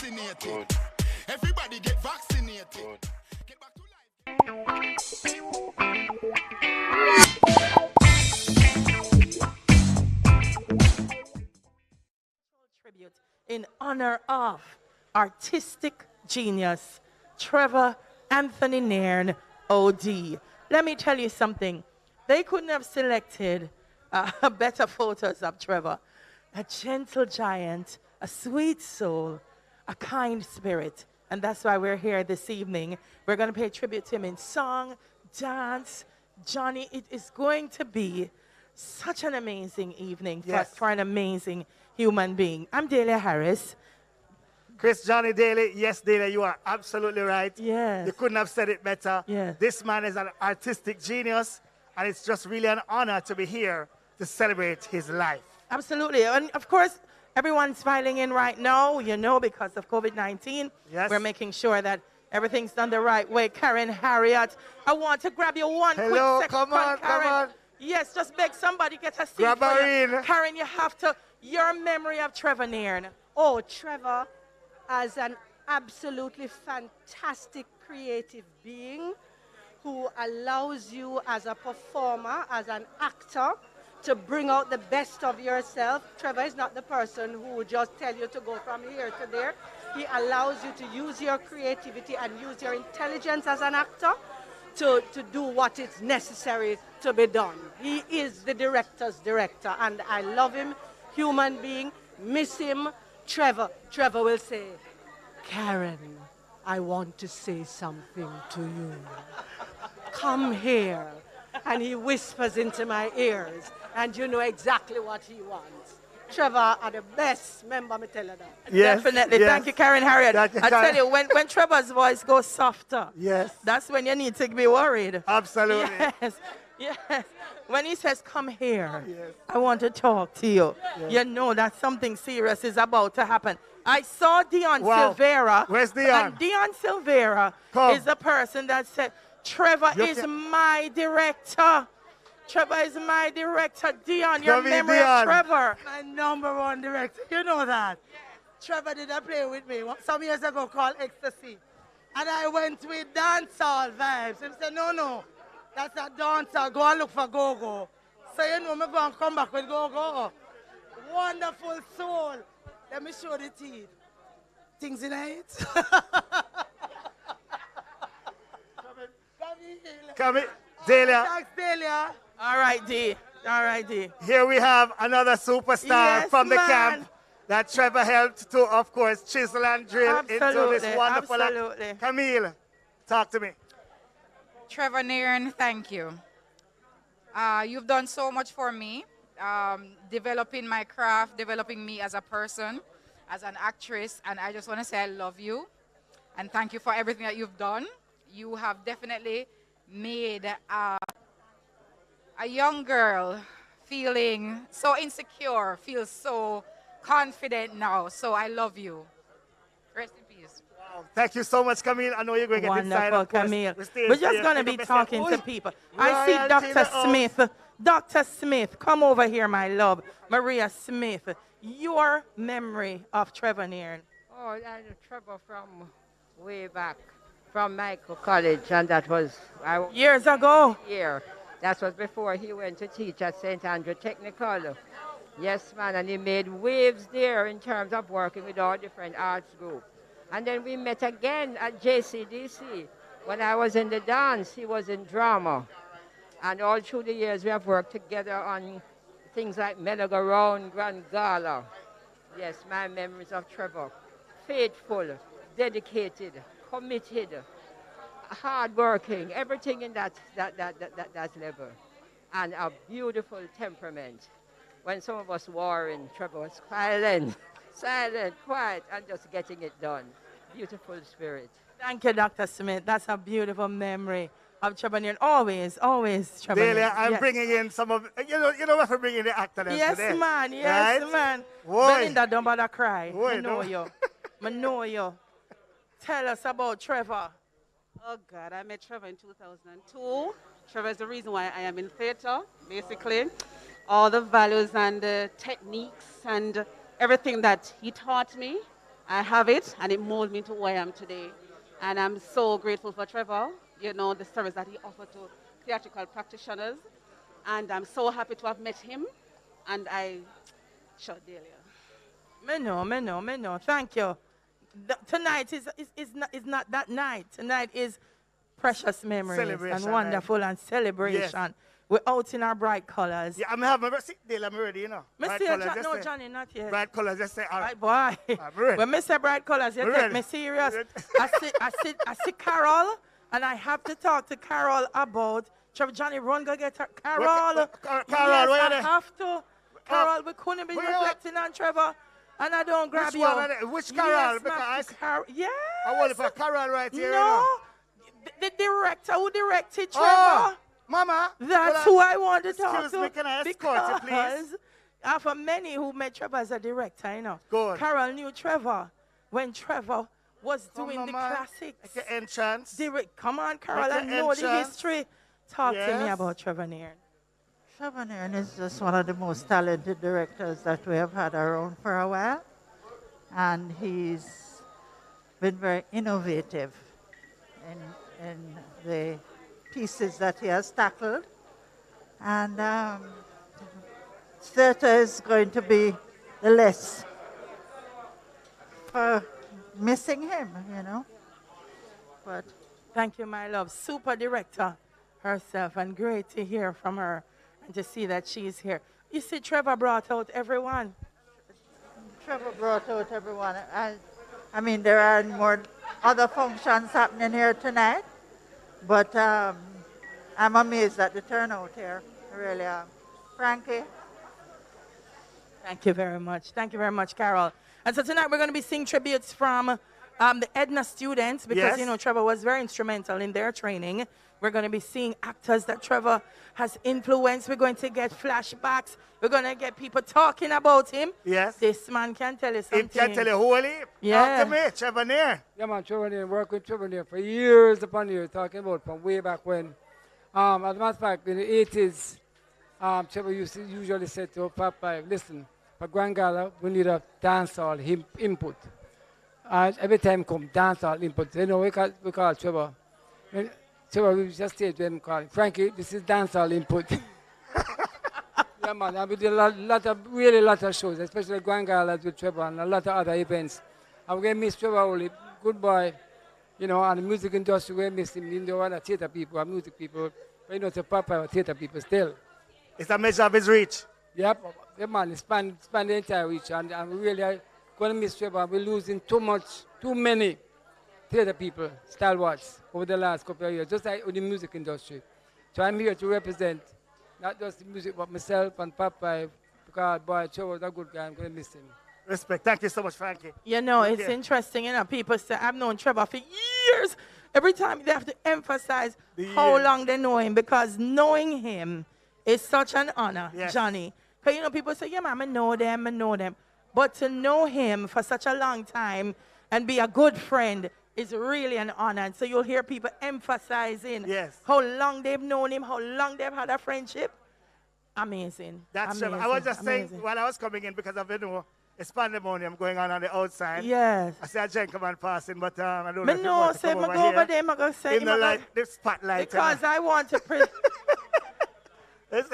vaccinated. Everybody get vaccinated. Get back to tribute in honor of artistic genius Trevor Anthony Nairne, OD. Let me tell you something. They couldn't have selected better photos of Trevor. A gentle giant, a sweet soul, a kind spirit. And that's why we're here this evening. We're going to pay tribute to him in song, dance. Johnny, it is going to be such an amazing evening for an amazing human being. I'm Delia Harris. Chris Johnny Daly, yes, Daly, you are absolutely right. Yes. You couldn't have said it better. Yes. This man is an artistic genius, and it's just really an honor to be here to celebrate his life. Absolutely. And of course, everyone's filing in right now, you know, because of COVID-19. Yes. We're making sure that everything's done the right way. Karen Harriet, I want to grab you one quick second. Come on, Karen. come on. Yes, just beg somebody get a seat Grab for her you. in. Karen, you have to, your memory of Trevor Nairne. Oh, Trevor, as an absolutely fantastic creative being who allows you as a performer, as an actor, to bring out the best of yourself. Trevor is not the person who would just tell you to go from here to there. He allows you to use your creativity and use your intelligence as an actor to do what is necessary to be done. He is the director's director, and I love him, human being, miss him. Trevor will say, Karen, I want to say something to you. Come here. And he whispers into my ears, and you know exactly what he wants. Trevor are the best, remember me tell you that. Yes, Definitely. yes. Thank you, Karen Harriet. Thank you, I tell Karen. you, when Trevor's voice goes softer, Yes. that's when you need to be worried. Absolutely. Yes, yes. When he says, come here, Yes. I want to talk to you. Yes. You know that something serious is about to happen. I saw Dion Wow. Silvera. Where's Dion? And Dion Silvera Come. is the person that said, Trevor You is can- my director. Trevor is my director. Dion, your Come in, memory Dion. of Trevor. My number one director, you know that. Trevor did a play with me some years ago called Ecstasy. And I went with dancehall vibes. He said, no, that's a dancer. Go and look for go-go. So you know, me go and come back with go-go. Wonderful soul. Let me show the teeth. Things in it. Come in, Delia. Thanks, Delia. All right, D. All right, D. Here we have another superstar Yes, from the man. camp that Trevor helped to, of course, chisel and drill into this Absolutely, wonderful act. absolutely. Camille, talk to me. Trevor Nairne, thank you. You've done so much for me, developing my craft, developing me as a person, as an actress, and I just want to say I love you, and thank you for everything that you've done. You have definitely made a young girl feeling so insecure, feel so confident now, so I love you. Rest in peace. Wow. Thank you so much, Camille. I know you're going to get inside, Wonderful, of course. Camille. staying We're just here. going to Take be a best talking step. to people. I see Royalty in Dr. the house. Smith. Dr. Smith, come over here, my love. Maria Smith, your memory of Trevor Nairne. Oh, I know Trevor from way back, from Michael College, and that was Years ago. year. That was before he went to teach at St. Andrew Technical. Yes, man, and he made waves there in terms of working with all different arts groups. And then we met again at JCDC. When I was in the dance, he was in drama. And all through the years, we have worked together on things like Menaga Round, Grand Gala. Yes, my memories of Trevor. Faithful, dedicated, committed, hardworking, everything in that level. And a beautiful temperament. When some of us warring, Trevor was silent, quiet, and just getting it done. Beautiful spirit. Thank you, Dr. Smith. That's a beautiful memory of Trevor Nairne. Always Trevor Delia, Nairne. I'm Yes. bringing in some of, you know if I'm bringing the actor them Yes, today. man. Yes, right? man. Boy. Belinda, don't bother cry. Boy, I know don't. you. I know you. Tell us about Trevor. Oh God, I met Trevor in 2002. Trevor is the reason why I am in theater, basically. All the values and the techniques and everything that he taught me, I have it, and it molded me into who I am today. And I'm so grateful for Trevor, you know, the service that he offered to theatrical practitioners. And I'm so happy to have met him, and I shot Delia. Me know. Thank you. Tonight is not that night. Tonight is precious memories and wonderful and celebration. Yes. We're out in our bright colors. Yeah, I'm having a Delia, I'm ready, you know. No, Johnny, not yet. Bright colors, just say, all right. Boy. When I say bright colors, you take me serious. I see Carol, and I have to talk to Carol about Trevor. Johnny, run, go get her. Carol. Carol, yes, where I have to. Carol, we couldn't be reflecting on Trevor, and I don't grab you. Which Carol? Yes, Carol. Yes. I want for Carol right here. No. The director who directed Trevor. Oh, Mama. That's who I want to talk to. Excuse me, can I escort you, please? For many who met Trevor as a director, you know. Good. Carol knew Trevor when Trevor was doing the classics. Like the entrance. Come on, Carol, I know the history. Talk to me about Trevor Nairne. Trevor Nairne is just one of the most talented directors that we have had around for a while. And he's been very innovative in the pieces that he has tackled. And theater is going to be the less for missing him, you know. But thank you, my love. Super director herself, and great to hear from her and to see that she's here. You see, Trevor brought out everyone. Trevor brought out everyone. I mean, there are more other functions happening here tonight, but I'm amazed at the turnout here. I really am. Frankie? Thank you very much. Thank you very much, Carol. And so tonight we're going to be seeing tributes from the Edna students because, you know, Trevor was very instrumental in their training. We're going to be seeing actors that Trevor has influenced. We're going to get flashbacks. We're going to get people talking about him. Yes. This man can tell you something. He can tell you who he is. Yeah. Talk to me, Trevor Nairne. Yeah, man, Trevor Nairne. Worked with Trevor Nairne for years upon years, talking about from way back when. As a matter of fact, in the 80s, Trevor usually said to Papa, listen, for Grand Gala, we need a dancehall input. And every time come dancehall input, you know, we call Trevor. Trevor, we just say to him, Frankie, this is dancehall input. Yeah, man, and we did a lot of shows, especially Grand Gala with Trevor and a lot of other events. And we're going to miss Trevor only, good boy. You know, and the music industry, we're going to miss him. You know, other theater people, and music people. But you know, to Papa, theater people still. It's a measure of his reach. Yep, yeah, man, span the entire reach. And we really are going to miss Trevor. We're losing too many theater people, stalwarts, over the last couple of years, just like in the music industry. So I'm here to represent not just the music, but myself and Papa, because boy, Trevor was a good guy. I'm going to miss him. Respect. Thank you so much, Frankie. You know, it's interesting, you know, people say, I've known Trevor for years. Every time they have to emphasize how long they know him, because knowing him is such an honor, Johnny. Because, you know, people say, yeah, man, I know them. But to know him for such a long time and be a good friend is really an honor. And so you'll hear people emphasizing how long they've known him, how long they've had a friendship. Amazing. That's Trevor. I was just saying, while I was coming in, because of, you know, it's pandemonium going on the outside. Yes. I see a gentleman passing, but I don't know if you know, want to come over here. Over there, I'm going to say, in the light, the spotlight. Because I want to... It's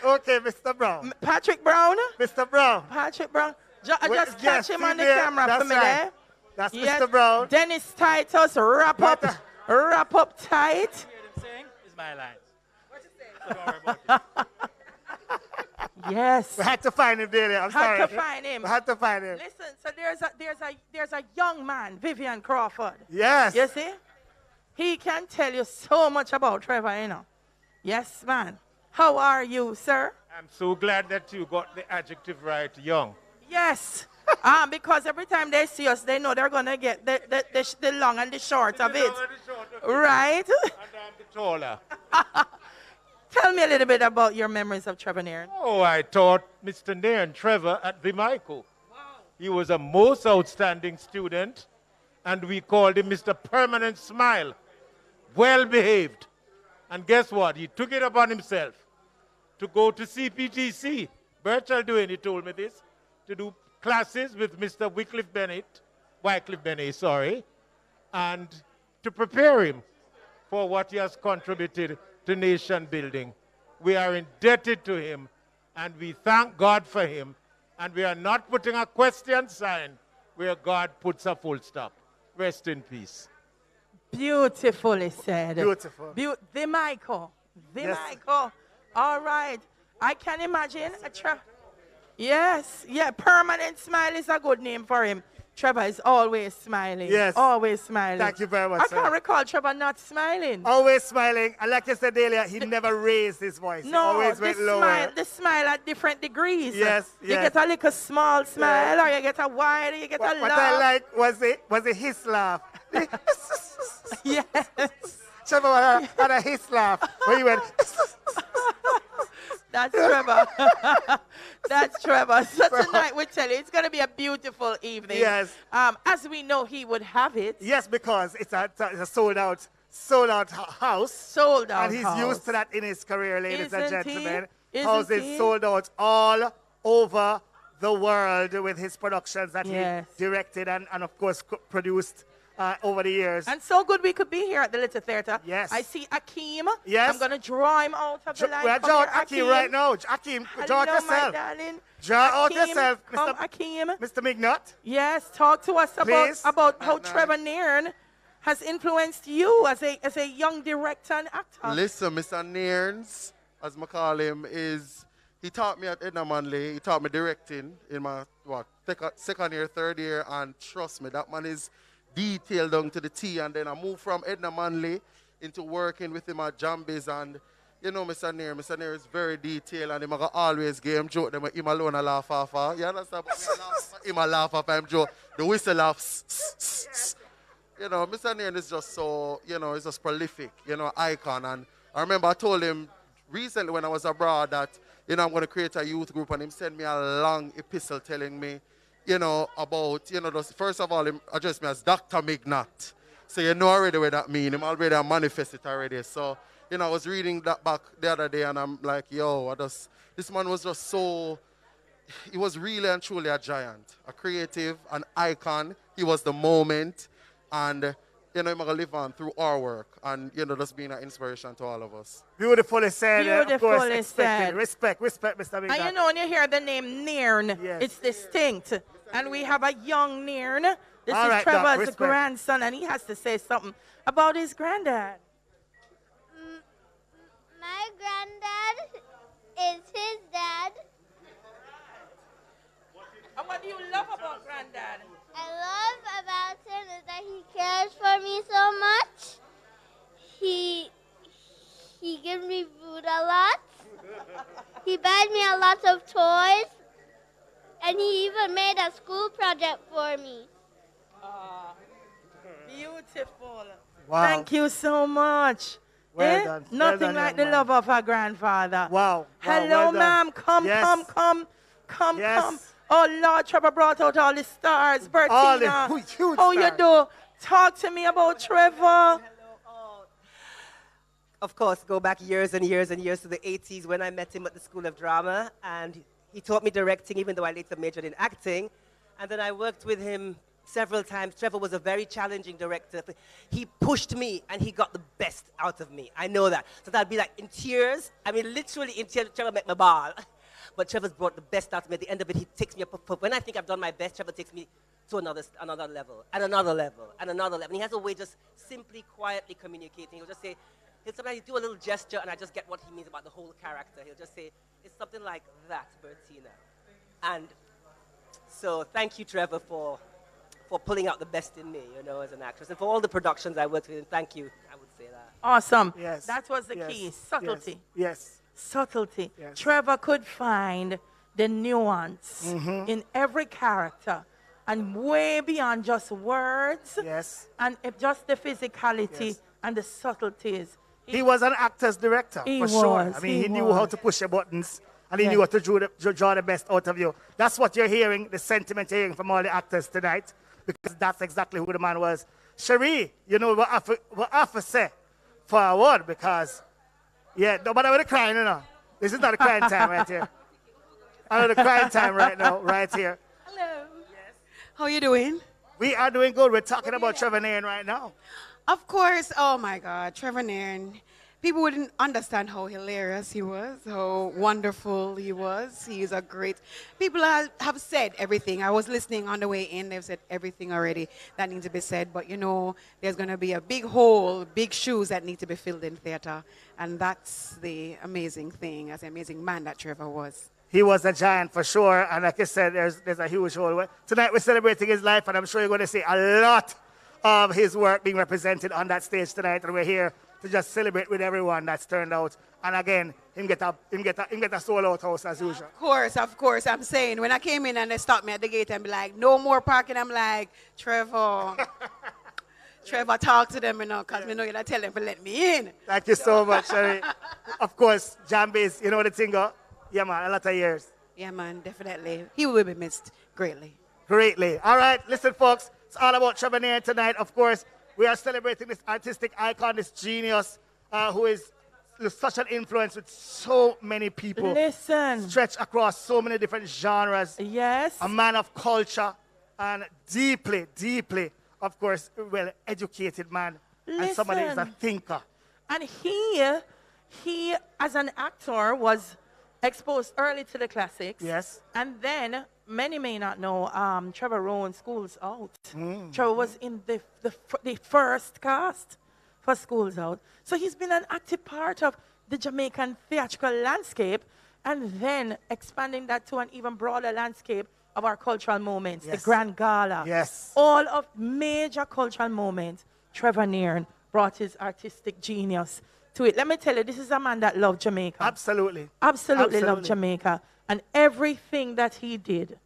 okay, Mr. Brown. Patrick Brown? Mr. Brown. Patrick Brown. Just catch him on the camera for me there. That's Mr. Brown. Dennis Titus, wrap up tight. What saying is my lines. What you saying? So don't worry about it. Yes. We had to find him, Delia. I'm sorry. Had to find him. We had to find him. Listen, so there's a young man, Vivian Crawford. Yes. You see? He can tell you so much about Trevor, you know. Yes, man. How are you, sir? I'm so glad that you got the adjective right, young. Yes. Because every time they see us, they know they're going to get the long and the short of it. Right? And I'm the taller. Tell me a little bit about your memories of Trevor Nairne. Oh, I taught Mr. Nairne Trevor at Jamaica. Wow. He was a most outstanding student, and we called him Mr. Permanent Smile. Well behaved. And guess what? He took it upon himself to go to CPTC. Birchall Duane, he told me this, to do classes with Mr. Wycliffe Bennett, sorry, and to prepare him for what he has contributed to nation building. We are indebted to him, and we thank God for him, and we are not putting a question sign where God puts a full stop. Rest in peace. Beautifully said. Beautiful. The Michael. Yes. All right. I can imagine. Yes. Yeah. Permanent Smile is a good name for him. Trevor is always smiling. Yes. Always smiling. Thank you very much, I sir. can't recall Trevor not smiling. Always smiling. And like you said earlier, he never raised his voice. He always went lower. The smile at different degrees. Yes, You get a little small smile, or you get a wide, or you get a laugh. What I like was it his laugh. Yes. Trevor had a his laugh where he went. That's Trevor. That's Trevor. So tonight we tell you it's going to be a beautiful evening. Yes. As we know he would have it. Yes, because it's a sold out house. Sold out And he's house. used to that in his career, ladies and Isn't gentlemen. he? Houses Isn't he? sold out all over the world with his productions that Yes. he directed and of course produced over the years. And so good we could be here at the Little Theatre. Yes. I see Akeem. Yes. I'm going to draw him out of the line. We're Come drawing here, Akeem right now. Akeem, draw out Hello, my yourself. darling. Draw out Akeem, yourself, come, Akeem. Mr. McNutt. Yes, talk to us Please. about how Trevor Nairne has influenced you as a young director and actor. Listen, Mr. Nairns, as I call him, he taught me at Edna Manley. He taught me directing in my second year, third year, and trust me, that man is detailed down to the T. And then I moved from Edna Manley into working with him at Jambies. And you know, Mr. Nairne is very detailed, and him always give him joke. Them him alone a laugh off. You understand? But him a laugh off him joke. The whistle laughs. You know, Mr. Nairne is just so, he's just prolific, icon. And I remember I told him recently when I was abroad that, I'm going to create a youth group, and him sent me a long epistle telling me, about, just, first of all, him addressed me as Dr. McNutt. So you know already what that means. Him already manifested already. So, I was reading that back the other day, and I'm like, this man was just so, he was really and truly a giant, a creative, an icon. He was the moment. And, I'm going to live on through our work and, just being an inspiration to all of us. Beautifully said. Of course, Beautifully expected. said. Respect, Mr. McNutt. And when you hear the name Nairne, Yes. it's distinct. And we have a young Nairne. This All is right, Doc, Trevor's respect. grandson, and he has to say something about his granddad. My granddad is his dad. And what do you love about granddad? I love about him is that he cares for me so much. He gives me food a lot. He buys me a lot of toys. And he even made a school project for me. Beautiful. Wow. Thank you so much. Well done. Well Nothing done, like young the man. love of a grandfather. Wow. Hello, well done. ma'am. Come. Yes. Come. Oh, Lord, Trevor brought out all the stars. Bertina. All the huge How you stars. do? Talk to me about Trevor. Of course, go back years and years and years to the 80s when I met him at the School of Drama, and he taught me directing, even though I later majored in acting. And then I worked with him several times. Trevor was a very challenging director. He pushed me, and he got the best out of me. I know that. So I'd be like in tears. I mean, literally in tears. Trevor make me bawl. But Trevor's brought the best out of me. At the end of it, he takes me up. When I think I've done my best, Trevor takes me to another level, and another level, and another level. And he has a way just simply, quietly communicating. He'll just say, sometimes do a little gesture, and I just get what he means about the whole character. He'll just say, it's something like that, Bertina. And so thank you, Trevor, for pulling out the best in me, as an actress. And for all the productions I worked with, thank you, I would say that. Awesome. Yes. That was the Yes. key. Subtlety. Yes. Subtlety. Yes. Trevor could find the nuance Mm-hmm. in every character and way beyond just words Yes. and just the physicality Yes. and the subtleties. He was an actor's director, He for sure. was, I mean, he he knew how was. to push the buttons, and he Yes. knew how to draw the best out of you. That's what you're hearing, the sentiment you're hearing from all the actors tonight, because that's exactly who the man was. Cherie, what I have to say forward, because, nobody with the crying, This is not a crying time right here. I know the crying time right now, right here. Hello. How you doing? We are doing good. We're talking about Trevor Nairne right now. Of course. Oh my God, Trevor Nairne. People wouldn't understand how hilarious he was, how wonderful he was. He is a great. People have said everything. I was listening on the way in. They've said everything already that needs to be said. But you know, there's going to be a big hole, big shoes that need to be filled in theater, and that's the amazing thing, as an amazing man that Trevor was. He was a giant for sure, and like I said, there's a huge hole. Tonight we're celebrating his life, and I'm sure you're going to see a lot of his work being represented on that stage tonight, and we're here to just celebrate with everyone that's turned out. And again, him get a sold-out house as usual. Of course. I'm saying, when I came in and they stopped me at the gate and be like, no more parking, I'm like, Trevor, Trevor, talk to them, you know, because we know you're not telling them to let me in. Thank you so much, Sherry. Of course, Jambies, you know the thing, yeah, man, a lot of years. Yeah, man, definitely. He will be missed greatly. Greatly. All right, listen, folks, it's all about Trevor Nairne tonight. Of course, we are celebrating this artistic icon, this genius, who is such an influence with so many people. Listen. Stretched across so many different genres. Yes. A man of culture and deeply, of course, well-educated man. Listen. And somebody who's a thinker. And he, as an actor, was exposed early to the classics. Yes. And then, many may not know, Trevor Rowan Schools Out. Trevor was in the first cast for Schools Out. So he's been an active part of the Jamaican theatrical landscape, and then expanding that to an even broader landscape of our cultural moments, the Grand Gala. Yes. All of major cultural moments, Trevor Nairne brought his artistic genius to it. Let me tell you, this is a man that loved Jamaica. Absolutely. Absolutely loved Jamaica. And everything that he did,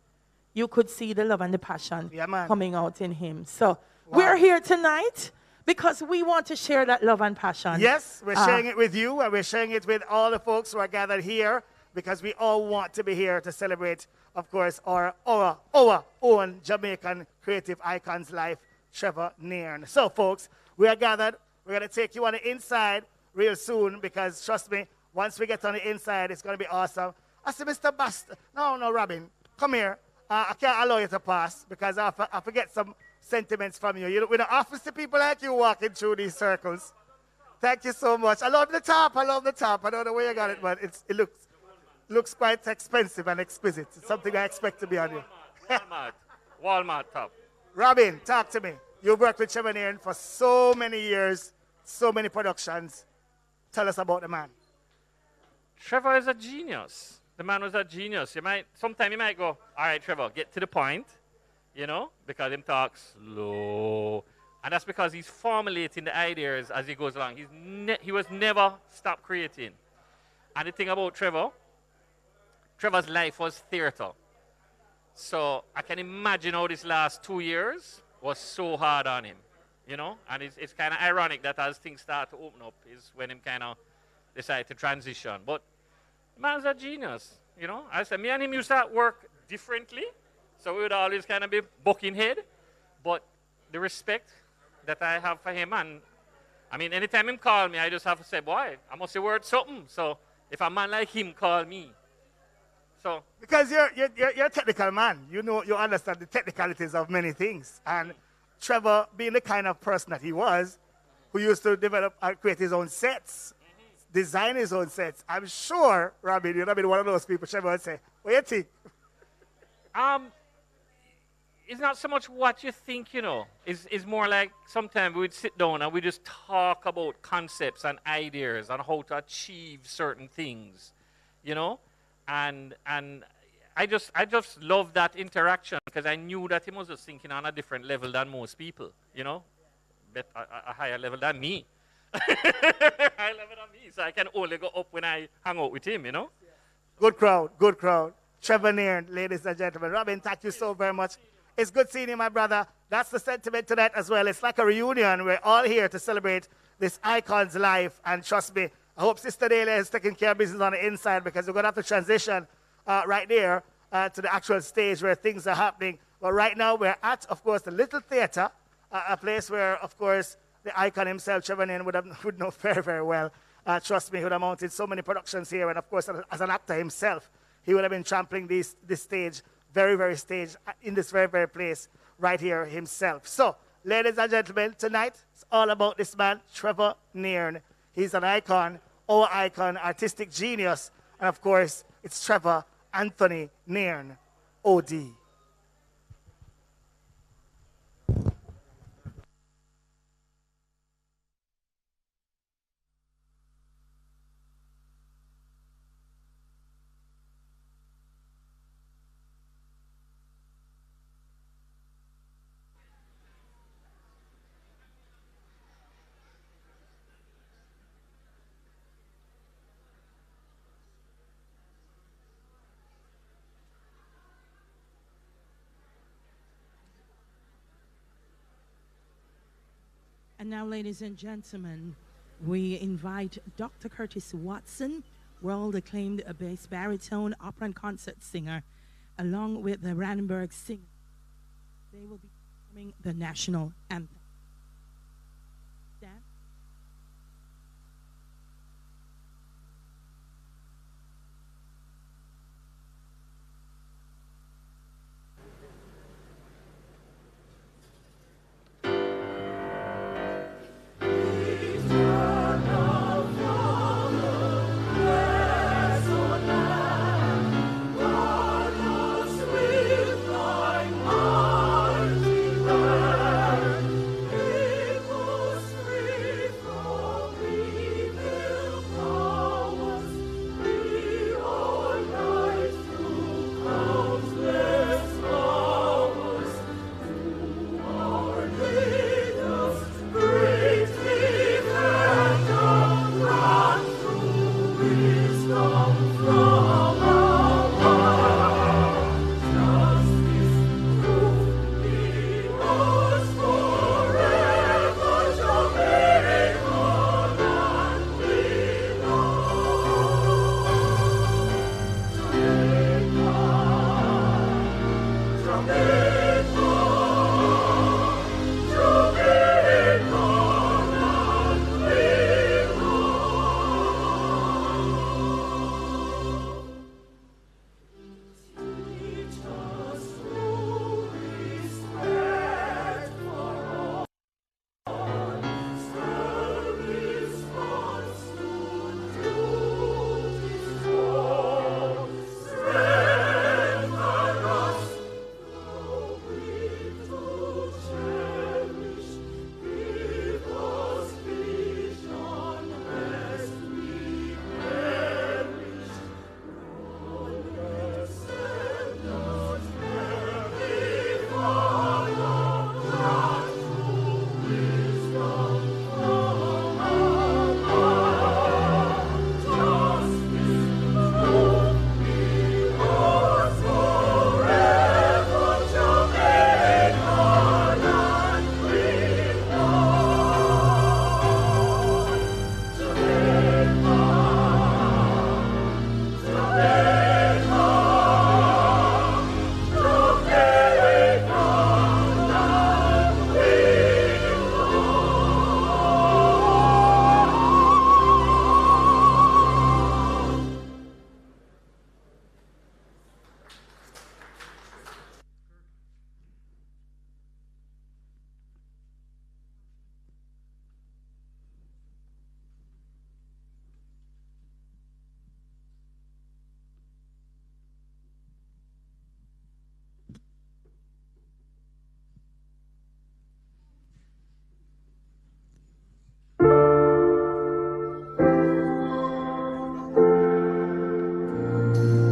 you could see the love and the passion coming out in him. So we're here tonight because we want to share that love and passion. Yes, we're sharing it with you, and we're sharing it with all the folks who are gathered here, because we all want to be here to celebrate, of course, our own Jamaican creative icon's life, Trevor Nairne. So, folks, we are gathered. We're going to take you on the inside real soon, because trust me, once we get on the inside, it's going to be awesome. I said, Mr. Bast, no, Robin, come here. I can't allow you to pass because I forget some sentiments from you. We don't often see people like you walking through these circles. Thank you so much. I love the top. I don't know where you got it, but it looks quite expensive and exquisite. It's something I expect to be on you. Walmart top. Robin, talk to me. You've worked with Trevor Nairne for so many years, so many productions. Tell us about the man. Trevor is a genius. The man was a genius. Sometimes you might go, all right, Trevor, get to the point, because him talks slow. And that's because he's formulating the ideas as he goes along. He was never stopped creating. And the thing about Trevor's life was theater. So I can imagine how this last 2 years was so hard on him, And it's kind of ironic that as things start to open up is when him kind of decide to transition. But the man's a genius, I said, me and him used to work differently. So we would always kind of be bucking head. But the respect that I have for him, and anytime him call me, I just have to say, boy, I must say word something. So if a man like him call me, so because you're a technical man, you understand the technicalities of many things. And Trevor, being the kind of person that he was, who used to develop and create his own sets, design his own sets, I'm sure, Robin, you'd have been one of those people. Trevor would say, what do you think? It's not so much what you think, It's more like sometimes we would sit down and we just talk about concepts and ideas and how to achieve certain things, And I just love that interaction because I knew that he was just thinking on a different level than most people, but a higher level than me. Higher level than me, so I can only go up when I hang out with him, Good crowd. Trevor Nairne, ladies and gentlemen. Robin, thank you so very much. It's good seeing you, my brother. That's the sentiment tonight as well. It's like a reunion. We're all here to celebrate this icon's life. And trust me, I hope Sister Delia is taking care of business on the inside, because we're going to have to transition right there to the actual stage where things are happening. But right now, we're at, of course, the Little Theatre, a place where, of course, the icon himself, Trevor Nairne, would know very, very well. Trust me, he would have mounted so many productions here. And, of course, as an actor himself, he would have been trampling this stage, very, very stage, in this very, very place right here himself. So, ladies and gentlemen, tonight it's all about this man, Trevor Nairne. He's an icon, our icon, artistic genius. And of course, it's Trevor Anthony Nairne, OD. And now, ladies and gentlemen, we invite Dr. Curtis Watson, world-acclaimed bass baritone opera and concert singer, along with the Brandenburg Singers. They will be performing the national anthem. Dan?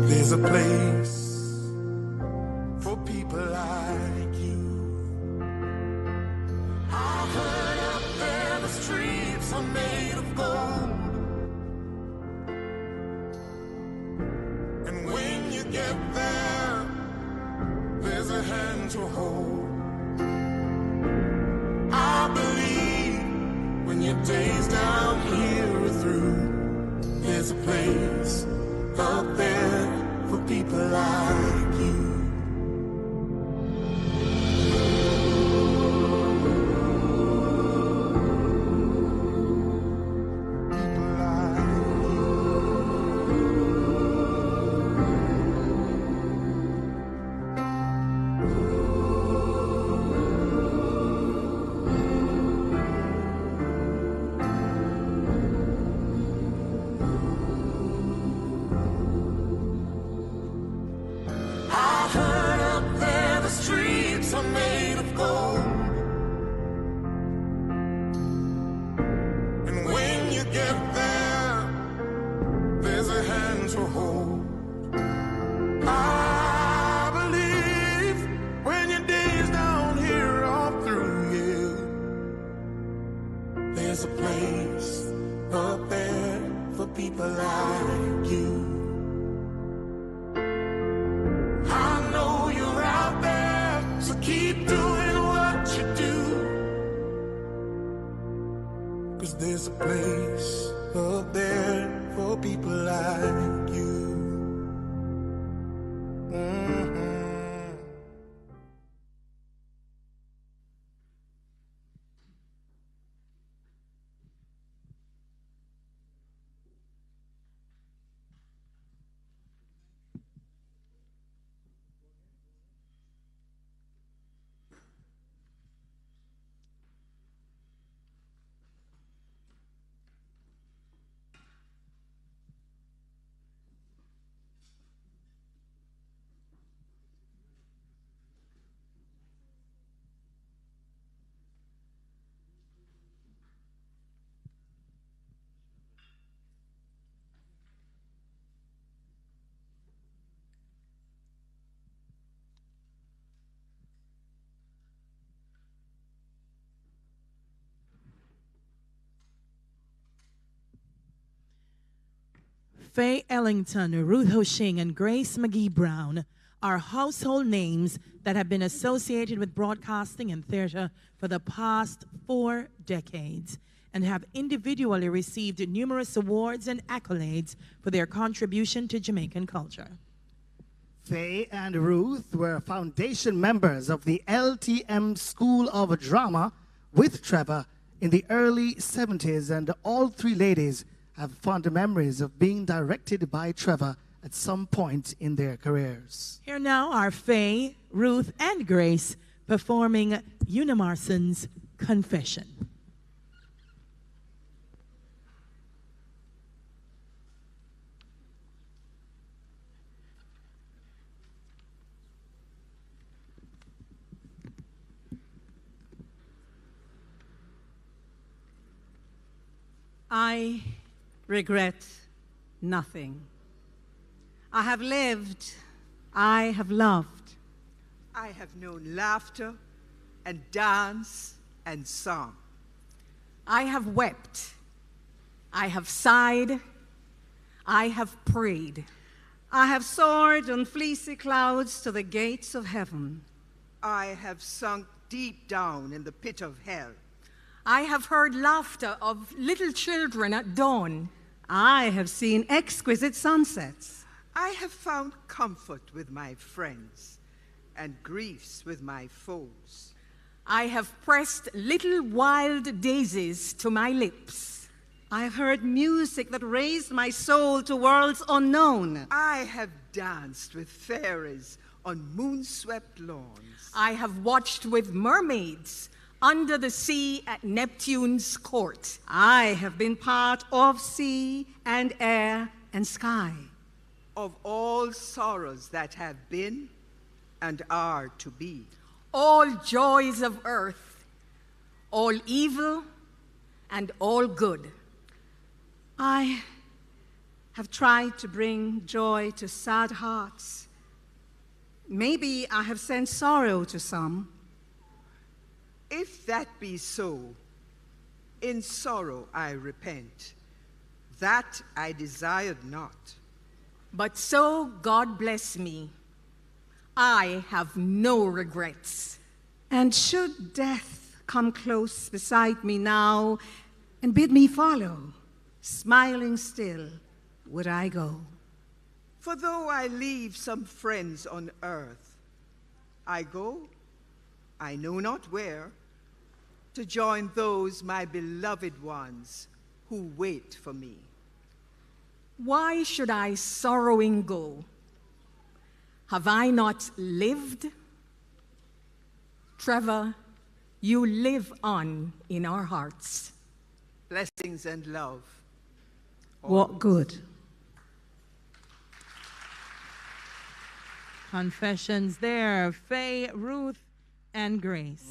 There's a place for people like you. I heard up there the streets are made of gold. And when you get there, there's a hand to hold. I believe when your days down here are through, there's a place out there for people like you. There's a place up there for people like you. Faye Ellington, Ruth Hoshing, and Grace McGee Brown are household names that have been associated with broadcasting and theater for the past 4 decades and have individually received numerous awards and accolades for their contribution to Jamaican culture. Faye and Ruth were foundation members of the LTM School of Drama with Trevor in the early 70s, and all three ladies have fond memories of being directed by Trevor at some point in their careers. Here now are Faye, Ruth, and Grace performing Una Marson's Confession. I regret nothing. I have lived, I have loved. I have known laughter and dance and song. I have wept, I have sighed, I have prayed. I have soared on fleecy clouds to the gates of heaven. I have sunk deep down in the pit of hell. I have heard laughter of little children at dawn. I have seen exquisite sunsets. I have found comfort with my friends and griefs with my foes. I have pressed little wild daisies to my lips. I have heard music that raised my soul to worlds unknown. I have danced with fairies on moon-swept lawns. I have watched with mermaids under the sea at Neptune's court. I have been part of sea and air and sky. Of all sorrows that have been and are to be. All joys of earth, all evil and all good. I have tried to bring joy to sad hearts. Maybe I have sent sorrow to some. If that be so, in sorrow I repent. That I desired not. But so God bless me, I have no regrets. And should death come close beside me now and bid me follow, smiling still would I go. For though I leave some friends on earth, I go, I know not where, to join those my beloved ones who wait for me. Why should I sorrowing go? Have I not lived? Trevor, you live on in our hearts. Blessings and love. What good? Confessions there, Faye, Ruth, and Grace.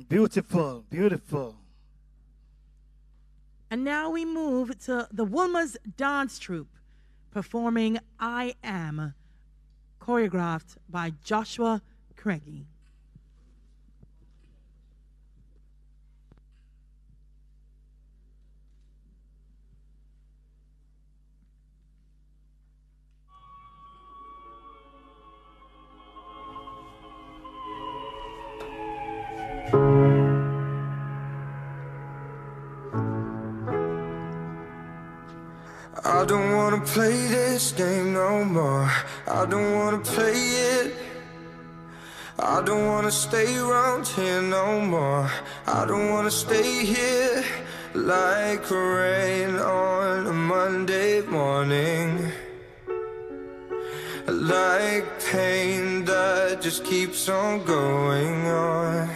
Beautiful, beautiful. And now we move to the Woolmer's Dance Troupe performing I Am, choreographed by Joshua Craigie. I don't wanna play this game no more. I don't wanna play it. I don't wanna stay around here no more. I don't wanna stay here like rain on a Monday morning, like pain that just keeps on going on.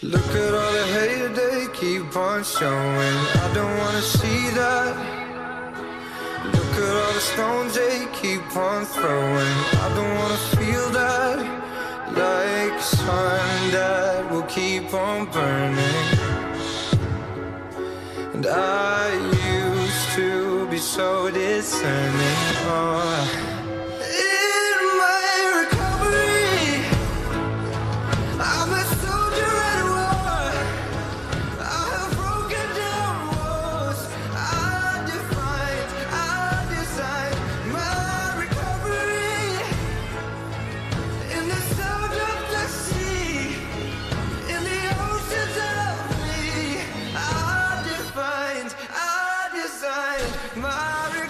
Look at all the hate they keep on showing. I don't wanna see that. Look at all the stones they keep on throwing. I don't wanna feel that, like sun that will keep on burning. And I used to be so discerning. Oh. In my recovery, I'm a soldier at war. I have broken down walls. I defined, I designed my recovery. In the sound of the sea, in the oceans of me, I defined, I designed my recovery.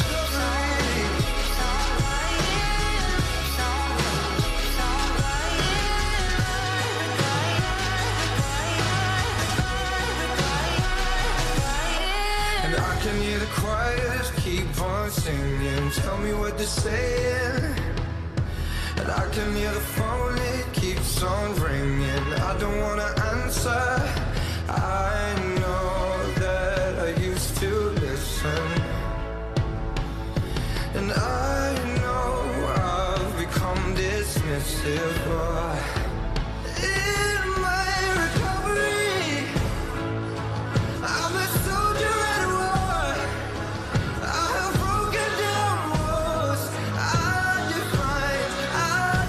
And I can hear the choirs keep on singing. Tell me what they're saying. And I can hear the phone, it keeps on ringing. I don't wanna answer. I know that I used to listen. And I know I've become dismissive. In my recovery, I'm a soldier at war. I have broken down walls. I defined, I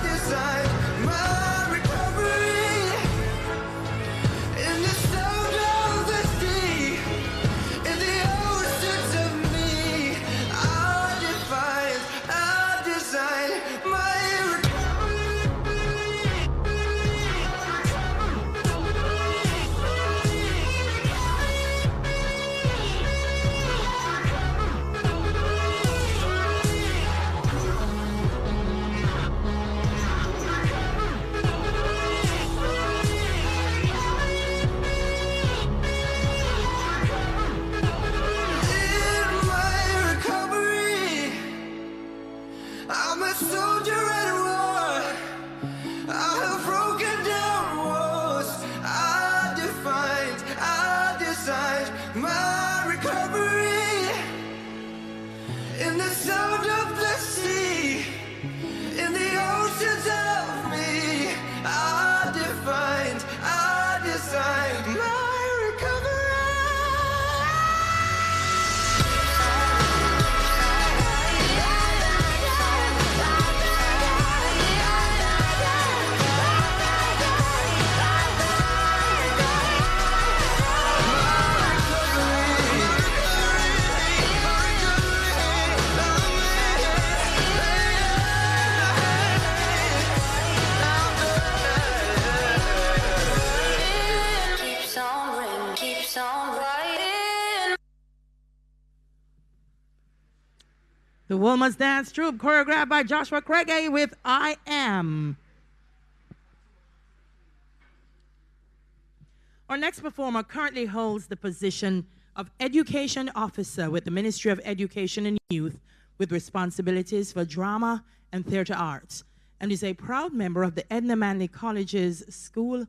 designed my recovery. In the sound of the sea, in the oceans of me, I defined, I designed my recovery. I'm a soldier at war. I have broken down walls. I defined, I designed my recovery. In the sound of the sea, in the oceans of me, I defined, I designed my recovery. Keeps on ringing, keeps on riding. The Woman's Dance Troupe, choreographed by Joshua Craigie with I Am. Our next performer currently holds the position of Education Officer with the Ministry of Education and Youth, with responsibilities for drama and theater arts, and is a proud member of the Edna Manley College's School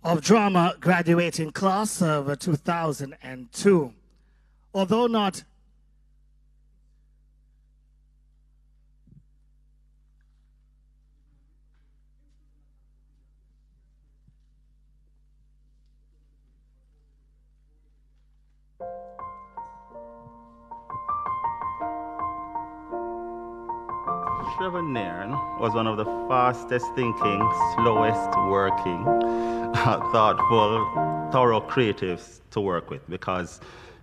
of Drama graduating class of 2002. Although not Trevor Nairne was one of the fastest thinking, slowest working, thoughtful, thorough creatives to work with, because,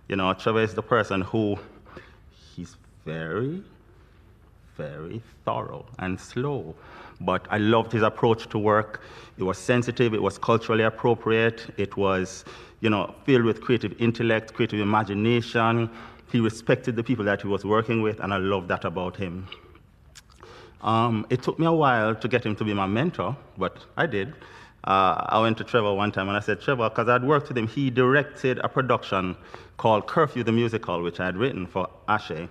you know, Trevor is the person who, he's very, very thorough and slow. But I loved his approach to work. It was sensitive, it was culturally appropriate, it was, filled with creative intellect, creative imagination. He respected the people that he was working with, and I love that about him. It took me a while to get him to be my mentor, but I did. I went to Trevor one time and I said, Trevor, because I'd worked with him, he directed a production called Curfew the Musical, which I had written for Ashe.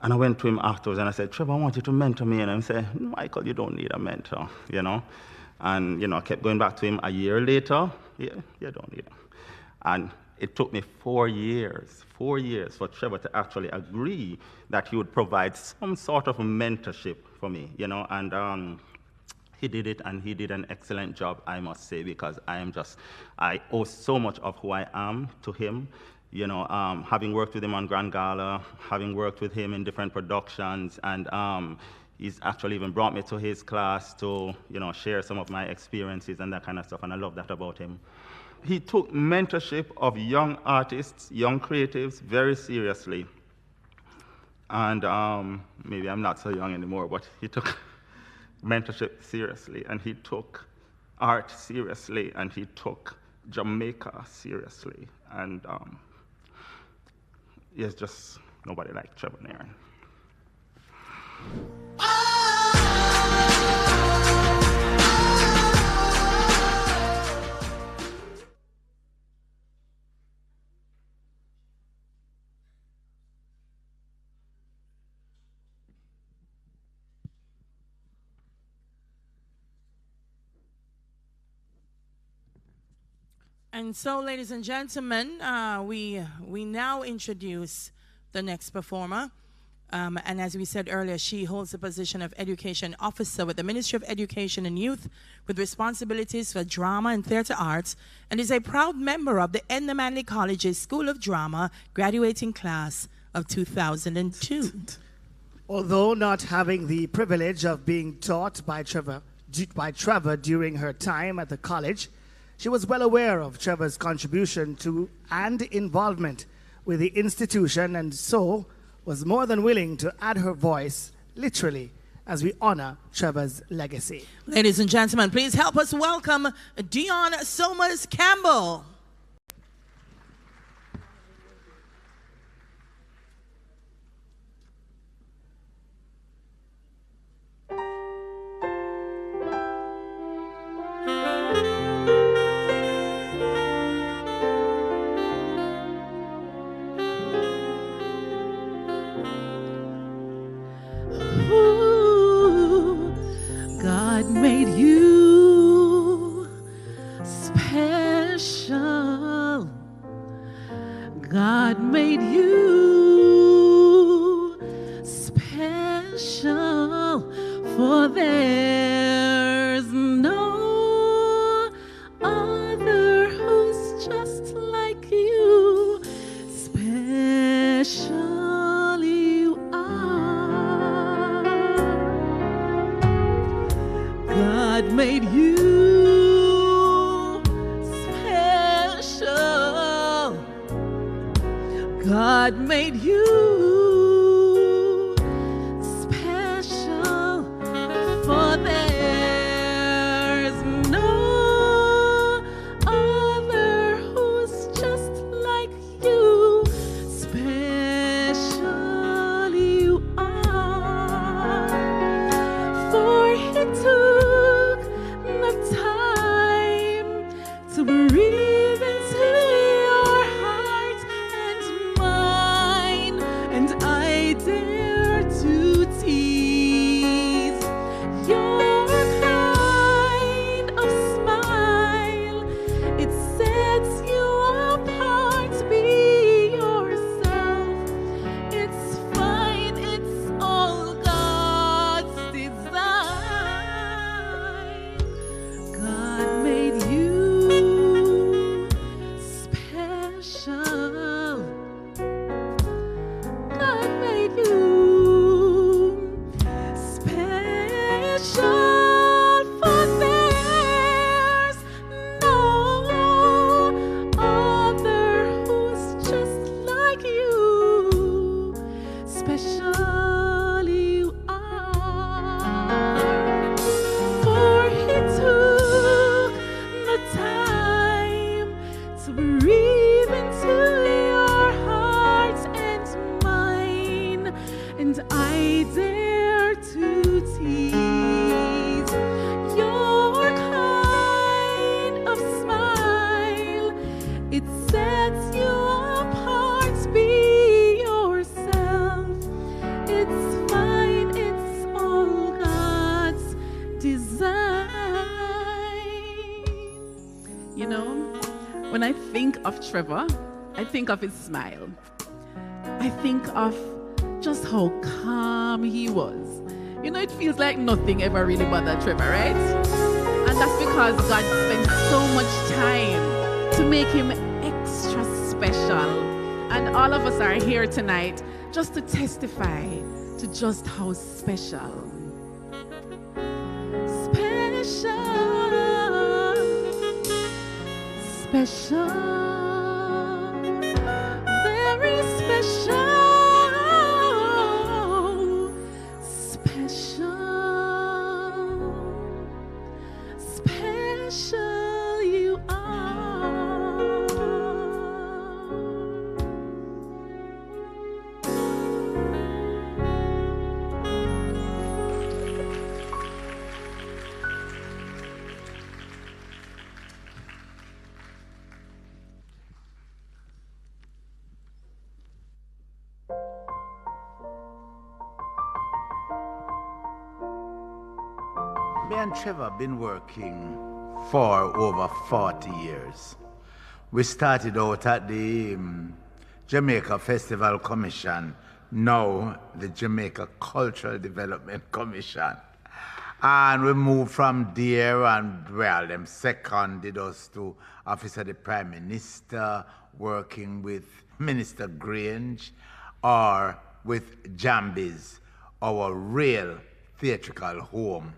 And I went to him afterwards and I said, Trevor, I want you to mentor me. And he said, Michael, you don't need a mentor, And, I kept going back to him a year later. Yeah, you don't need it. And it took me 4 years for Trevor to actually agree that he would provide some sort of mentorship for me, and he did it, and he did an excellent job, I must say, because I owe so much of who I am to him. Having worked with him on Grand Gala, having worked with him in different productions, and he's actually even brought me to his class to, share some of my experiences and that kind of stuff, and I love that about him. He took mentorship of young artists, young creatives, very seriously. And maybe I'm not so young anymore, but he took mentorship seriously, and he took art seriously, and he took Jamaica seriously. And there's just nobody like Trevor Nairne. And so, ladies and gentlemen, we now introduce the next performer. And as we said earlier, she holds the position of Education Officer with the Ministry of Education and Youth with responsibilities for drama and theater arts, and is a proud member of the Edna Manley College's School of Drama graduating class of 2002. Although not having the privilege of being taught by Trevor during her time at the college, she was well aware of Trevor's contribution to and involvement with the institution, and so was more than willing to add her voice, literally, as we honor Trevor's legacy. Ladies and gentlemen, please help us welcome Dion Somers Campbell. God made you special. God made you special, for there's no other who's just like you. Special you are. God made you special. God made you special, for there's no other who's just like you. Special you are, for he took the time to breathe into your heart and mine, and I of Trevor, I think of his smile. I think of just how calm he was. You know, it feels like nothing ever really bothered Trevor, right? And that's because God spent so much time to make him extra special. And all of us are here tonight just to testify to just how special. Special, very special, special you are. Me and Trevor have been working for over 40 years. We started out at the Jamaica Festival Commission, now the Jamaica Cultural Development Commission. And we moved from there, and well, them seconded us to Office of the Prime Minister, working with Minister Grange, or with Jambies, our real theatrical home.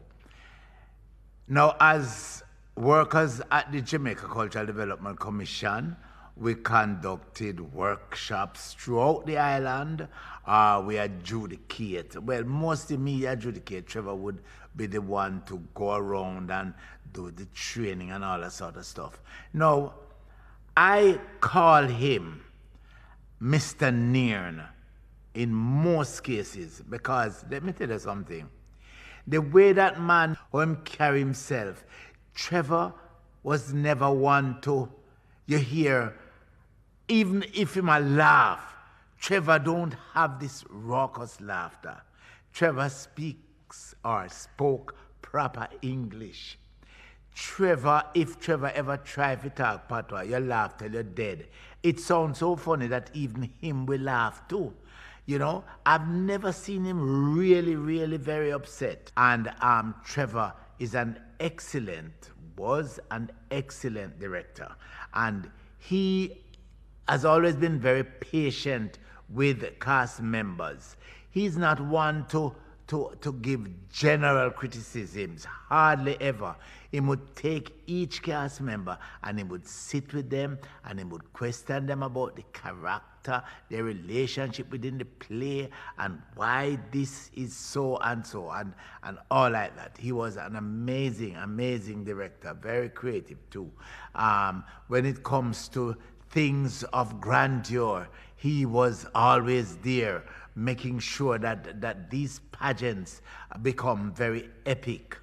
Now, as workers at the Jamaica Cultural Development Commission, we conducted workshops throughout the island. We adjudicate. Well, mostly me adjudicate. Trevor would be the one to go around and do the training and all that sort of stuff. Now, I call him Mr. Nairne in most cases because, let me tell you something. The way that man, how him carry himself, Trevor was never one to, you hear, even if him a laugh, Trevor don't have this raucous laughter. Trevor speaks or spoke proper English. Trevor, if Trevor ever tried to talk patois, you laugh till you're dead. It sounds so funny that even him will laugh too. You know, I've never seen him really, really very upset. And Trevor is was an excellent director. And he has always been very patient with cast members. He's not one to give general criticisms, hardly ever. He would take each cast member and he would sit with them and he would question them about the character, their relationship within the play, and why this is so and so, and all like that. He was an amazing, amazing director, very creative too. When it comes to things of grandeur, he was always there, making sure that these pageants become very epic.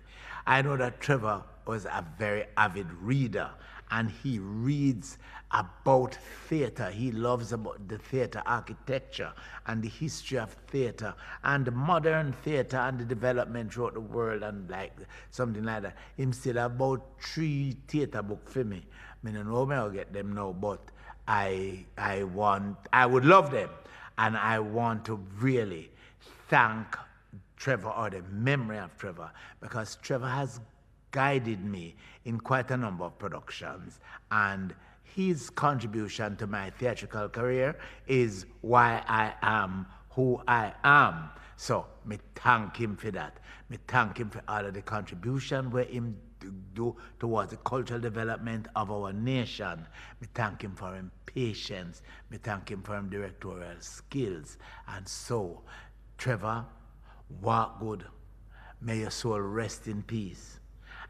I know that Trevor was a very avid reader, and he reads about theater. He loves about the theater architecture and the history of theater and the modern theater and the development throughout the world and like something like that. Him still have about 3 theater books for me. I don't know how I'll get them now, but I would love them. And I want to really thank Trevor, or the memory of Trevor, because Trevor has guided me in quite a number of productions, and his contribution to my theatrical career is why I am who I am. So me thank him for that. Me thank him for all of the contribution where him do towards the cultural development of our nation. Me thank him for his patience. Me thank him for his directorial skills. And so, Trevor, walk good. May your soul rest in peace.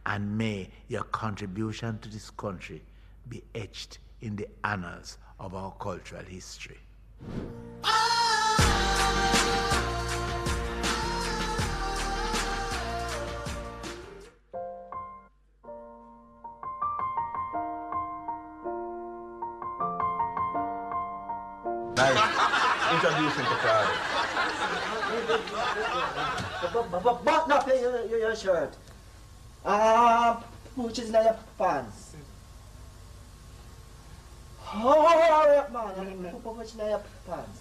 And may your contribution to this country be etched in the annals of our cultural history. Introducing to crowd. Button up your shirt. Which is in your pants. Hurry up, man. Put much in your pants.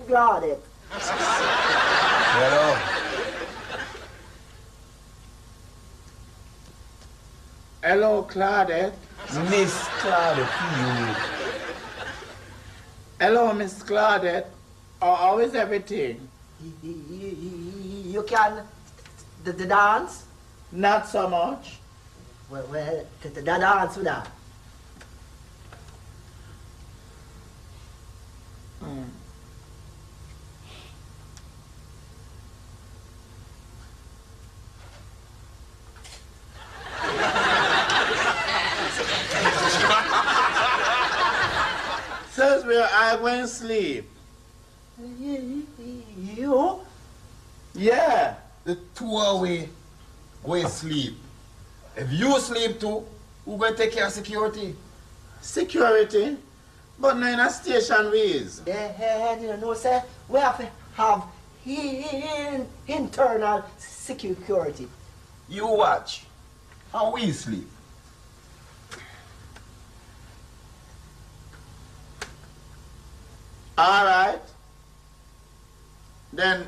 Glad it. Hello. Hello, Claudette. Miss Claudette, you. Hello, Miss Claudette. How is everything? You can the dance? Not so much. Well, the dance with that. Says where I going to sleep. You? Yeah. The 2 away go sleep. If you sleep too, who going to take care of security? Security? But not in a station ways. Yeah, you know, sir, we have to have internal security. You watch. How we sleep? All right. Then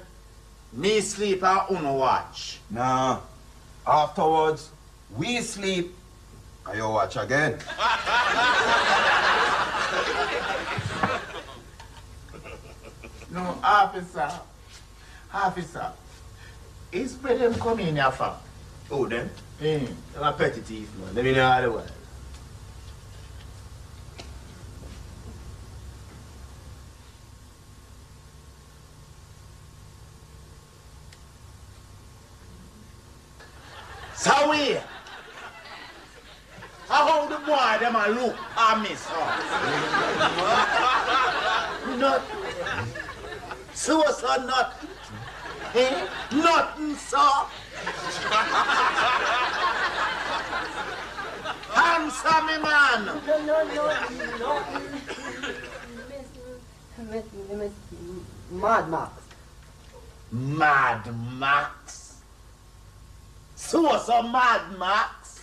me sleep and uno watch. Nah. Afterwards, we sleep and you watch again. No, officer. Officer. Is where them come in here from? Oh, them? Mm. They're a petty thief, man. Let me know how they work. So we. How the boy them a look and miss Not. So not. Eh? Nothing so. Answer me, man. No. Mad Max. Mad Max? So Mad Max?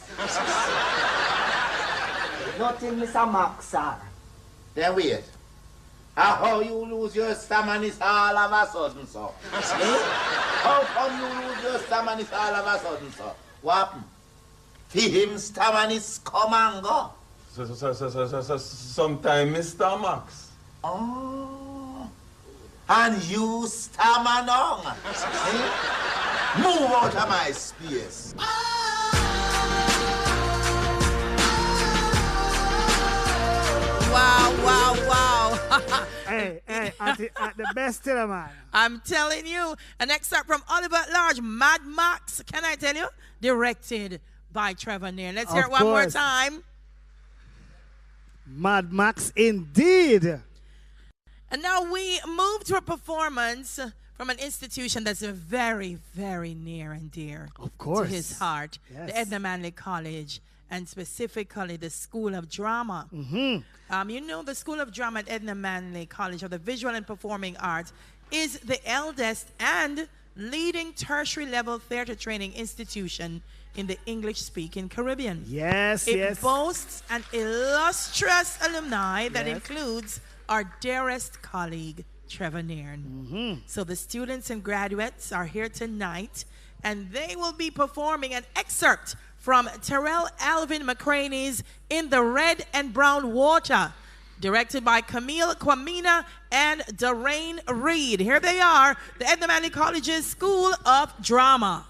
Nothing, Mr. Max, sir. Then wait. How you lose your stamina all of a sudden, sir? Eh? How come you lose your stamina all of a sudden, sir? What happened? Him stamina come and go. Sometime, Mr. Max. Oh. And you stamina? Eh? Move out of my space. Wow. Hey, at the best tiller, man. I'm telling you, an excerpt from Oliver at Large, Mad Max, can I tell you? Directed by Trevor Nairne. Let's hear it one more time. Mad Max indeed. And now we move to a performance from an institution that's very, very near and dear to his heart, the Edna Manley College, and specifically the School of Drama. You know, the School of Drama at Edna Manley College of the Visual and Performing Arts is the eldest and leading tertiary level theater training institution in the English-speaking Caribbean. It boasts an illustrious alumni that includes our dearest colleague, Trevor Nairne. So the students and graduates are here tonight, and they will be performing an excerpt from Terrell Alvin McCraney's In the Red and Brown Water, directed by Camille Kwamina and Daraine Reed. Here they are, the Edna Manley College's School of Drama.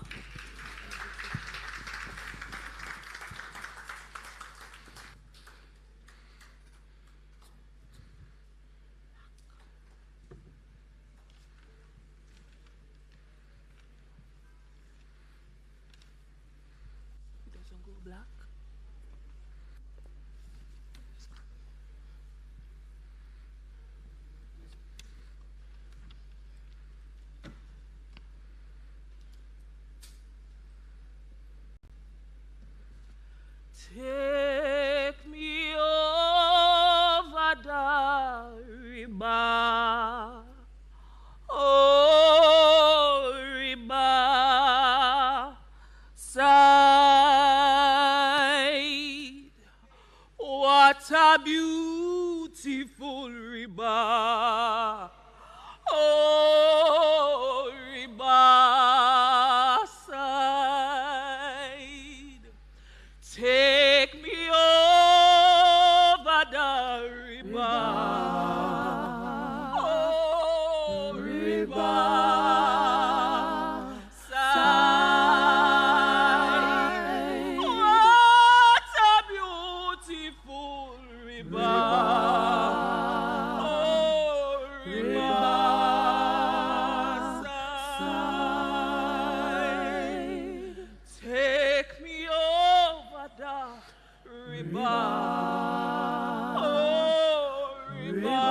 Take me over, Dariba. a beautiful river. Oh, riverside. Take me over the river. Oh, riverside. What a beautiful river. Oh, riverside. Take me over the river. Oh, riverside.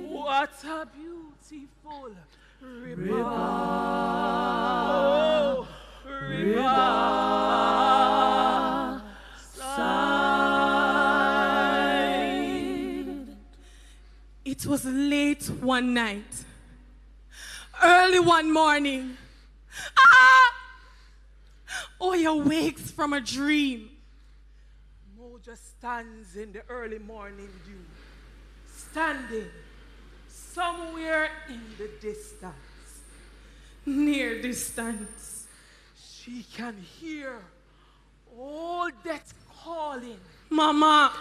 What a beautiful river. Oh, riverside. It was late one night, early one morning. Oya wakes from a dream. Moja stands in the early morning dew, standing somewhere in the distance. Near distance, she can hear all death calling. Mama,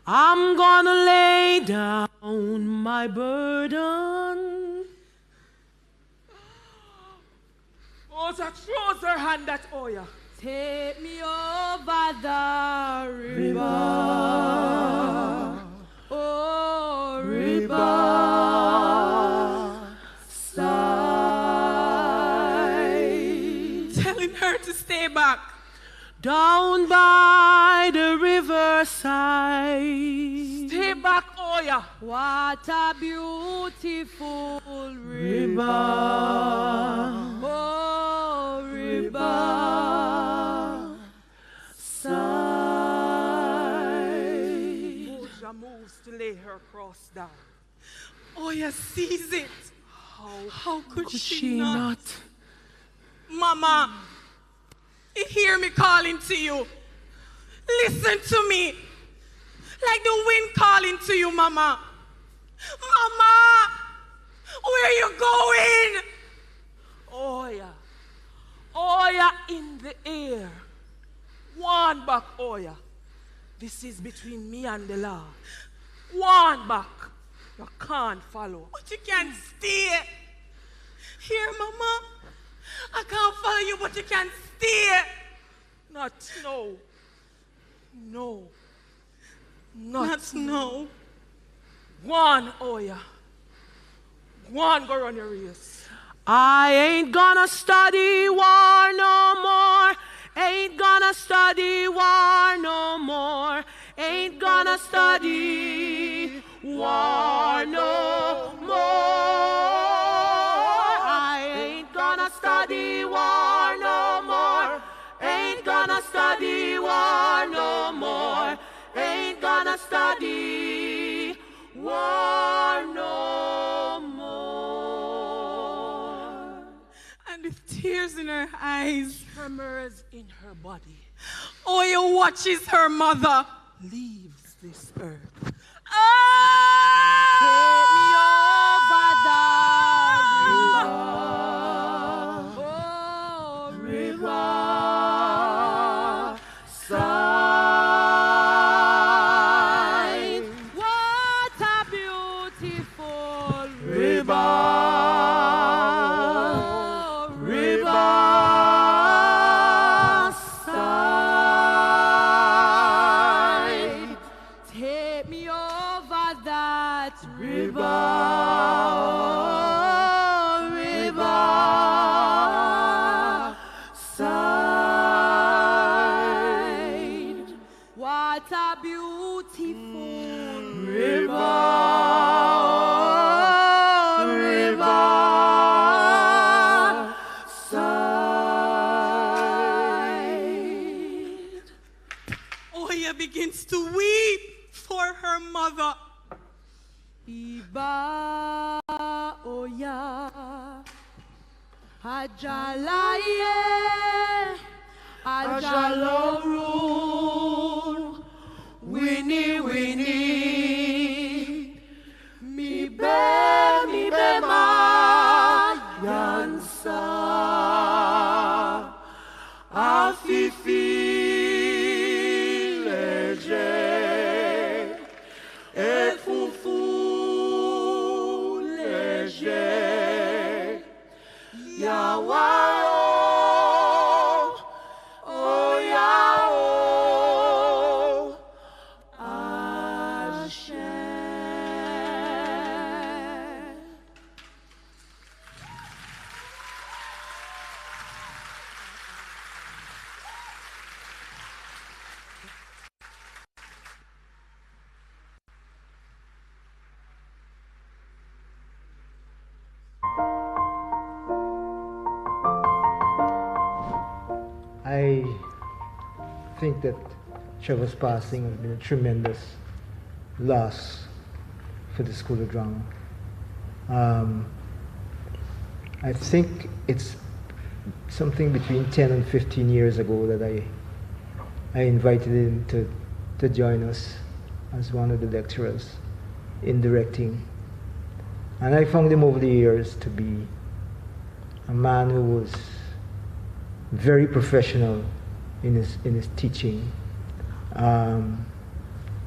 I'm gonna lay down my burden. Moja throws her hand at Oya. Take me over the river. Oh, river side. Telling her to stay back. Down by the riverside. Stay back, Oya. What a beautiful river. Oh, river side. Moja moves to lay her cross down. Oya sees it. How could she not? not? Mama, you hear me calling to you. Listen to me. Like the wind calling to you, Mama. Mama, where you going? Oya. Oya in the air. One back, Oya. This is between me and the Lord. One back. You can't follow. But you can't stay. Here, Mama. I can't follow you, but you can't stay. Not no. No. Not no. One, Oya. One, go run your race. I ain't gonna study war no more. Ain't gonna study war no more. Ain't gonna study war no more. I ain't gonna study war no more. Ain't gonna study war no more. Ain't gonna study war no more. And with tears in her eyes, tremors in her body, Oya watches her mother leaves this earth. Take me over the river. Oh, river side. What a beautiful river. River side. Take me over that river. River side. What a beautiful river. River side. Oya begins to weep for her mother. Iba Oya Ajalaye Ajalo rule, Winnie, Winnie, mi be ma yansa, afifi leje, e fufu leje, yawa. I think that Trevor's passing has been a tremendous loss for the School of Drama. I think it's something between 10 and 15 years ago that I invited him to join us as one of the lecturers in directing. And I found him over the years to be a man who was very professional in his teaching, and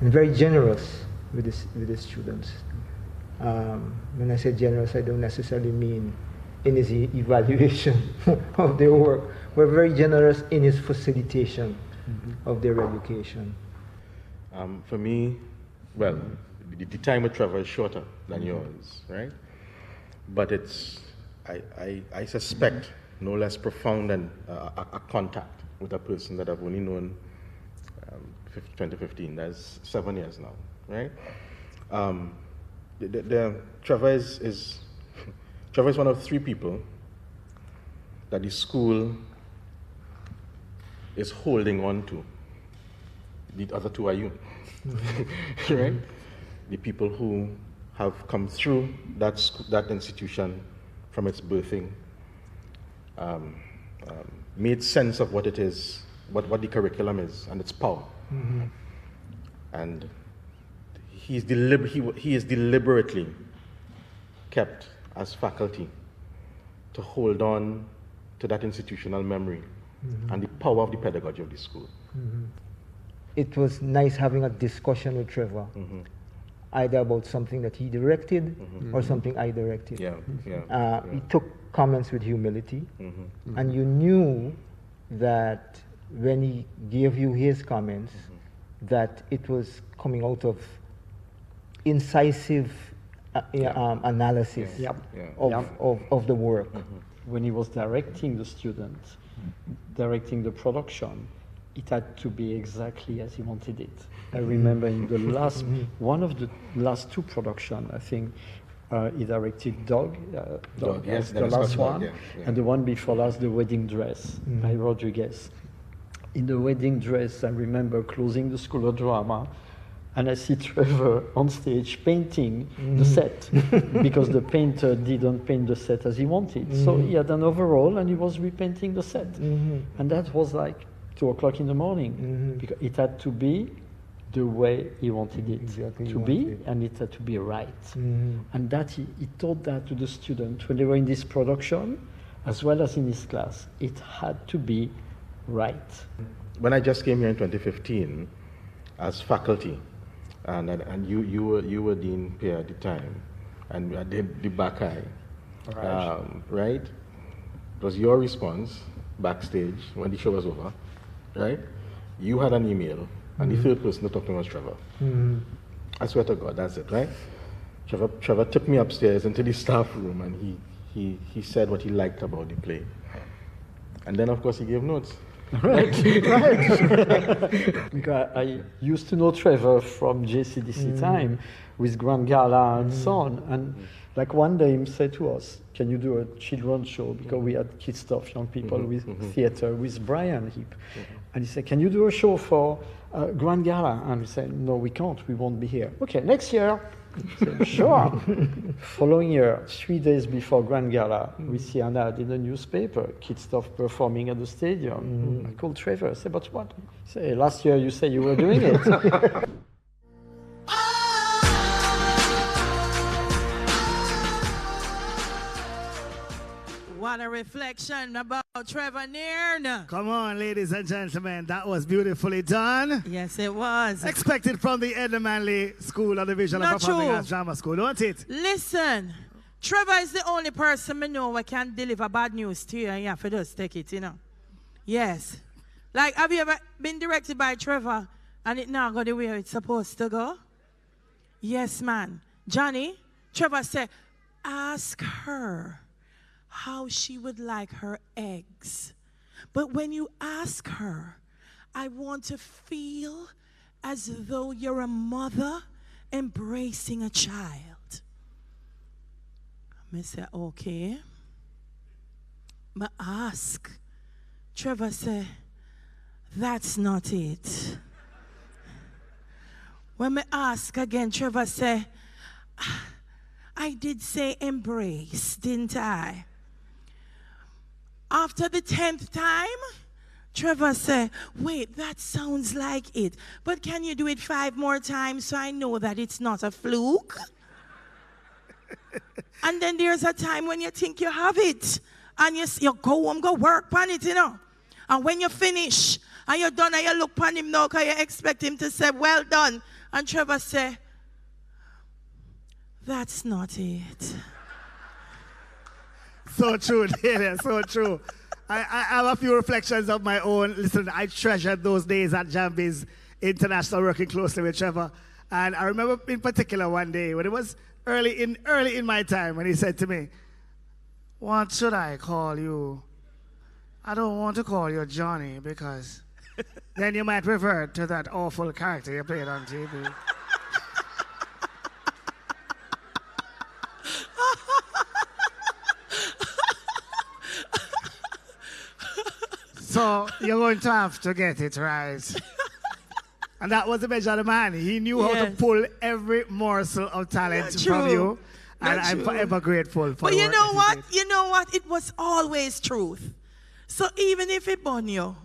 very generous with his students. When I say generous, I don't necessarily mean in his evaluation of their work. We're very generous in his facilitation of their education. For me, well, the time with Trevor is shorter than yours, right? But it's, I suspect, no less profound than a contact with a person that I've only known 2015. That's 7 years now, right? Trevor is one of 3 people that the school is holding on to. The other 2 are you, right? The people who have come through that institution from its birthing, made sense of what it is, what the curriculum is, and its power. And he is deliberately kept as faculty to hold on to that institutional memory and the power of the pedagogy of the school. It was nice having a discussion with Trevor, either about something that he directed or something I directed. He took comments with humility, and you knew that when he gave you his comments, that it was coming out of incisive analysis of the work. When he was directing the students, directing the production, it had to be exactly as he wanted it. I remember in the last, one of the last 2 productions, I think, he directed Dog, yes, the last one, Dog, and the one before last, The Wedding Dress by Rodriguez. In The Wedding Dress, I remember closing the School of Drama, and I see Trevor on stage painting the set because the painter didn't paint the set as he wanted. So he had an overall and he was repainting the set. And that was like 2 o'clock in the morning because it had to be the way he wanted it to be, and it had to be right. And that he taught that to the students when they were in this production, as well as in his class. It had to be right. When I just came here in 2015 as faculty, and you were Dean Pierre at the time, and I did the back eye, right? It was your response backstage when the show was over, right? You had an email, and the third person to talk to me was Trevor. I swear to God, that's it, right? Trevor took me upstairs into the staff room, and he said what he liked about the play. And then, of course, he gave notes. Right. Because I used to know Trevor from JCDC time with Grand Gala and so on. And like one day he said to us, can you do a children's show? Because we had kid stuff, young people with theater, with Brian Heap. And he said, can you do a show for Grand Gala? And we said, no, we can't, we won't be here. Okay, next year, I said, sure. Following year, 3 days before Grand Gala, we see an ad in the newspaper, Kid Stuff performing at the stadium. I called Trevor. I said, but what? He said, last year you said you were doing it. What a reflection about Trevor Nairne. Come on, ladies and gentlemen, that was beautifully done. Yes, it was. Expected from the Edna Manley School of the Visual and Performing Arts Drama School, don't it? Listen, Trevor is the only person I know who can deliver bad news to you, and you have to just take it, you know. Yes. Like, have you ever been directed by Trevor and it now go the way it's supposed to go? Yes, man. Johnny, Trevor said, ask her how she would like her eggs. But when you ask her, I want to feel as though you're a mother embracing a child. I say, okay. I ask. Trevor said, that's not it. When I ask again, Trevor said, I did say embrace, didn't I? After the 10th time, Trevor said, wait, that sounds like it. But can you do it 5 more times so I know that it's not a fluke? And then there's a time when you think you have it. And you go home, go work on it, you know. And when you finish, and you're done, and you look on him now, because you expect him to say, well done. And Trevor said, that's not it. So true, Dana, so true. I have a few reflections of my own. Listen, I treasured those days at Jambi's International working closely with Trevor. And I remember in particular one day when it was early in my time when he said to me, what should I call you? I don't want to call you Johnny because then you might revert to that awful character you played on TV. So you're going to have to get it right. And that was the measure of the man. He knew how to pull every morsel of talent from you. And I'm forever grateful for But you know what? You know what? It was always truth. So even if it burned you,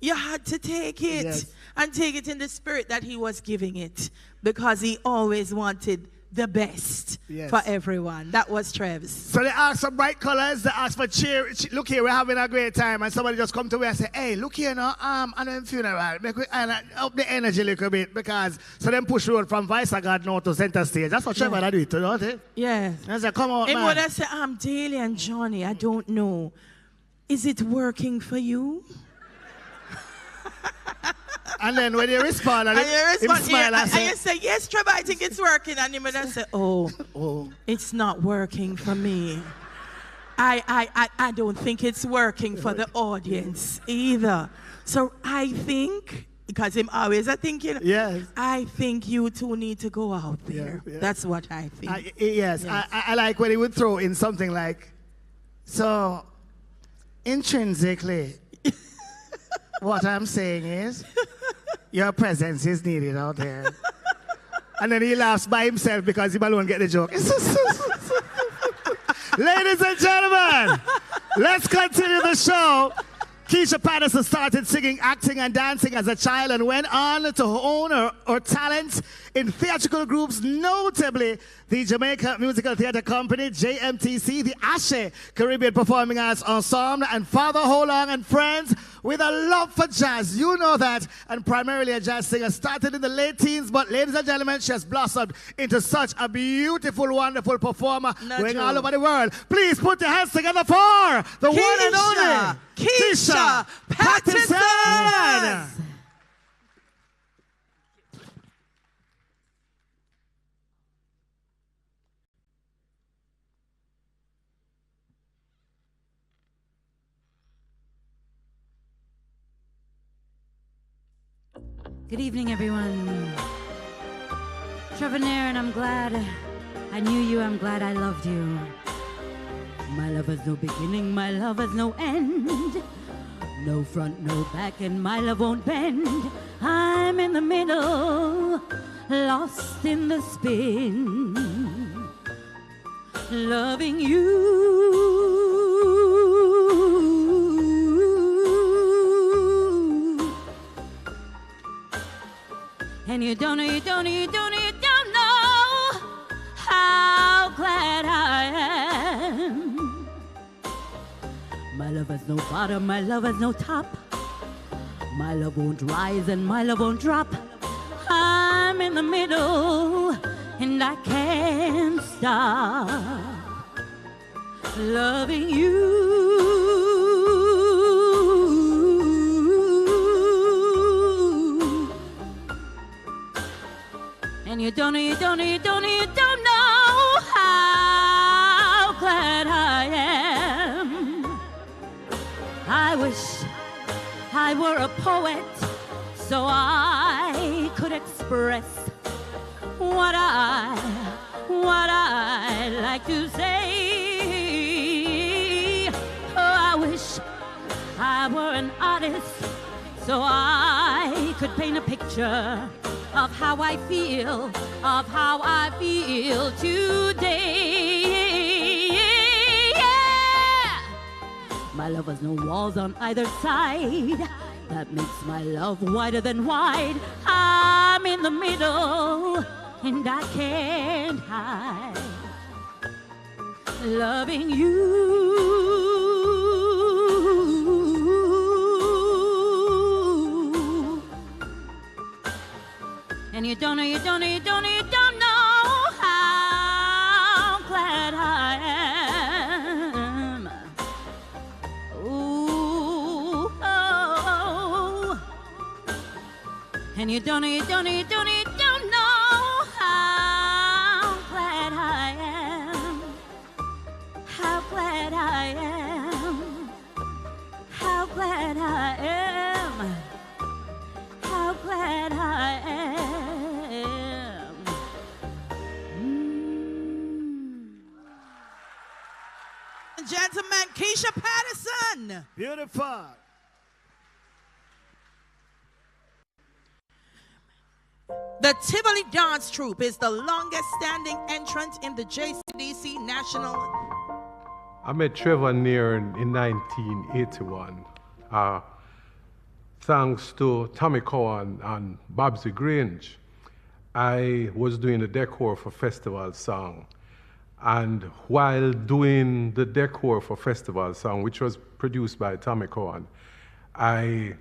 you had to take it and take it in the spirit that he was giving it, because he always wanted the best for everyone. That was Trev's. So they asked for bright colors, they asked for cheer. Look here, we're having a great time. And somebody just come to me and say, hey, look here now, I'm in funeral. Make we up the energy a little bit, because so them push road from Vice God now to center stage. That's what Trevor do it, don't it? Yeah. I said, come on, and man. when I say, I'm Daly and Johnny, I don't know. Is it working for you? And then when you respond, and you smile and say, and you say, yes, Trevor, I think it's working. And you would say, oh, it's not working for me. I don't think it's working for the audience either. So I think, because I'm always thinking, I think you two need to go out there. That's what I think. Yes. I like when he would throw in something like, so intrinsically, what I'm saying is, your presence is needed out there. And then he laughs by himself because he alone get the joke. Ladies and gentlemen, let's continue the show. Keisha Patterson started singing, acting, and dancing as a child and went on to hone her talent in theatrical groups, notably the Jamaica Musical Theatre Company, JMTC, the Ashe Caribbean Performing Arts Ensemble, and Father Holong and Friends, with a love for jazz. You know that. And primarily a jazz singer. Started in the late teens, but ladies and gentlemen, she has blossomed into such a beautiful, wonderful performer going all over the world. Please put your hands together for the one and only Keisha Patterson. Good evening, everyone. Trevor Nairne, I'm glad I knew you. I'm glad I loved you. My love has no beginning, my love has no end. No front, no back, and my love won't bend. I'm in the middle, lost in the spin, loving you. And you don't know how glad I am. My love has no bottom, my love has no top. My love won't rise and my love won't drop. I'm in the middle and I can't stop loving you. And you don't know how glad I am. I wish I were a poet so I could express what I like to say. Oh, I wish I were an artist so I could paint a picture of how I feel today. Yeah. My love has no walls on either side. That makes my love wider than wide. I'm in the middle and I can't hide loving you. And you don't know how glad I am. Ooh, oh. And you don't know how glad I am. How glad I am. How glad I am. How glad I am. Gentlemen, Keisha Patterson. Beautiful. The Tivoli Dance Troupe is the longest standing entrant in the JCDC National. I met Trevor Nairne in 1981. Thanks to Tommy Cowan and Babsy Grange, I was doing the decor for Festival Song. And while doing the decor for Festival Song, which was produced by Tommy Cowan, I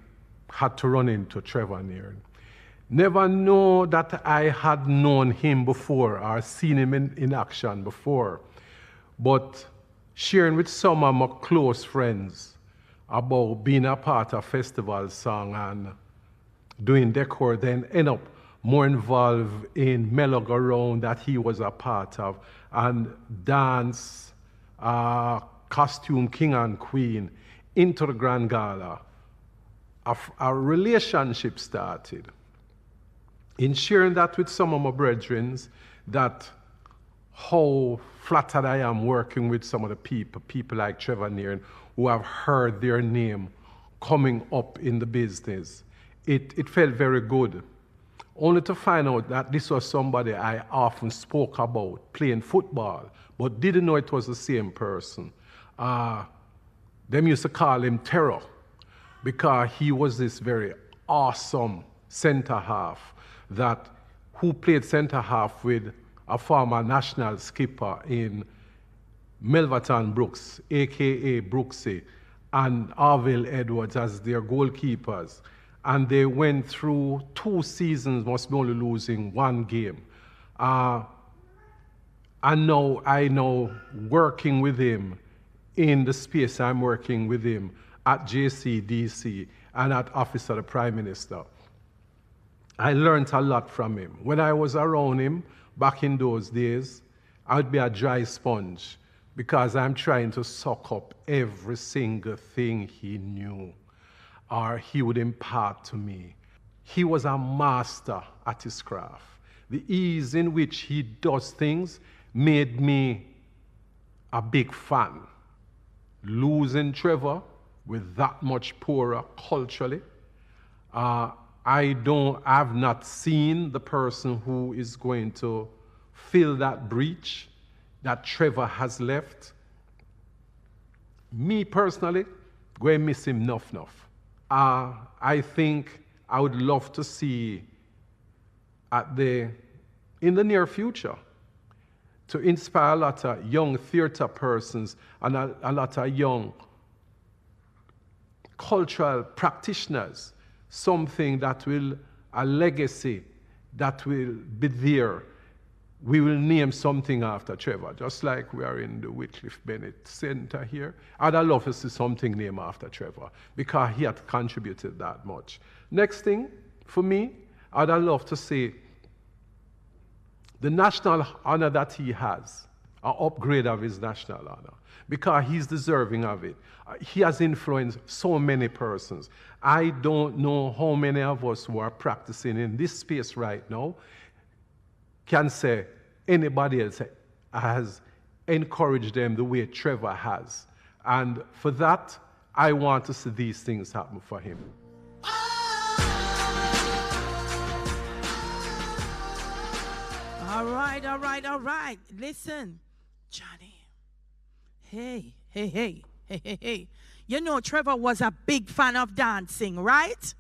had to run into Trevor Nairne. Never know that I had known him before or seen him in action before, but sharing with some of my close friends about being a part of Festival Song and doing decor, then end up more involved in Mellow Go Round that he was a part of, and dance, costume king and queen, into the Grand Gala. A relationship started. In sharing that with some of my brethren, that how flattered I am working with some of the people like Trevor Nairne, who have heard their name coming up in the business. It felt very good. Only to find out that this was somebody I often spoke about playing football, but didn't know it was the same person. Them used to call him Terror, because he was this very awesome center half who played center half with a former national skipper in Melverton Brooks, a.k.a. Brooksy, and Arville Edwards as their goalkeepers. And they went through 2 seasons, must be only losing 1 game. And now I know working with him in the space I'm working with him at JCDC and at Office of the Prime Minister. I learned a lot from him. When I was around him back in those days, I would be a dry sponge because I'm trying to suck up every single thing he knew or he would impart to me. He was a master at his craft. The ease in which he does things made me a big fan. Losing Trevor with that much poorer culturally, I I've not seen the person who is going to fill that breach that Trevor has left. Me personally, going to miss him enough. I think I would love to see in the near future to inspire a lot of young theater persons and a lot of young cultural practitioners, something that will, a legacy that will be there. We will name something after Trevor, just like we are in the Wycliffe Bennett Center here. I'd love to see something named after Trevor because he had contributed that much. Next thing, for me, I'd love to see the national honor that he has, an upgrade of his national honor, because he's deserving of it. He has influenced so many persons. I don't know how many of us who are practicing in this space right now can say anybody else has encouraged them the way Trevor has. And for that, I want to see these things happen for him. All right. Listen, Johnny. Hey. You know Trevor was a big fan of dancing, right?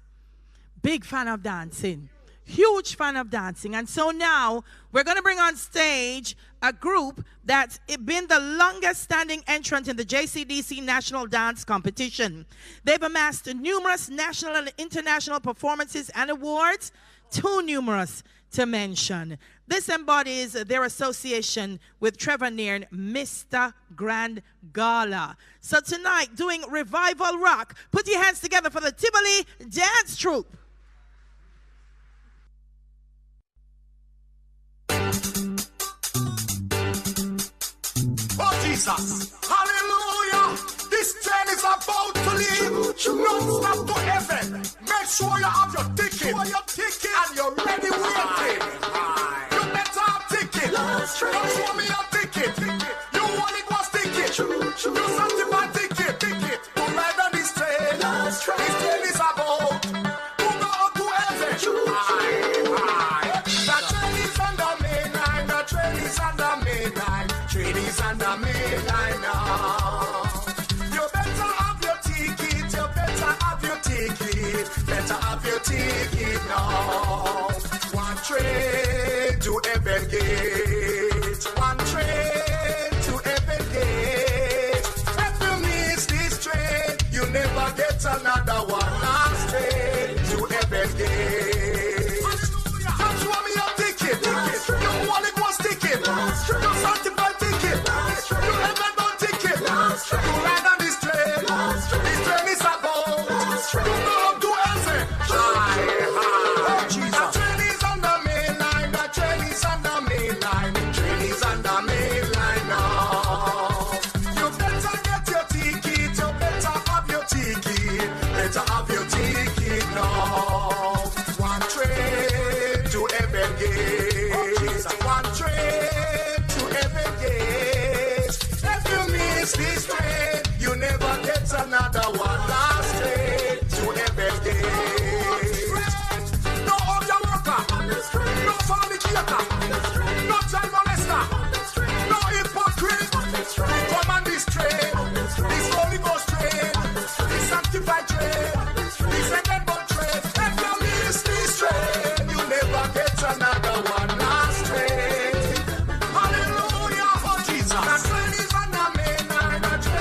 Big fan of dancing. Huge fan of dancing. And so now we're going to bring on stage a group that's been the longest standing entrant in the JCDC National Dance Competition. They've amassed numerous national and international performances and awards, too numerous to mention. This embodies their association with Trevor Nairne, Mr. Grand Gala. So tonight, doing Revival Rock, put your hands together for the Tivoli Dance Troupe. Oh Jesus, hallelujah, this train is about to leave, non-stop to heaven. Make sure you have your ticket, and you're ready waiting. You better have ticket, don't show me your ticket. You want it was ticket, you sanctify ticket. Who ride on this train, this train is about to go to heaven. The train is on the main line, the train is on the main line. Train is on the main line now. You better have your ticket, better have your ticket now. One train to heaven gate, one train to heaven gate. If you miss this train, you never get another one. Last train to heaven gate. Just show me your ticket, you want it was ticket, you sanctify ticket, you heaven don't ticket, you ride on this train is about to go to heaven. Oh Jesus. The train is on the main line, the train is on the main line, the train is on the main line now. You better get your ticket, you better have your ticket, better have your ticket now. One train to heaven gate, one train to heaven gate. If you miss this train, you never get another one. Last train to heaven gate. No other worker, no fornicator, no child molester, no hypocrite. Come on this train, this Holy Ghost train, this sanctified train, this heaven train. If you miss this train, you never get another one. Last train. Hallelujah, oh Jesus. The train is on the main line, the train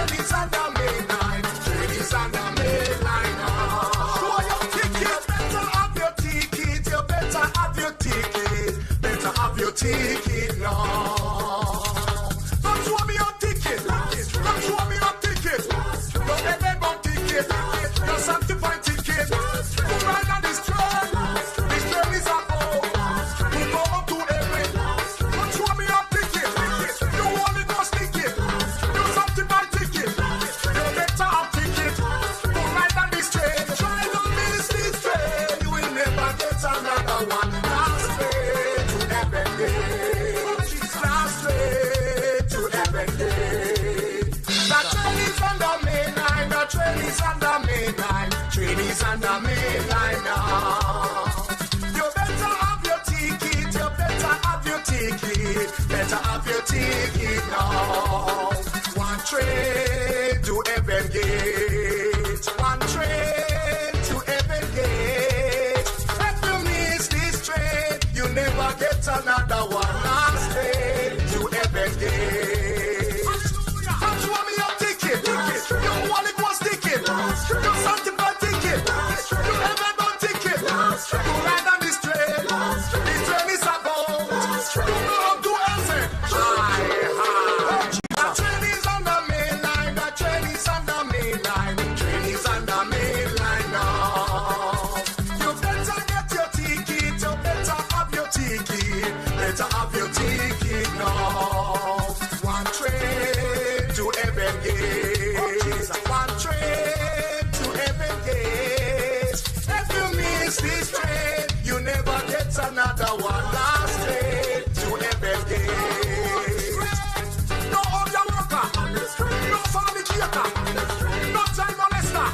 better have your ticket now. One train to heaven gate. One train to heaven gate. If you miss this train, you never get another one. Last train to heaven gate. Come show me your ticket. Your wallet was ticket. Your sanctified ticket. You heaven bound ticket. You ride on this train. This train is about. You belong to heaven. The train is on the main line. The train is on the main line. The train is on the main line now. You better get your ticket. You better have your ticket. Better have your ticket now. One train to heaven gate. One train to heaven gate. If you miss this train, you never get another one. Last train to heaven gate. No other worker, no fornicator, no child molester,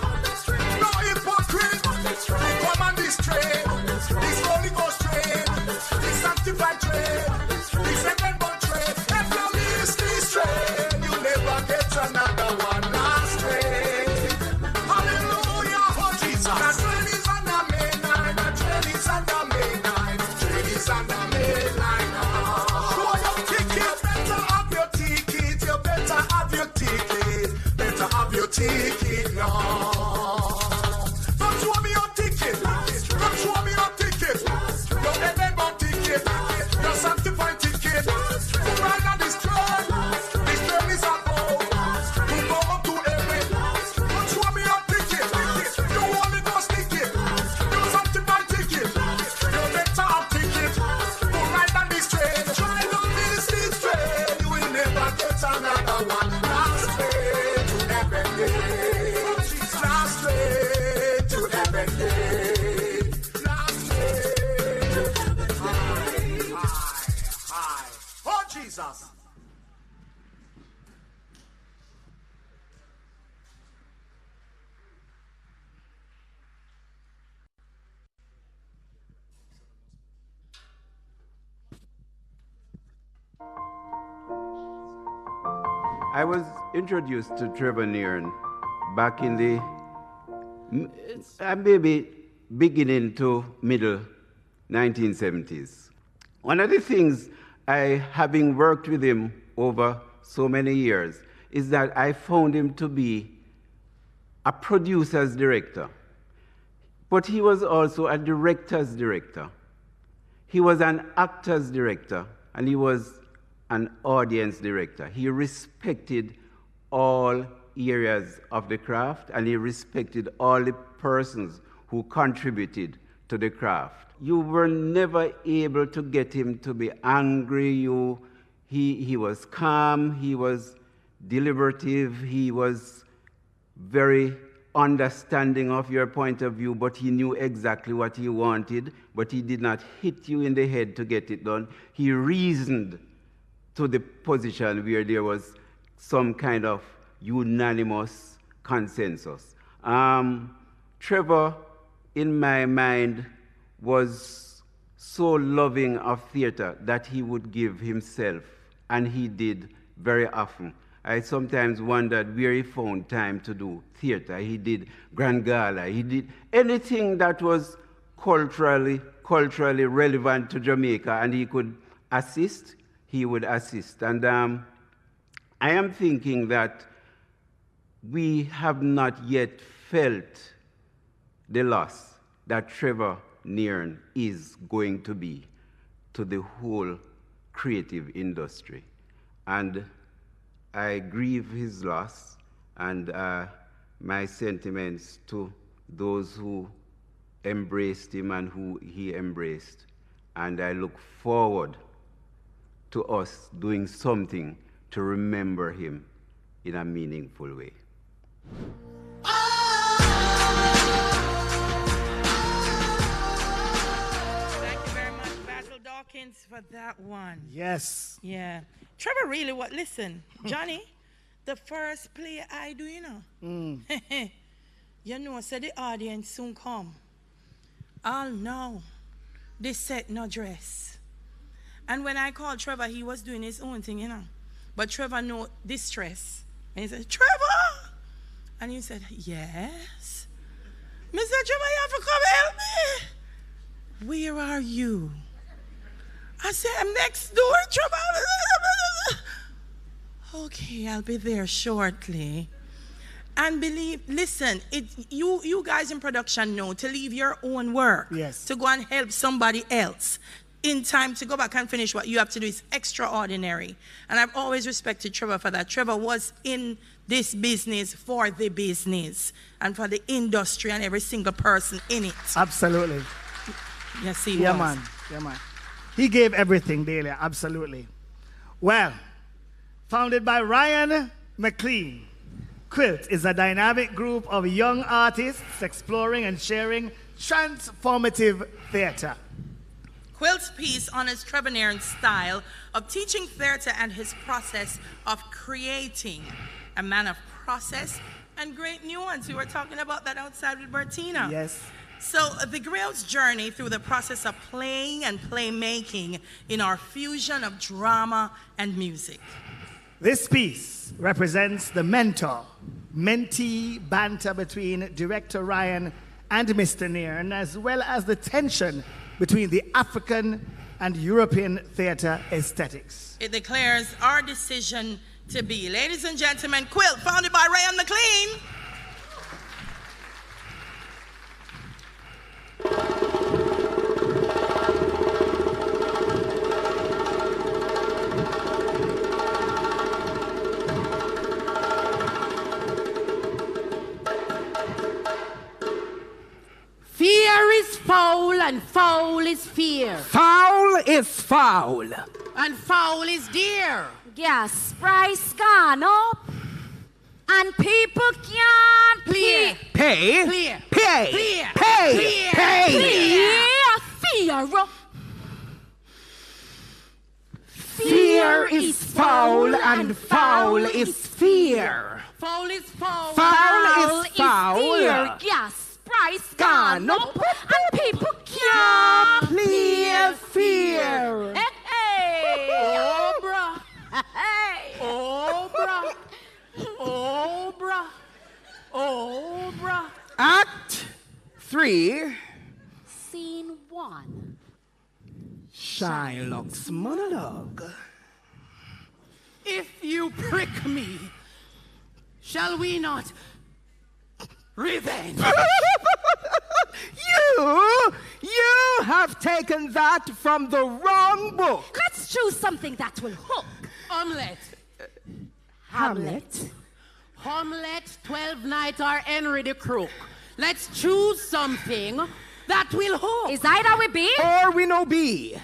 no hypocrite. Come on this train, this Holy Ghost train, this sanctified train, this heaven-bound train. If you miss this train, you never get another one. Last train. Hallelujah, oh Jesus. The train is on the main line. The train is on the main line. The train is on the main line now. Show your ticket. Better have your ticket. You better have your ticket. Better have your ticket now. Don't show me your ticket. Don't show me your ticket. Your heaven-bound ticket. Your sanctified ticket. You ride on this train. This train is above. You go up to heaven. Don't show me your ticket. Your Holy Ghost ticket. Your sanctified ticket. Your better have ticket. You ride on this train. Try to miss this train. You will never get another one. Last train to heaven gate. Last train to heaven gate. Last train to heaven gate. Oh, Jesus. I was introduced to Trevor Nairne back in the maybe beginning to middle 1970s. One of the things having worked with him over so many years, is that I found him to be a producer's director, but he was also a director's director. He was an actor's director, and he was an audience director. He respected all areas of the craft, and he respected all the persons who contributed to the craft. You were never able to get him to be angry. He was calm, he was deliberative, he was very understanding of your point of view, but he knew exactly what he wanted, but he did not hit you in the head to get it done. He reasoned to the position where there was some kind of unanimous consensus. Trevor, in my mind, was so loving of theater that he would give himself, and he did very often. I sometimes wondered where he found time to do theater. He did Grand Gala. He did anything that was culturally relevant to Jamaica, and he could assist, he would assist. And I am thinking that we have not yet felt the loss that Trevor Nairne is going to be to the whole creative industry. And I grieve his loss, and my sentiments to those who embraced him and who he embraced. And I look forward to us doing something to remember him in a meaningful way. Thank you very much, Basil Dawkins, for that one. Yes. Yeah. Trevor really what? Listen, Johnny, the first play I do, you know. You know, so the audience soon come. All know this set no dress. And when I called Trevor, he was doing his own thing, you know. But Trevor knew distress. And he said, Trevor! And he said, yes. Mr. Trevor, you have to come help me. Where are you? I said, I'm next door, Trevor. Okay, I'll be there shortly. And listen, you guys in production know to leave your own work, yes, to go and help somebody else in time to go back and finish what you have to do is extraordinary. And I've always respected Trevor for that. Trevor was in this business for the business and for the industry and every single person in it. Absolutely. Yes, he was. man. Yeah, man. He gave everything daily, absolutely. Well, founded by Ryan McLean, Quilt is a dynamic group of young artists exploring and sharing transformative theater. Quilt's piece honors Trevor Nairne's style of teaching theater and his process of creating, a man of process and great nuance. We were talking about that outside with Bertina. Yes. So the Griots journey through the process of playing and playmaking in our fusion of drama and music. This piece represents the mentor-mentee banter between director Ryan and Mr. Nairne, as well as the tension between the African and European theater aesthetics. It declares our decision to be. Ladies and gentlemen, Quilt, founded by Ryan McLean. Fear is foul and foul is fear. Foul is foul. And foul is dear. Gas price gone up and people can't Clear. Pay. Clear. Pay. Clear. Pay. Clear. Pay. Fear. Fear is foul and foul is fear. Foul is foul. Foul is foul. Fear. Gas price gone up and people can't clear fear. Hey. Oh, bruh. Hey. Oh, bruh. Oh, bruh. Oh, bruh. Act 3. Scene 1. Shylock's monologue. If you prick me, shall we not revenge? You have taken that from the wrong book. Let's choose something that will hook. Omelette. Hamlet. Hamlet, 12 Night, or Henry the Crook. Let's choose something that will hook. Is either we be? Or we no be.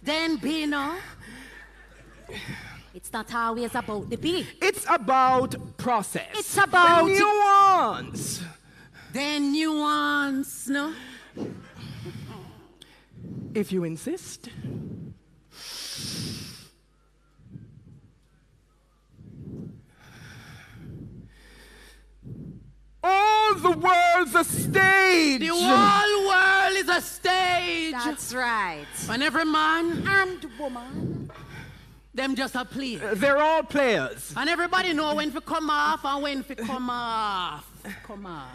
Then be no. It's not always about the be. It's about process. It's about the nuance. Then nuance, no? If you insist. All the world's a stage. The whole world is a stage. That's right. And every man and woman, them just a play. They're all players. And everybody know when to come off and when to come off. Come off.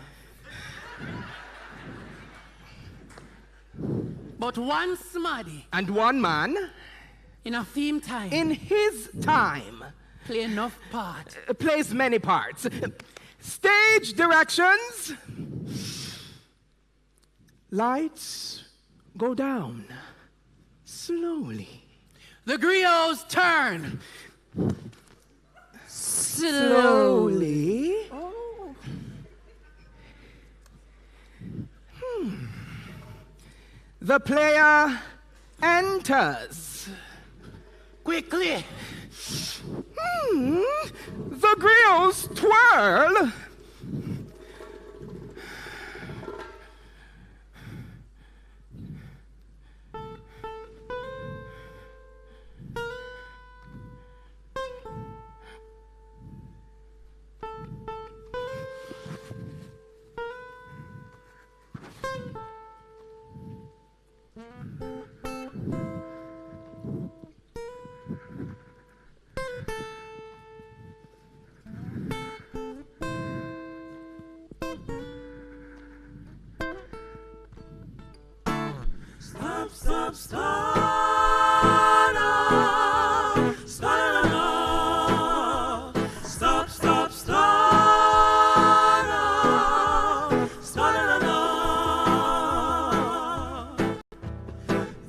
But one smarty and one man in a theme time, in his time, play enough part. Plays many parts. Stage directions. Lights go down slowly. The griots turn slowly. Oh. The player enters. Quickly. The grills twirl. stop, stop, stop, stop, stop, stop.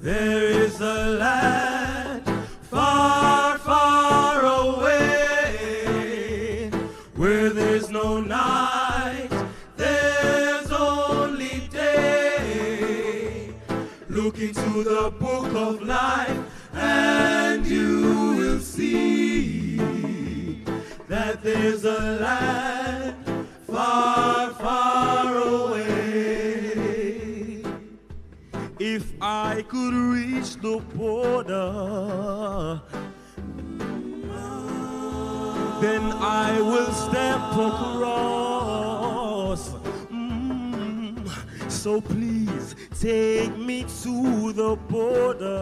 There is a land far, far away where there's no night, there's only day. Look into the book of life and you will see that there's a land far, far away. If I could reach the border, then I will step across. So please take me to the border,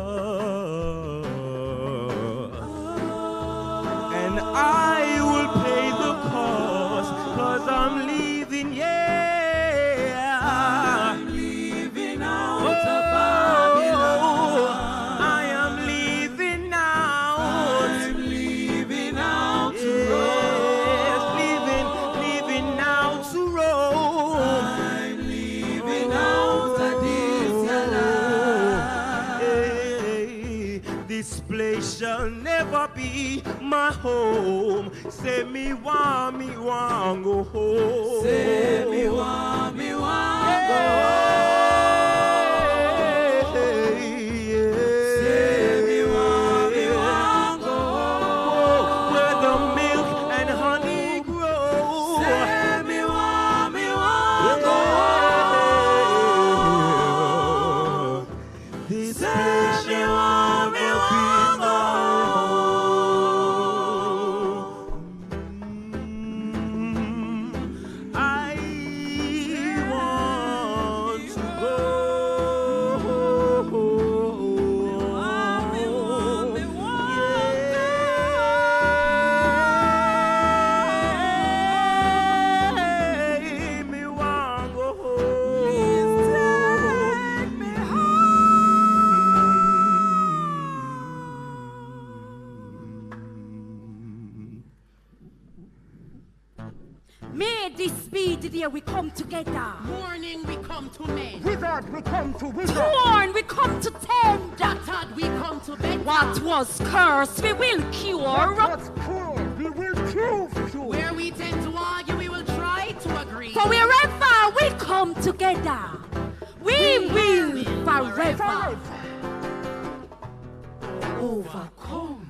and I will pay the cost, 'cause I'm leaving, yeah. I'm leaving out of Babylon. I am leaving out. I'm leaving out to Rome. Leaving out to Rome. I'm leaving out of this place shall never be my home. Say me want go home. Say me want go home. Say me want go home. Where the milk and honey grow. Say me want go home. This place shall never be my home. I want to go. Yeah, me want go home. Please take me May this be the day we come together. Morning we come to men. Wizard, we come to wizard. Torn, we come to tend. Battered, we come to bed. What was cursed, we will cure. What was cruel, we will prove true. Where we tend to argue, we will try to agree. For wherever we come together, we will forever overcome.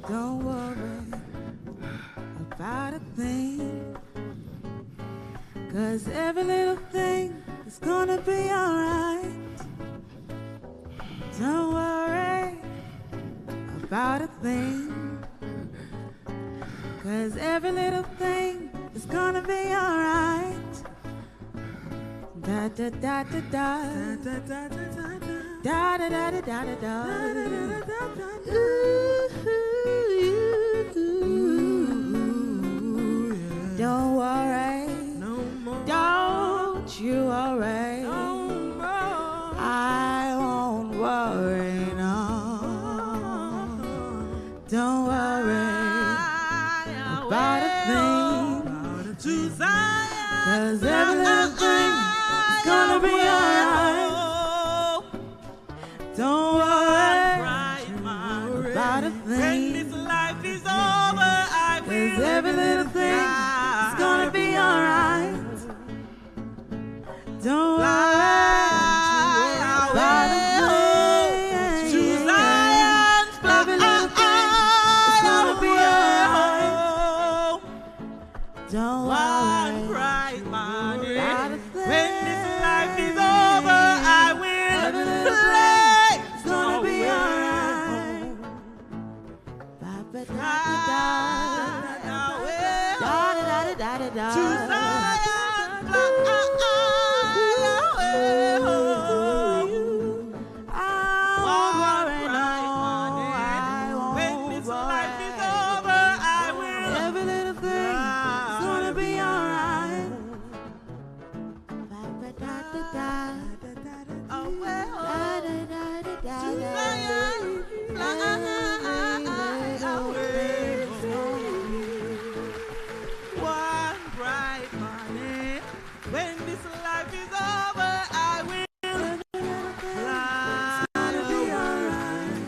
Don't worry about a thing, 'cause every little thing is gonna be alright. Don't worry about a thing, 'cause every little thing is gonna be alright. Da da da da da da da da da da da da da da da. Don't worry, no more. Don't you worry, no more. I won't worry, no. Don't worry about a thing, 'cause every little thing is gonna be alright. Don't worry about a thing. When this life is over, I will. 'Cause every little thing is gonna be alright. Don't worry about a thing. To Zion's every little thing is gonna be alright. Don't worry about a thing. When this life is over, I will play. It's gonna be alright. Ba ba da da da. One bright morning, when this life is over, I will fly. It'll be alright.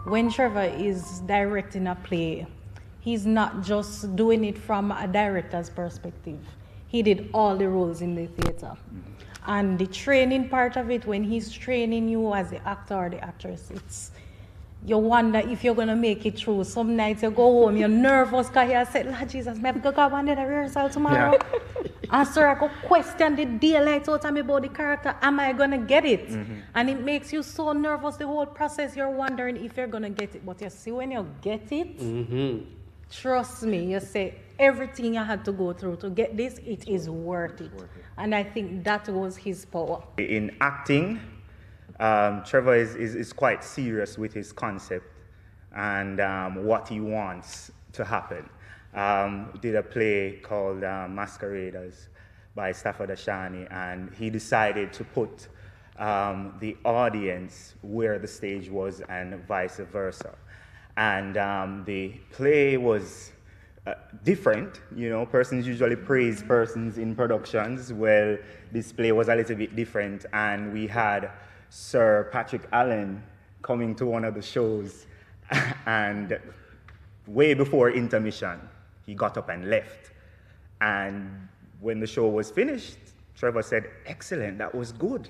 When Trevor is directing a play, he's not just doing it from a director's perspective. He did all the roles in the theater. And the training part of it, when he's training you as the actor or the actress, you wonder if you're gonna make it through. Some nights you go home, you're nervous because you said, Lord Jesus, maybe I go on the rehearsal tomorrow. Yeah. And so I go question the daylight out of me about the character. Am I gonna get it? And it makes you so nervous the whole process. You're wondering if you're gonna get it. But you see, when you get it, trust me, you say everything you had to go through to get this, it is worth it. And I think that was his power. In acting, Trevor is quite serious with his concept and what he wants to happen. Did a play called Masqueraders by Stafford Ashani, and he decided to put the audience where the stage was and vice versa. And the play was different. You know, persons usually praise persons in productions. Well, this play was a little bit different, and we had Sir Patrick Allen coming to one of the shows, and way before intermission, he got up and left. And when the show was finished, Trevor said, "Excellent, that was good."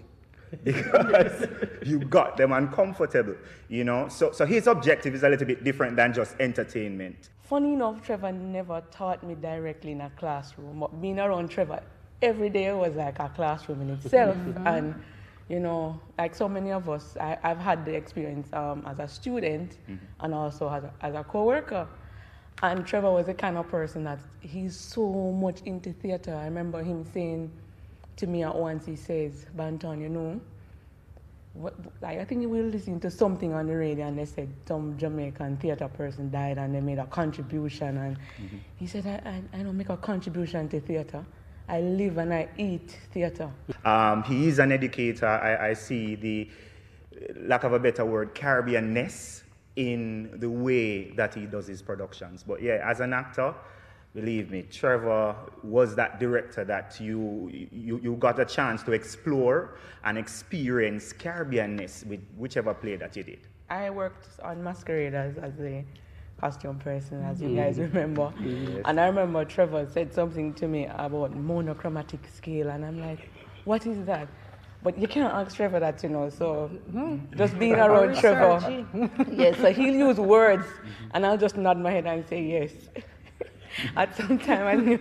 Because you got them uncomfortable, you know? So his objective is a little bit different than just entertainment. Funny enough, Trevor never taught me directly in a classroom, but being around Trevor every day was like a classroom in itself. And, you know, like so many of us, I've had the experience as a student and also as a co-worker. And Trevor was the kind of person that he's so much into theater. I remember him saying to me at once, he says, "Banton, you know, like I think we were listening to something on the radio and they said some Jamaican theater person died and they made a contribution." And he said, I don't make a contribution to theater. I live and I eat theater. He is an educator. I see the, lack of a better word, Caribbean-ness in the way that he does his productions. But yeah, as an actor, believe me, Trevor was that director that you got a chance to explore and experience Caribbean-ness with whichever play that you did. I worked on Masqueraders as a costume person, as you guys remember. Yes. And I remember Trevor said something to me about monochromatic scale, and I'm like, what is that? But you can't ask Trevor that, you know, so just being around Trevor. Yes, so he'll use words, and I'll just nod my head and say yes. At some time,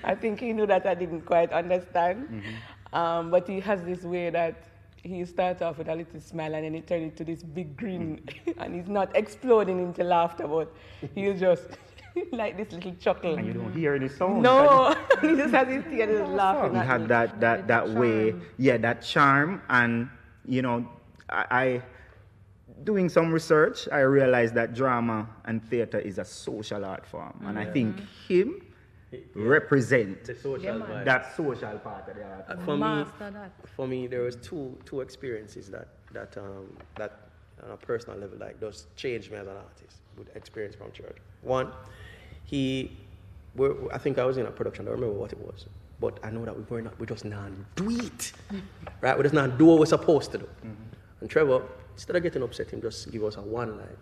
I think he knew that I didn't quite understand. But he has this way that he starts off with a little smile and then he turns into this big grin and he's not exploding into laughter, but he'll just like this little chuckle. And you don't hear any sound. No, he just has his teeth and laughing. He had that way, yeah, that charm. And, you know, I doing some research, I realized that drama and theater is a social art form. And I think him represent the social vibe. that social part of the art form. For me, there was two experiences that on a personal level, like, those changed me as an artist with experience from church. One, I think I was in a production, I don't remember what it was, but I know that we just not do it, right? We just not do what we're supposed to do. And Trevor, instead of getting upset, him just give us a one line,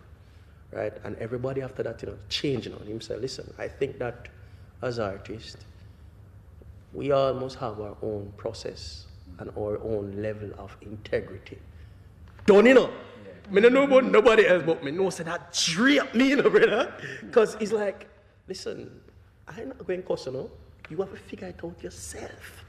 right? And everybody after that, you know, changing on him, say, listen, I think that as artists, we all must have our own process and our own level of integrity. Don't you know? I don't know about nobody else, but me know say that straight me, you know, brother. Because it's like, listen, I'm not going to cuss, you know. You have to figure it out yourself.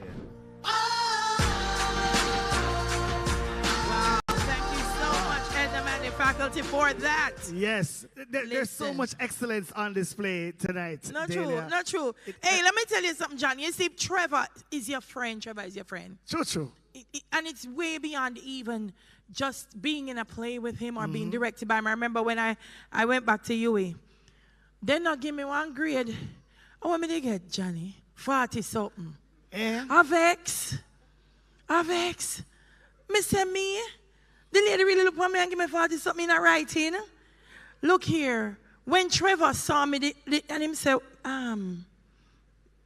faculty for that. Yes. There's so Listen. much excellence on display tonight. Not Delia. true, not true. Hey, let me tell you something, John. You see, Trevor is your friend. Trevor is your friend. True. And it's way beyond even just being in a play with him or being directed by him. I remember when I went back to UWI, they not give me one grade. I want me to get Johnny 40 something. Avex. Me say me. The lady really look at me and give me 40 something in a writing. Look here. When Trevor saw me and him said,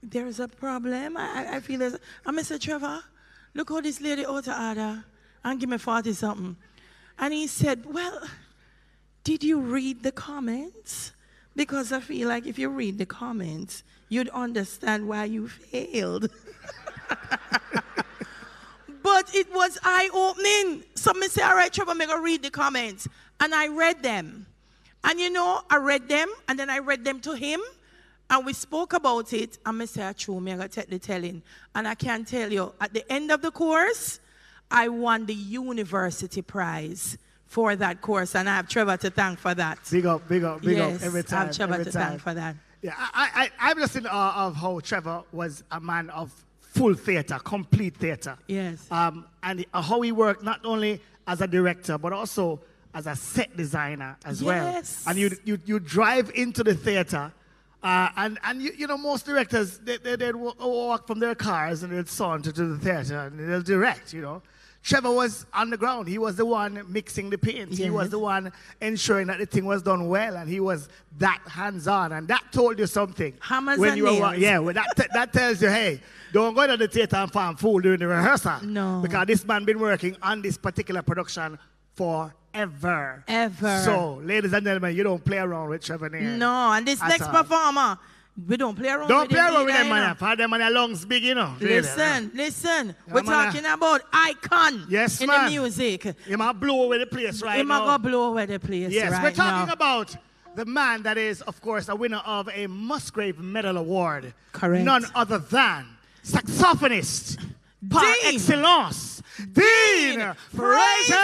there's a problem. I feel there's. I said, Trevor, look how this lady out of order and give me 40 something. And he said, well, did you read the comments? Because I feel like if you read the comments, you'd understand why you failed. But it was eye-opening. So I say, all right, Trevor, I'm going to read the comments. And I read them. And you know, I read them, and then I read them to him. And we spoke about it. And I say, true, I'm going to take the telling. And I can tell you, at the end of the course, I won the university prize for that course. And I have Trevor to thank for that. Big up every time. I have Trevor to thank for that. Yeah, I'm just in awe of how Trevor was a man of full theater, complete theater. Yes. And how he worked not only as a director, but also as a set designer as well. And you drive into the theater, and you know, most directors, they'd walk from their cars and they'd saunter to the theater and they'll direct, you know. Trevor was on the ground. He was the one mixing the paint. He was the one ensuring that the thing was done well, and he was that hands-on, and that told you something. Hammers when and you nails. well, that tells you, hey, don't go to the theater and farm fool during the rehearsal. No. Because this man been working on this particular production forever. Ever. So, ladies and gentlemen, you don't play around with Trevor Nairne. No, and this next performer, we don't play around Don't with play him around with either, them, you know. man. For them, man, their lungs big, you know. Listen. Yeah, We're man. talking about icon Yes, in man. the music. He might blow away the place right He now. might go blow away the place Yes, right we're talking now. about the man that is, of course, a winner of a Musgrave Medal Award. Correct. None other than saxophonist par Dean. excellence, Dean Fraser!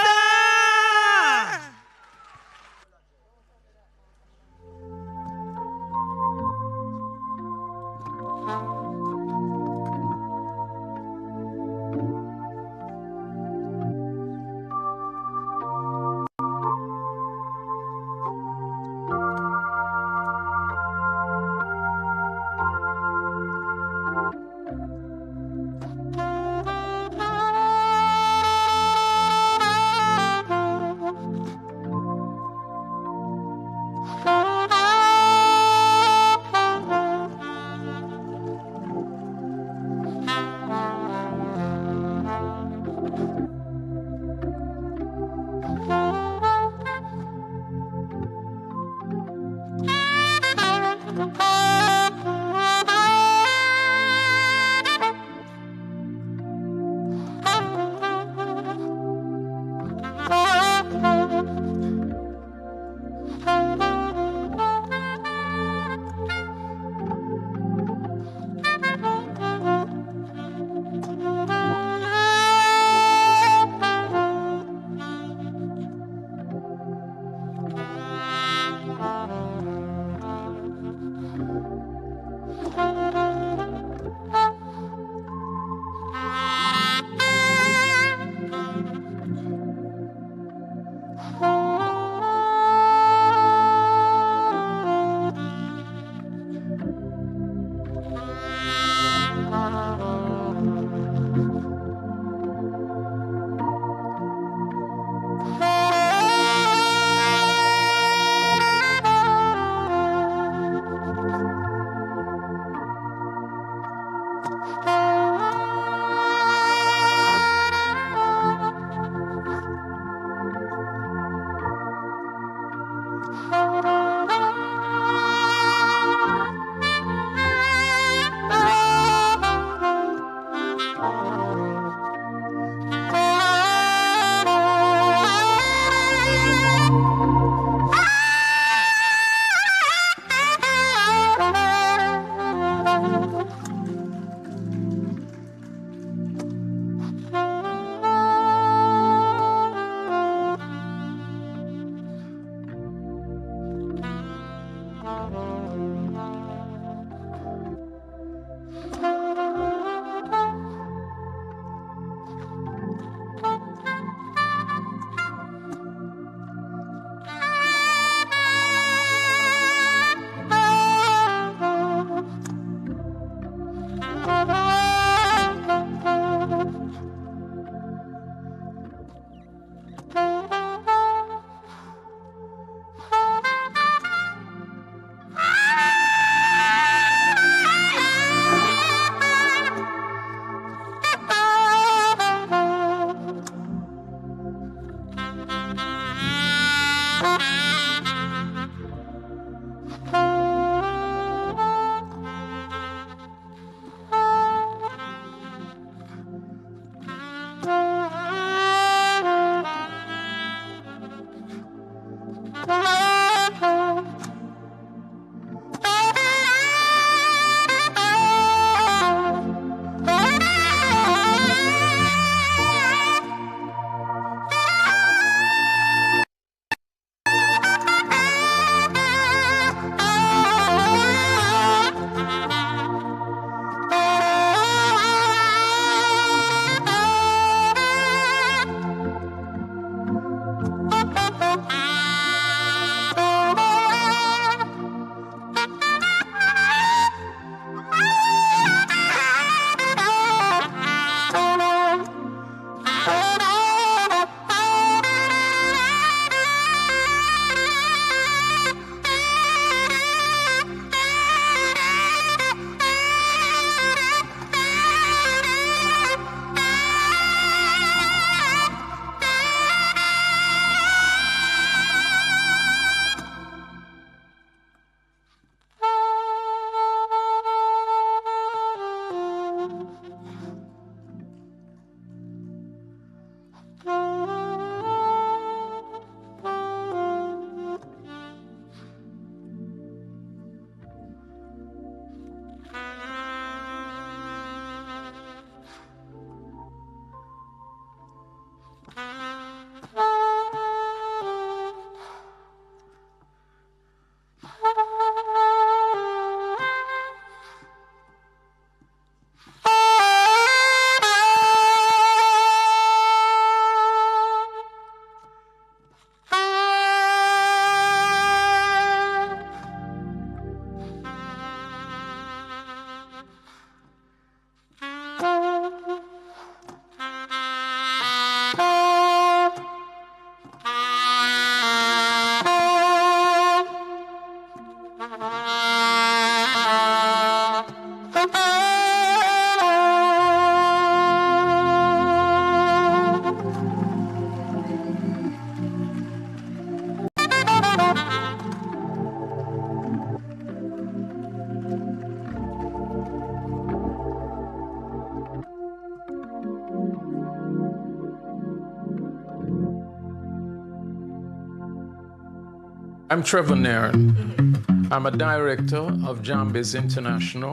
I'm Trevor Nairne. I'm a director of Jambiz International,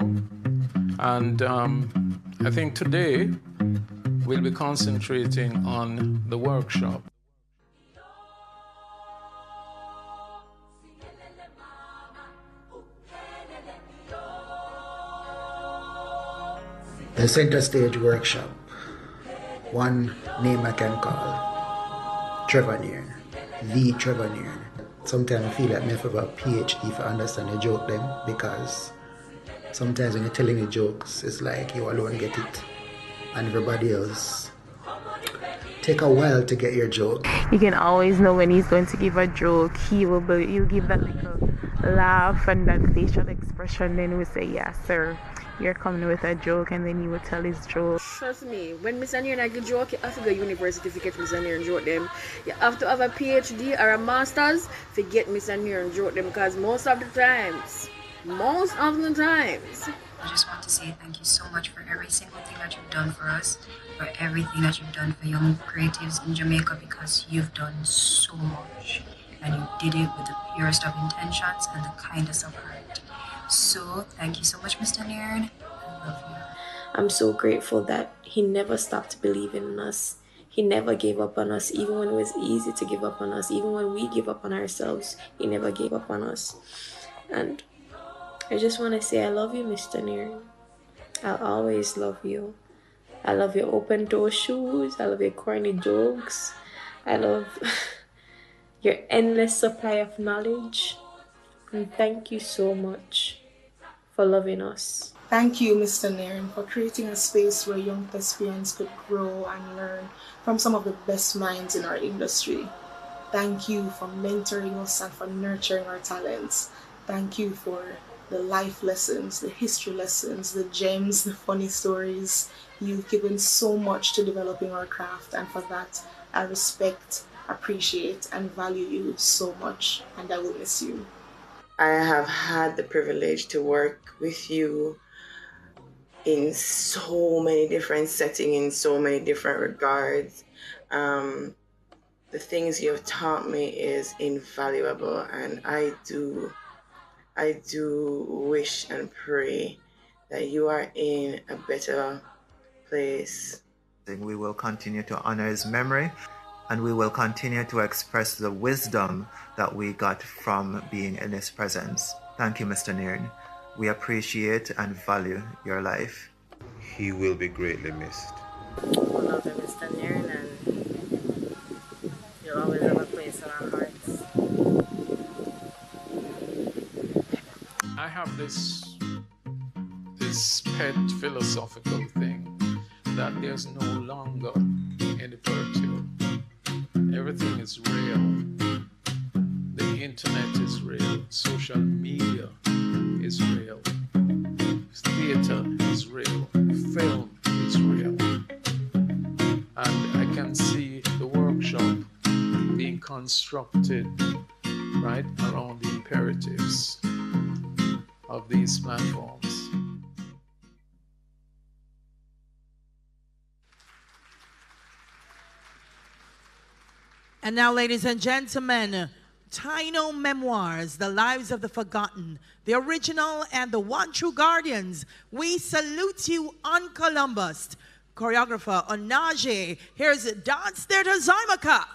and I think today we'll be concentrating on the workshop. The center stage workshop. One name I can call Trevor Nairne, the Trevor Nairne. Sometimes I feel like I have a PhD if I understand a joke them, because sometimes when you're telling the jokes, it's like you alone get it and everybody else take a while to get your joke. You can always know when he's going to give a joke. He'll give that little laugh and that facial expression, then we say, yeah, sir, you're coming with a joke, and then he will tell his joke. Trust me, when Mr. Nairne like a joke, you have to go to university to get Mr. Nairne joke them. You have to have a PhD or a master's to get Mr. Nairne joke them, because most of the times, I just want to say thank you so much for every single thing that you've done for us, for everything that you've done for young creatives in Jamaica, because you've done so much, and you did it with the purest of intentions and the kindest of heart. So thank you so much, Mr. Nairne. I love you. I'm so grateful that he never stopped believing in us. He never gave up on us, even when it was easy to give up on us. Even when we give up on ourselves, he never gave up on us. And I just want to say I love you, Mr. Nairne. I'll always love you. I love your open toe shoes. I love your corny jokes. I love your endless supply of knowledge. And thank you so much for loving us. Thank you, Mr. Nairne, for creating a space where young thespians could grow and learn from some of the best minds in our industry. Thank you for mentoring us and for nurturing our talents. Thank you for the life lessons, the history lessons, the gems, the funny stories. You've given so much to developing our craft, and for that, I respect, appreciate, and value you so much, and I will miss you. I have had the privilege to work with you in so many different settings, in so many different regards. The things you have taught me is invaluable, and I do wish and pray that you are in a better place. We will continue to honor his memory, and we will continue to express the wisdom that we got from being in his presence. Thank you, Mr. Nairne. We appreciate and value your life. He will be greatly missed. We love you, Mr. Nairne, and you'll always have a place in our hearts. I have this pet philosophical thing that there's no longer any virtue. Everything is real. The internet is real. Social media is real. Theater is real. Film is real. And I can see the workshop being constructed right around the imperatives of these platforms. And now, ladies and gentlemen, Taino Memoirs, The Lives of the Forgotten, the original and the one true guardians. We salute you on Columbus. Choreographer Onaje. Here's Dance Theater Zymaca.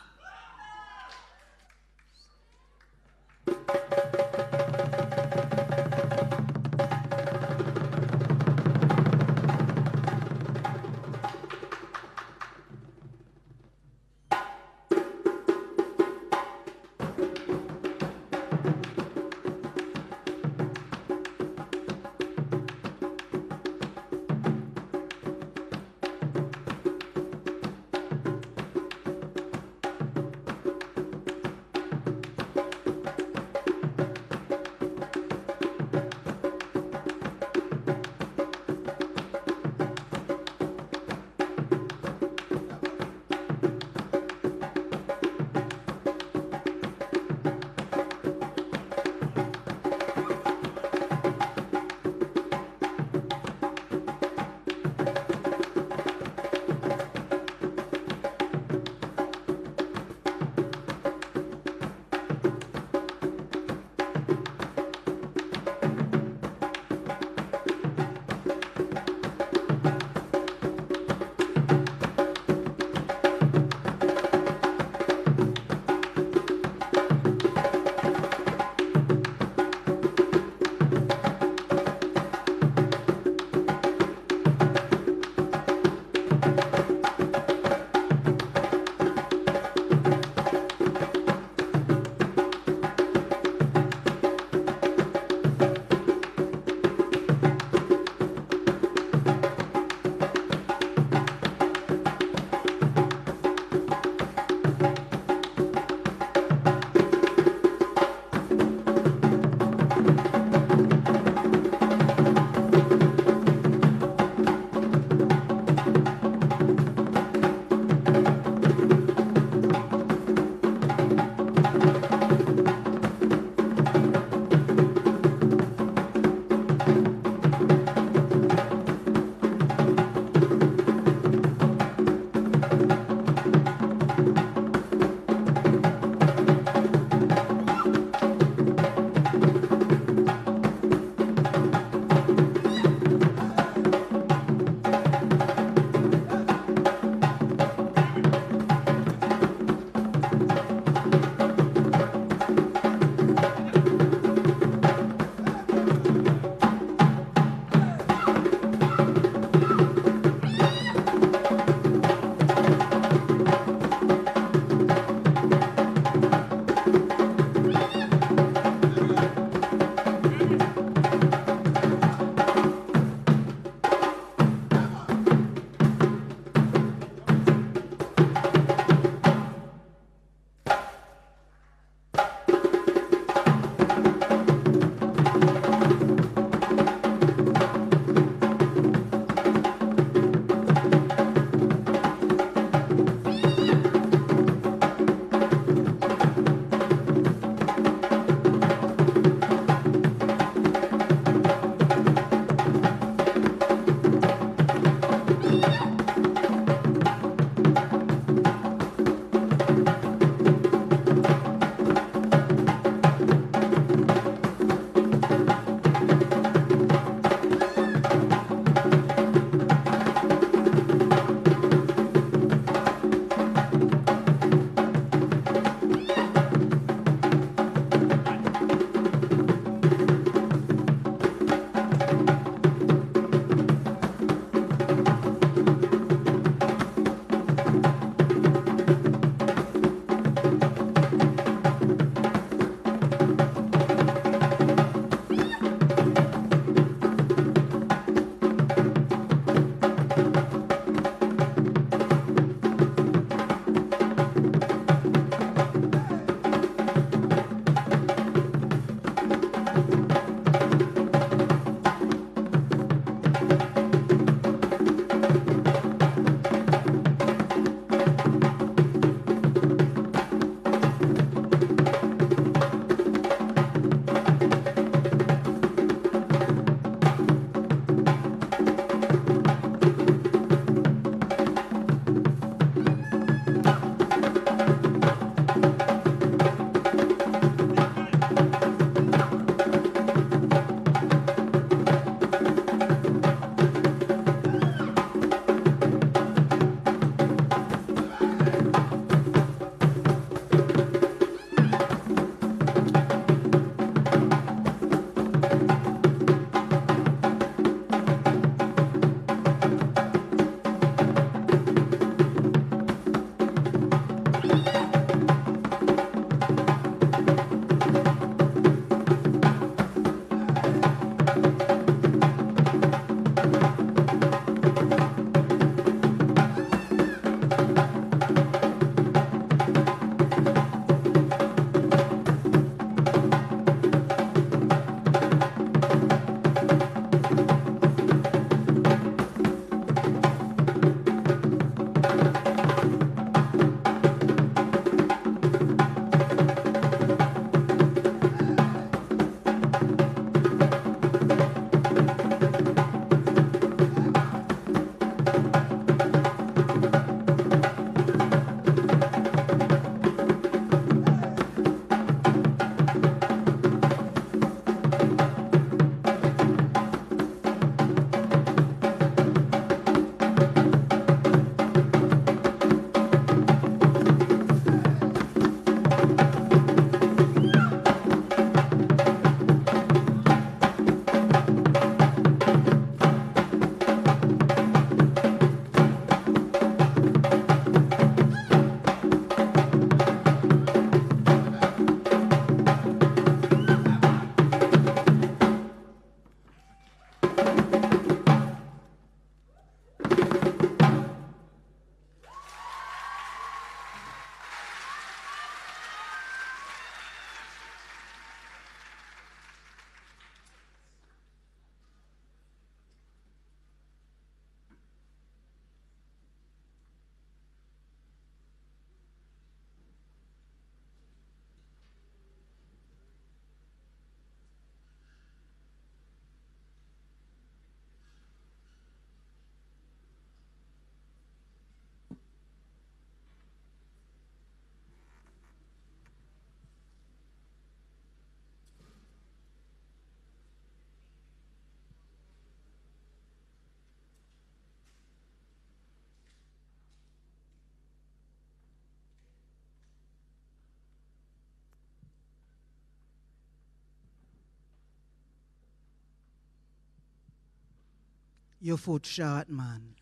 Your foot short, man.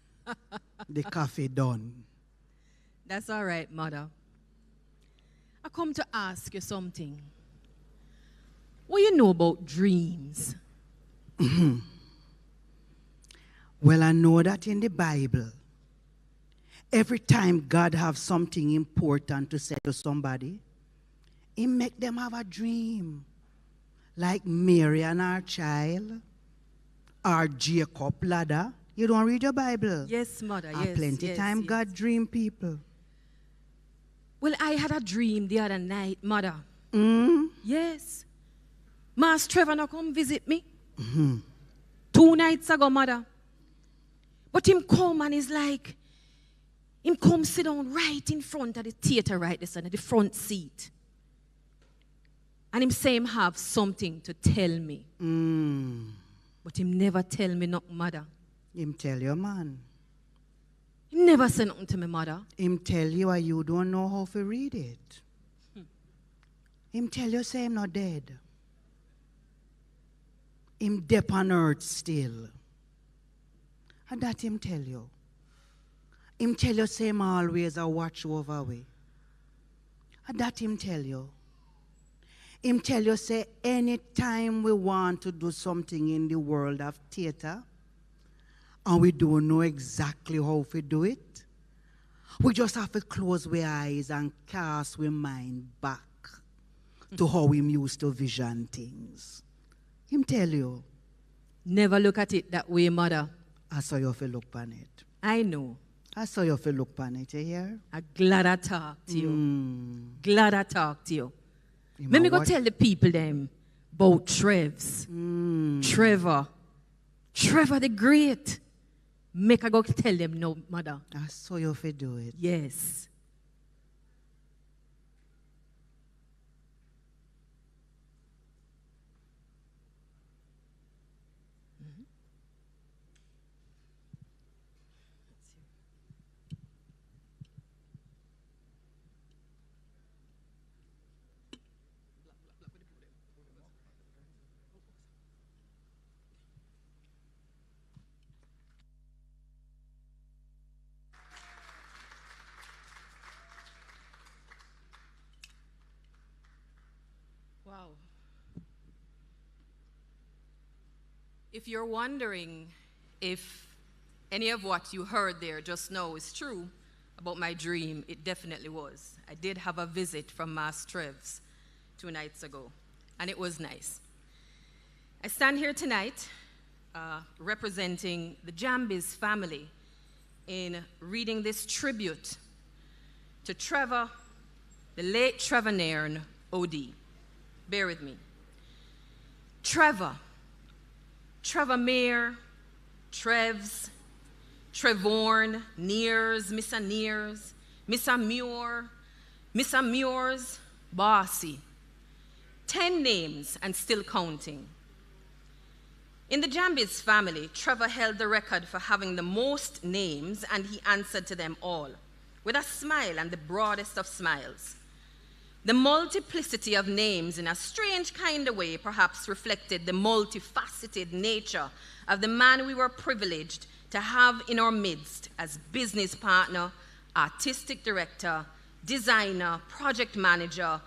The coffee done. That's all right, mother. I come to ask you something. What you know about dreams? Well, I know that in the Bible, every time God have something important to say to somebody, He make them have a dream. Like Mary and her child, or Jacob ladder. You don't read your Bible? Yes, mother, yes. Plenty time God dream people. Well, I had a dream the other night, mother. Yes. Master Trevor not come visit me. 2 nights ago, mother. But him come and he's like, him come sit down right in front of the theater right this at the front seat. And him say him have something to tell me. But him never tell me nothing, mother. Him tell you, man. He never say nothing to me, mother. Him tell you and you don't know how to read it. Him tell you say him not dead. Him deep on earth still. And that him tell you. Him tell you say him always a watch over way. And that him tell you. Him tell you say anytime we want to do something in the world of theater and we don't know exactly how to do it, we just have to close our eyes and cast our mind back to how we used to vision things. Him tell you. Never look at it that way, mother. I saw you if you look on it. I know. I saw you if you look on it, you hear? I'm glad I talked to you. Glad I talked to you. Let me go tell the people them about Trevs. Trevor. Trevor the Great. Make I go tell them no, mother. I saw you if you do it. Yes. Wow. If you're wondering if any of what you heard there just now is true about my dream, it definitely was. I did have a visit from Master Trevs 2 nights ago, and it was nice. I stand here tonight representing the Jambi's family in reading this tribute to Trevor, the late Trevor Nairne, OD. Bear with me. Trevor Mayer, Trevs, Trevorn, Nears, Missa Nears, Missa Muir, Missa Muirs, Bossy. 10 names and still counting. In the Jambi's family, Trevor held the record for having the most names, and he answered to them all with a smile and the broadest of smiles. The multiplicity of names, in a strange kind of way, perhaps reflected the multifaceted nature of the man we were privileged to have in our midst as business partner, artistic director, designer, project manager,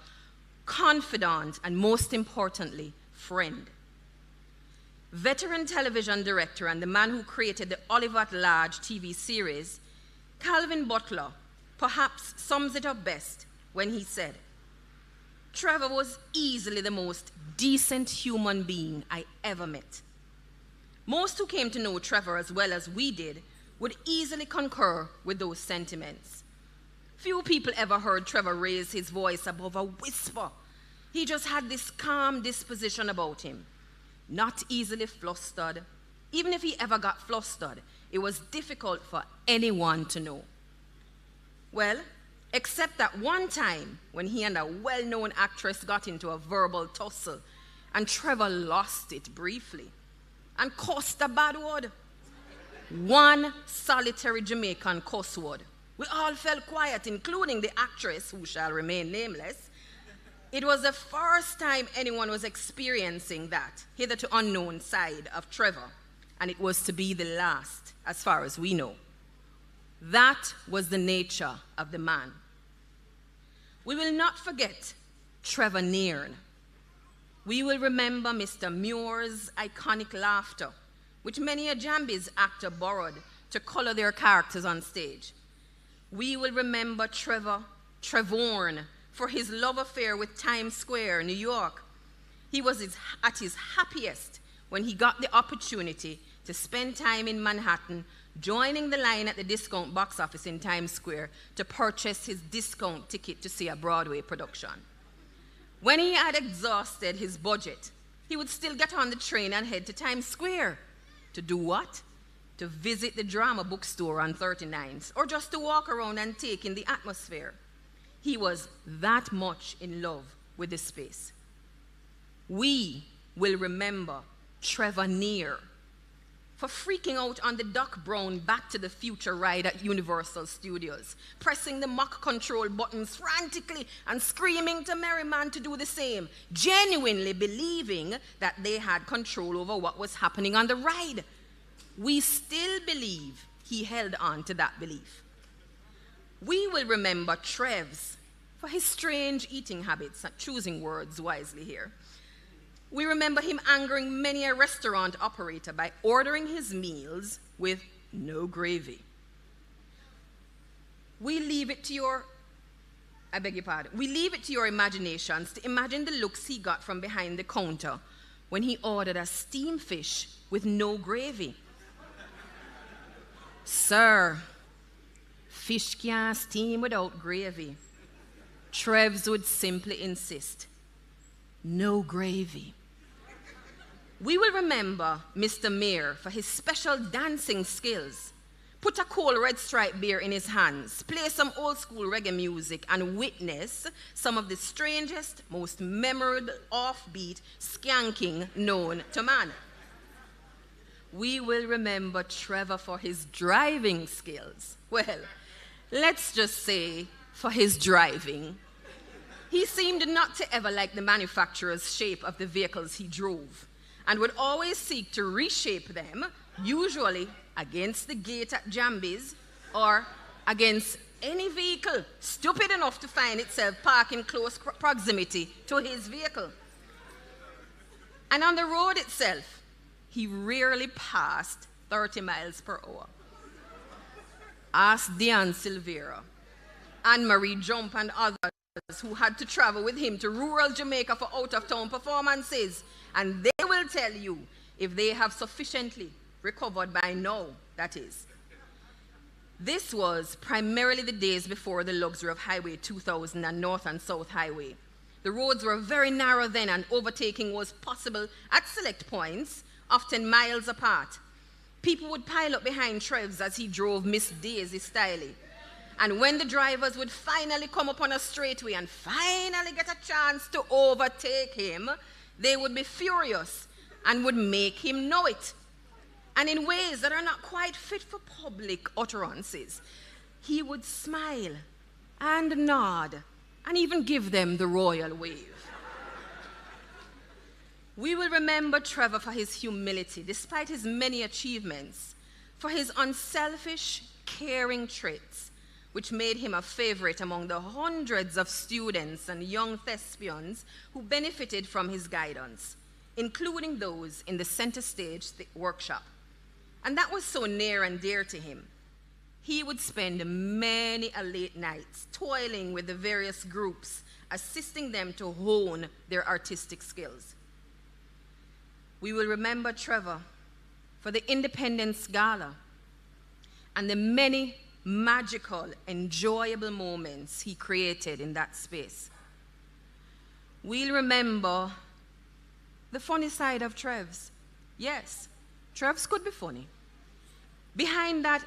confidant, and most importantly, friend. Veteran television director and the man who created the Oliver at Large TV series, Calvin Butler, perhaps sums it up best when he said, Trevor was easily the most decent human being I ever met. Most who came to know Trevor as well as we did would easily concur with those sentiments. Few people ever heard Trevor raise his voice above a whisper. He just had this calm disposition about him, not easily flustered. Even if he ever got flustered, it was difficult for anyone to know. Well, except that one time when he and a well-known actress got into a verbal tussle and Trevor lost it briefly and cussed a bad word. One solitary Jamaican cuss word. We all fell quiet, including the actress, who shall remain nameless. It was the first time anyone was experiencing that hitherto unknown side of Trevor, and it was to be the last, as far as we know. That was the nature of the man. We will not forget Trevor Nairne. We will remember Mr. Muir's iconic laughter, which many a Jambies actor borrowed to color their characters on stage. We will remember Trevorn for his love affair with Times Square, New York. He was at his happiest when he got the opportunity to spend time in Manhattan, joining the line at the discount box office in Times Square to purchase his discount ticket to see a Broadway production. When he had exhausted his budget, he would still get on the train and head to Times Square. To do what? To visit the drama bookstore on 39th, or just to walk around and take in the atmosphere. He was that much in love with the space. We will remember Trevor Nairne for freaking out on the Doc Brown Back to the Future ride at Universal Studios, pressing the Mach control buttons frantically and screaming to Merriman to do the same, genuinely believing that they had control over what was happening on the ride. We still believe he held on to that belief. We will remember Trevs for his strange eating habits, choosing words wisely here. We remember him angering many a restaurant operator by ordering his meals with no gravy. We leave it to your imaginations to imagine the looks he got from behind the counter when he ordered a steamed fish with no gravy. Sir, fish can't steam without gravy. Trevs would simply insist, no gravy. We will remember Mr. Mayor for his special dancing skills. Put a cold Red Stripe beer in his hands, play some old school reggae music, and witness some of the strangest, most memorable offbeat skanking known to man. We will remember Trevor for his driving skills. Well, let's just say for his driving. He seemed not to ever like the manufacturer's shape of the vehicles he drove, and would always seek to reshape them, usually against the gate at Jambies or against any vehicle stupid enough to find itself parked in close proximity to his vehicle. And on the road itself, he rarely passed 30 miles per hour. Ask Diane Silvera, Anne-Marie Jump, and others who had to travel with him to rural Jamaica for out-of-town performances, and they will tell you if they have sufficiently recovered by now, that is. This was primarily the days before the luxury of Highway 2000 and North and South Highway. The roads were very narrow then, and overtaking was possible at select points, often miles apart. People would pile up behind Trevs as he drove Miss Daisy stylely. And when the drivers would finally come upon a straightway and finally get a chance to overtake him, they would be furious and would make him know it. And in ways that are not quite fit for public utterances, he would smile and nod and even give them the royal wave. We will remember Trevor for his humility, despite his many achievements, for his unselfish, caring traits, which made him a favorite among the hundreds of students and young thespians who benefited from his guidance, including those in the center stage workshop. And that was so near and dear to him. He would spend many a late nights toiling with the various groups, assisting them to hone their artistic skills. We will remember Trevor for the Independence Gala and the many magical, enjoyable moments he created in that space. We'll remember the funny side of Trevs. Yes, Trevs could be funny. Behind that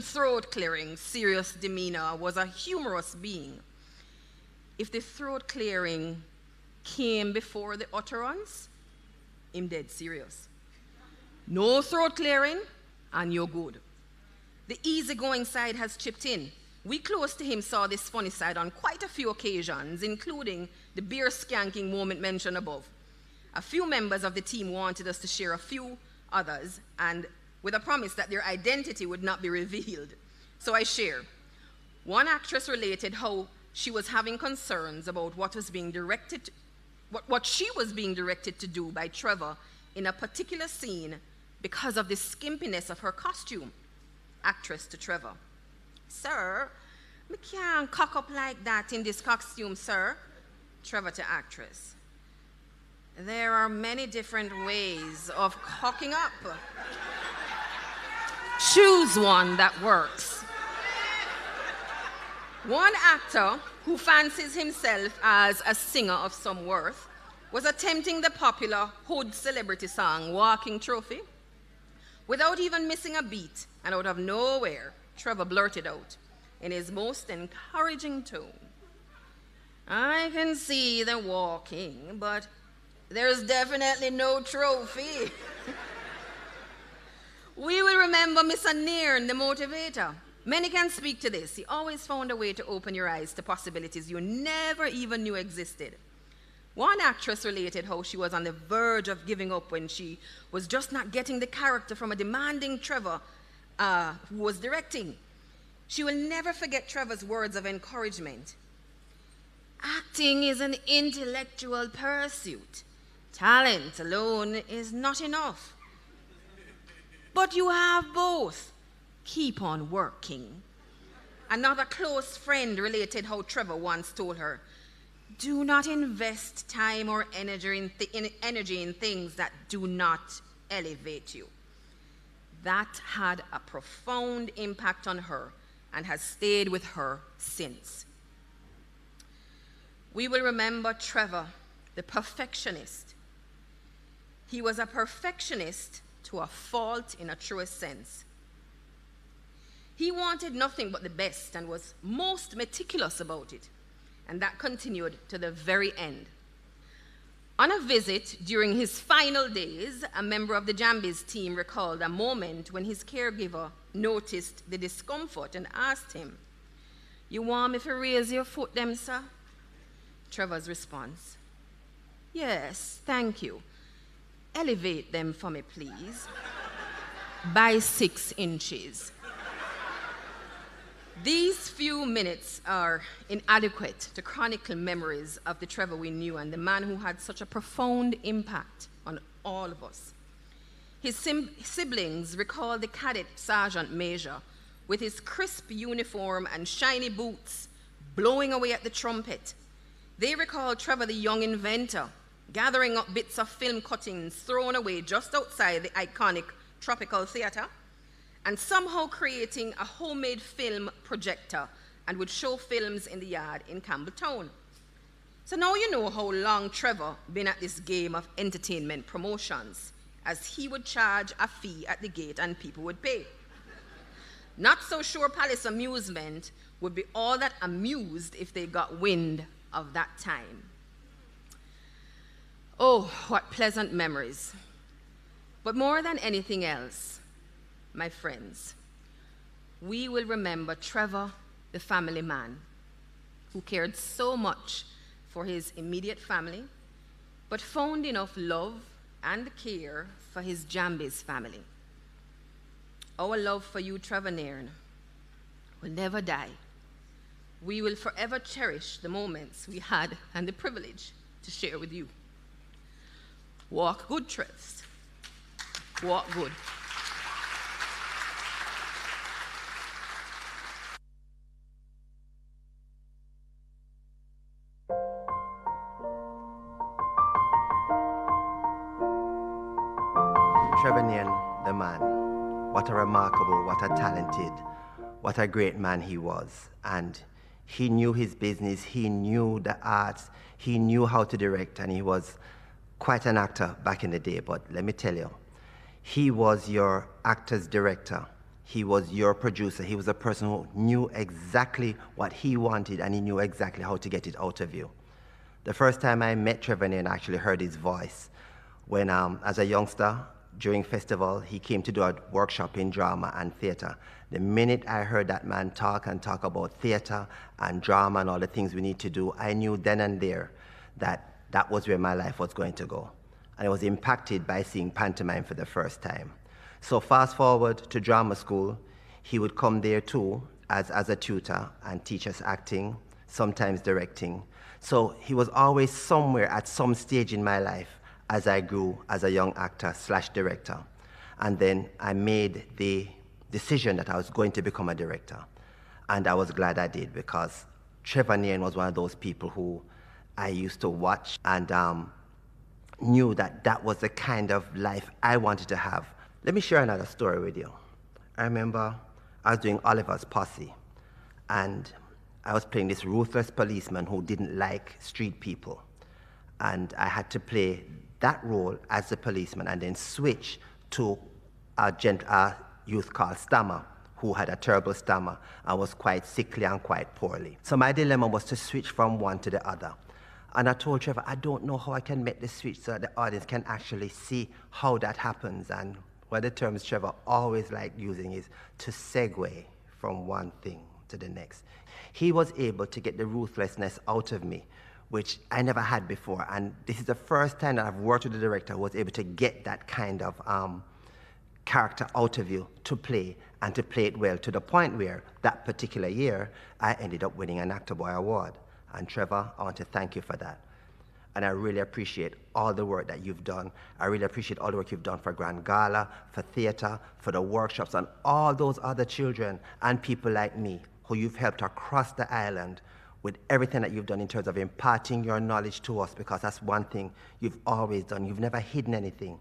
throat-clearing, serious demeanor was a humorous being. If the throat-clearing came before the utterance, him dead serious. No throat-clearing, and you're good. The easygoing side has chipped in. We close to him saw this funny side on quite a few occasions, including the beer skanking moment mentioned above. A few members of the team wanted us to share a few others, and with a promise that their identity would not be revealed. So I share. One actress related how she was having concerns about what she was being directed to do by Trevor in a particular scene because of the skimpiness of her costume. Actress to Trevor. Sir, me can't cock up like that in this costume, sir. Trevor to actress. There are many different ways of cocking up. Choose one that works. One actor who fancies himself as a singer of some worth was attempting the popular hood celebrity song, Walking Trophy. Without even missing a beat, and out of nowhere, Trevor blurted out in his most encouraging tone, I can see them walking, but there's definitely no trophy. We will remember Mr. Nairne, the motivator. Many can speak to this. He always found a way to open your eyes to possibilities you never even knew existed. One actress related how she was on the verge of giving up when she was just not getting the character from a demanding Trevor who was directing. She will never forget Trevor's words of encouragement. Acting is an intellectual pursuit. Talent alone is not enough. But you have both. Keep on working. Another close friend related how Trevor once told her, do not invest time or energy in things that do not elevate you. That had a profound impact on her and has stayed with her since. We will remember Trevor, the perfectionist. He was a perfectionist to a fault in a truest sense. He wanted nothing but the best and was most meticulous about it, and that continued to the very end. On a visit during his final days, a member of the Jambies team recalled a moment when his caregiver noticed the discomfort and asked him, you want me to raise your foot them, sir? Trevor's response, yes, thank you. Elevate them for me, please. By 6 inches. These few minutes are inadequate to chronicle memories of the Trevor we knew and the man who had such a profound impact on all of us. His siblings recall the cadet sergeant major with his crisp uniform and shiny boots blowing away at the trumpet. They recall Trevor the young inventor gathering up bits of film cuttings thrown away just outside the iconic Tropical Theatre, and somehow creating a homemade film projector and would show films in the yard in Campbelltown. So now you know how long Trevor been at this game of entertainment promotions, as he would charge a fee at the gate and people would pay. Not so sure Palace Amusement would be all that amused if they got wind of that time. Oh, what pleasant memories. But more than anything else, my friends, we will remember Trevor, the family man, who cared so much for his immediate family, but found enough love and care for his Jambies family. Our love for you, Trevor Nairne, will never die. We will forever cherish the moments we had and the privilege to share with you. Walk good, Trevs. Walk good. Trevor Nairne, the man. What a remarkable, what a talented, what a great man he was. And he knew his business, he knew the arts, he knew how to direct, and he was quite an actor back in the day. But let me tell you, he was your actor's director. He was your producer. He was a person who knew exactly what he wanted, and he knew exactly how to get it out of you. The first time I met Trevor Nairne, I actually heard his voice when, as a youngster, during festival, he came to do a workshop in drama and theater. The minute I heard that man talk about theater and drama and all the things we need to do, I knew then and there that that was where my life was going to go. and I was impacted by seeing pantomime for the first time. So fast forward to drama school, he would come there too as a tutor and teach us acting, sometimes directing. So he was always somewhere at some stage in my life as I grew as a young actor / director. And then I made the decision that I was going to become a director. And I was glad I did, because Trevor Nairne was one of those people who I used to watch and knew that that was the kind of life I wanted to have. Let me share another story with you. I remember I was doing Oliver's Posse, and I was playing this ruthless policeman who didn't like street people. And I had to play that role as the policeman and then switch to a youth called Stammer, who had a terrible stammer and was quite sickly and quite poorly. So my dilemma was to switch from one to the other. And I told Trevor, I don't know how I can make the switch so that the audience can actually see how that happens. And one of the terms Trevor always liked using is to segue from one thing to the next. He was able to get the ruthlessness out of me, which I never had before. And this is the first time that I've worked with a director who was able to get that kind of character out of you to play, and to play it well, to the point where that particular year, I ended up winning an Actor Boy Award. And Trevor, I want to thank you for that. And I really appreciate all the work that you've done. I really appreciate all the work you've done for Grand Gala, for theater, for the workshops, and all those other children and people like me who you've helped across the island with everything that you've done in terms of imparting your knowledge to us, because that's one thing you've always done. You've never hidden anything.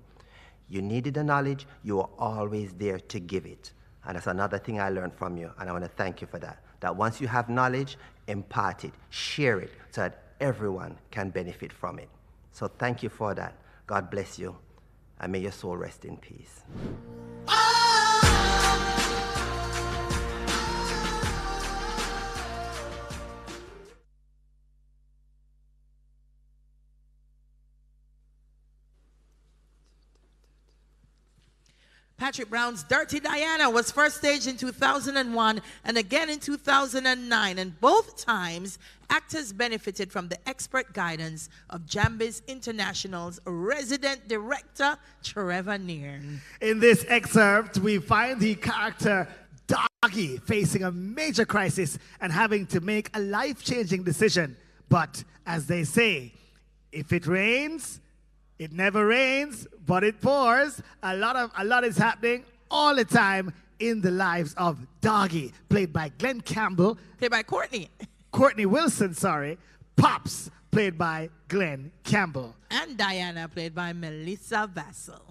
You needed the knowledge, you were always there to give it. And that's another thing I learned from you, and I want to thank you for that. That once you have knowledge, impart it, share it, so that everyone can benefit from it. So thank you for that. God bless you, and may your soul rest in peace. Patrick Brown's Dirty Diana was first staged in 2001 and again in 2009, and both times actors benefited from the expert guidance of Jambiz International's resident director, Trevor Nairne. In this excerpt, we find the character Doggy facing a major crisis and having to make a life-changing decision. But as they say, if it rains, it never rains, but it pours. A lot is happening all the time in the lives of Doggy, played by Glenn Campbell. Played by Courtney. Courtney Wilson, sorry. Pops, played by Glenn Campbell. And Diana, played by Melissa Vassell.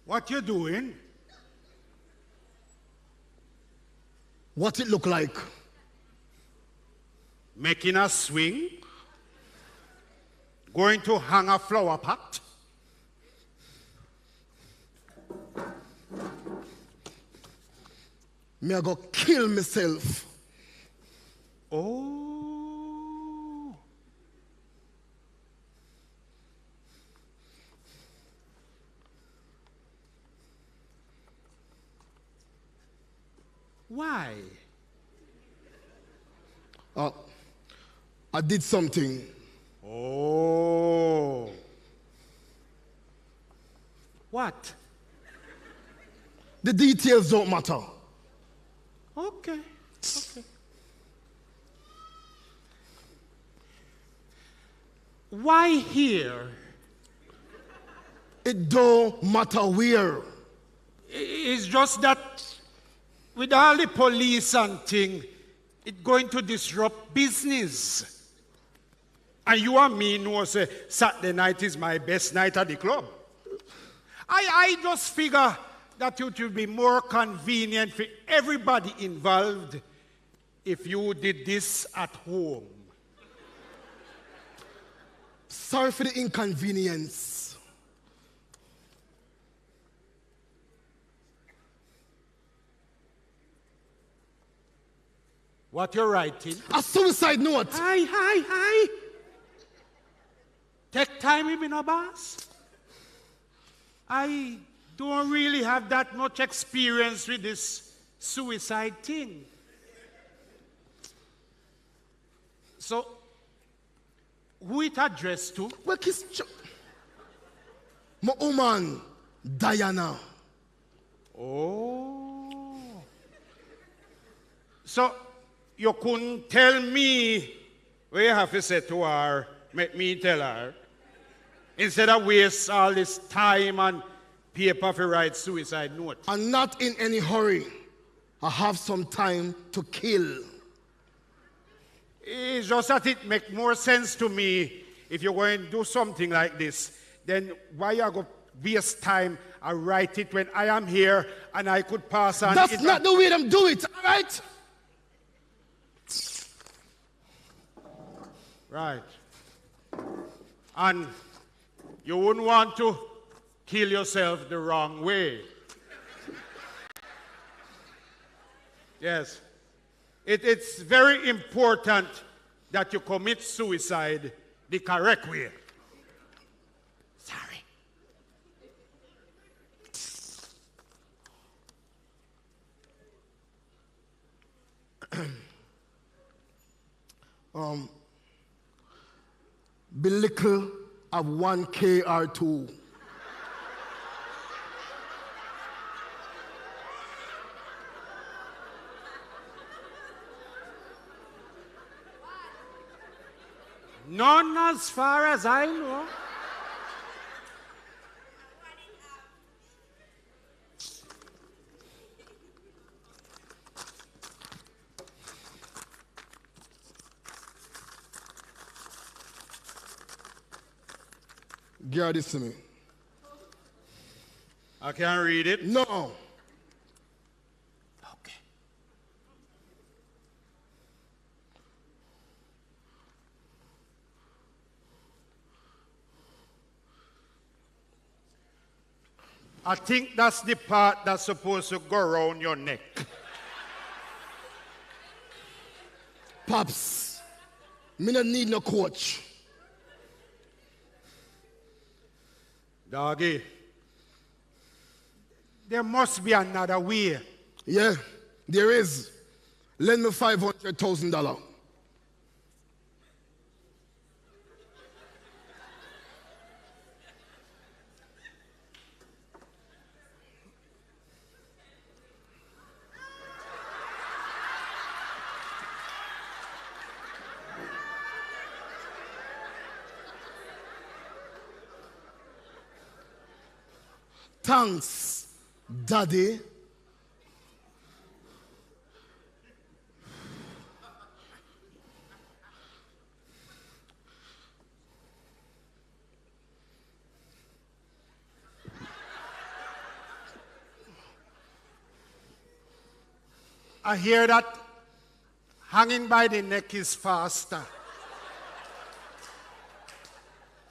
What you doing? What it look like? Making a swing? Going to hang a flower pot? Me I go kill myself. Oh. Why? I did something. Oh. What? The details don't matter. Okay. Okay. Why here? It don't matter where. It's just that with all the police and thing, it's going to disrupt business. And you and me know say Saturday night is my best night at the club. I just figure that it would be more convenient for everybody involved if you did this at home. Sorry for the inconvenience. What you're writing? A suicide note. Hi. Take time with me, no boss. I don't really have that much experience with this suicide thing. So, who it addressed to? Well, my woman, Diana. Oh. So, you couldn't tell me what you have to say to her, make me tell her, instead of waste all this time and paper to write suicide note. I'm not in any hurry. I have some time to kill. It's just that it makes more sense to me if you're going to do something like this, then why you go waste time and write it when I am here and I could pass on. That's not the way them do it, all right? Right. And you wouldn't want to kill yourself the wrong way. Yes. It's very important that you commit suicide the correct way. Sorry. Be little of 1K or 2. None as far as I know. Give this to me. I can't read it. No. I think that's the part that's supposed to go around your neck. Pops, me not need no coach. Doggy, there must be another way. Yeah, there is. Lend me $500,000. Thanks, Daddy. I hear that hanging by the neck is faster.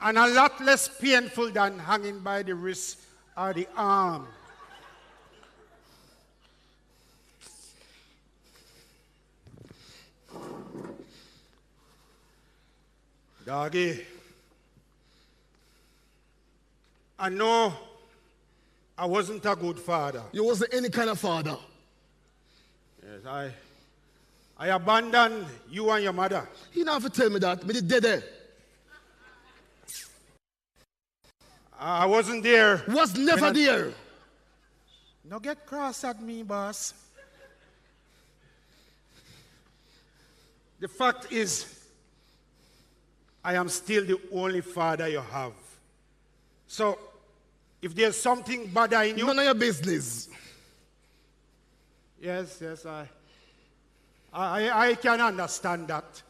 And a lot less painful than hanging by the wrist or the arm. Doggy, I know I wasn't a good father. You wasn't any kind of father. Yes, I abandoned you and your mother. You don't have to tell me that. Me did dead. I wasn't there. Was never there. No get cross at me, boss. The fact is, I am still the only father you have. So, if there's something bothering you... None of your business. Yes, I can understand that.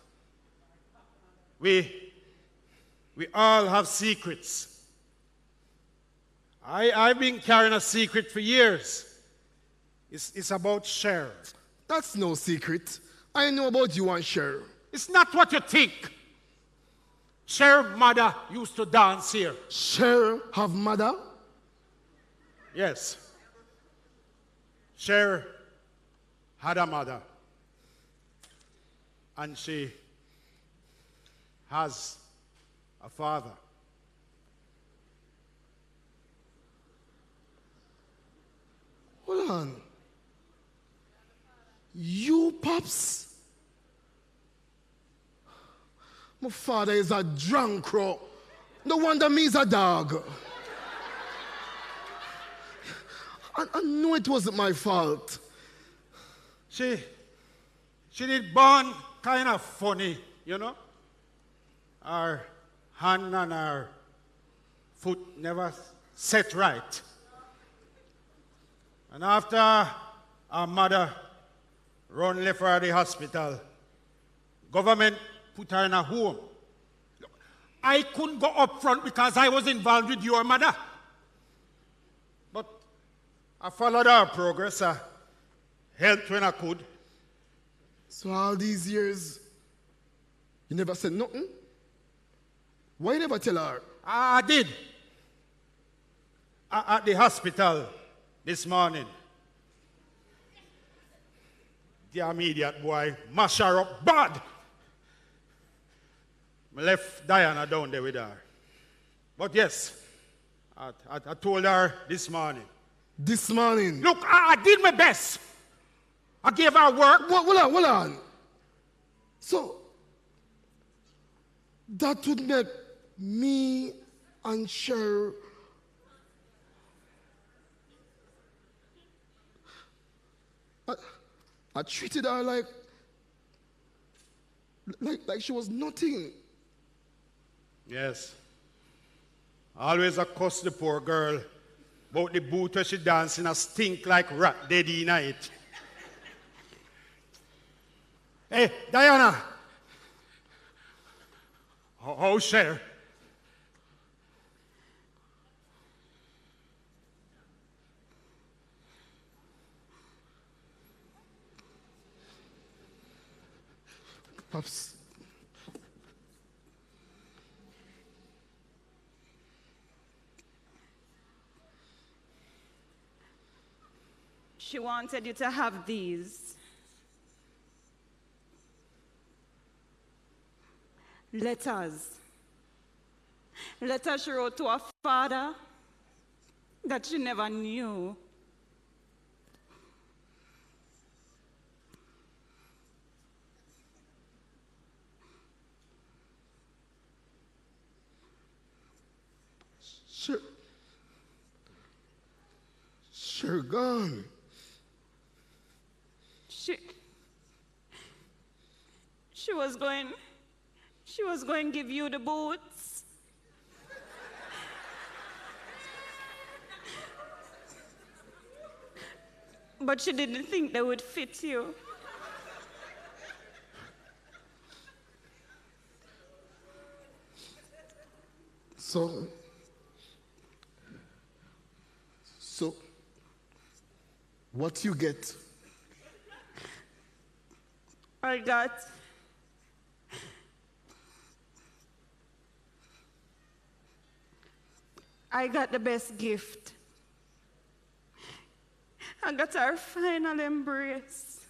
We all have secrets. I've been carrying a secret for years. It's about Cher. That's no secret. I know about you and Cher. It's not what you think. Cher's mother used to dance here. Cher have mother? Yes. Cher had a mother. And she has a father. Hold on. You, Pops? My father is a drunk crow. No wonder me is a dog. I know it wasn't my fault. She did born kind of funny, you know? Her hand and her foot never set right. And after our mother left her at the hospital, government put her in a home. I couldn't go up front because I was involved with your mother. But I followed her progress. I helped when I could. So all these years, you never said nothing? Why you never tell her? I did. At the hospital this morning. The immediate boy mash her up bad. I left Diana down there with her. But yes, I told her this morning. This morning? Look, I did my best. I gave her work. Hold on. So, that would make me and Cher I treated her like she was nothing. Yes. Always I cuss the poor girl about the boot where she dancing a stink like rat dead in it. Hey, Diana. How Cher? Pops. She wanted you to have these. Letters. Letters she wrote to her father that she never knew. Cher gone. She was going to give you the boots. But she didn't think they would fit you. So, what you get? I got the best gift. I got our final embrace.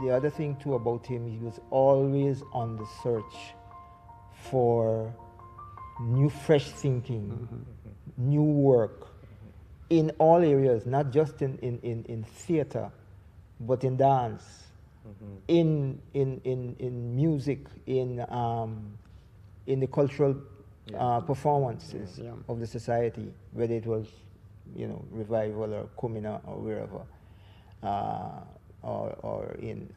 The other thing too about him, he was always on the search for new fresh thinking, new work in all areas, not just in theater, but in dance, in music, in the cultural performances of the society, whether it was, revival or Kumina or wherever. Or in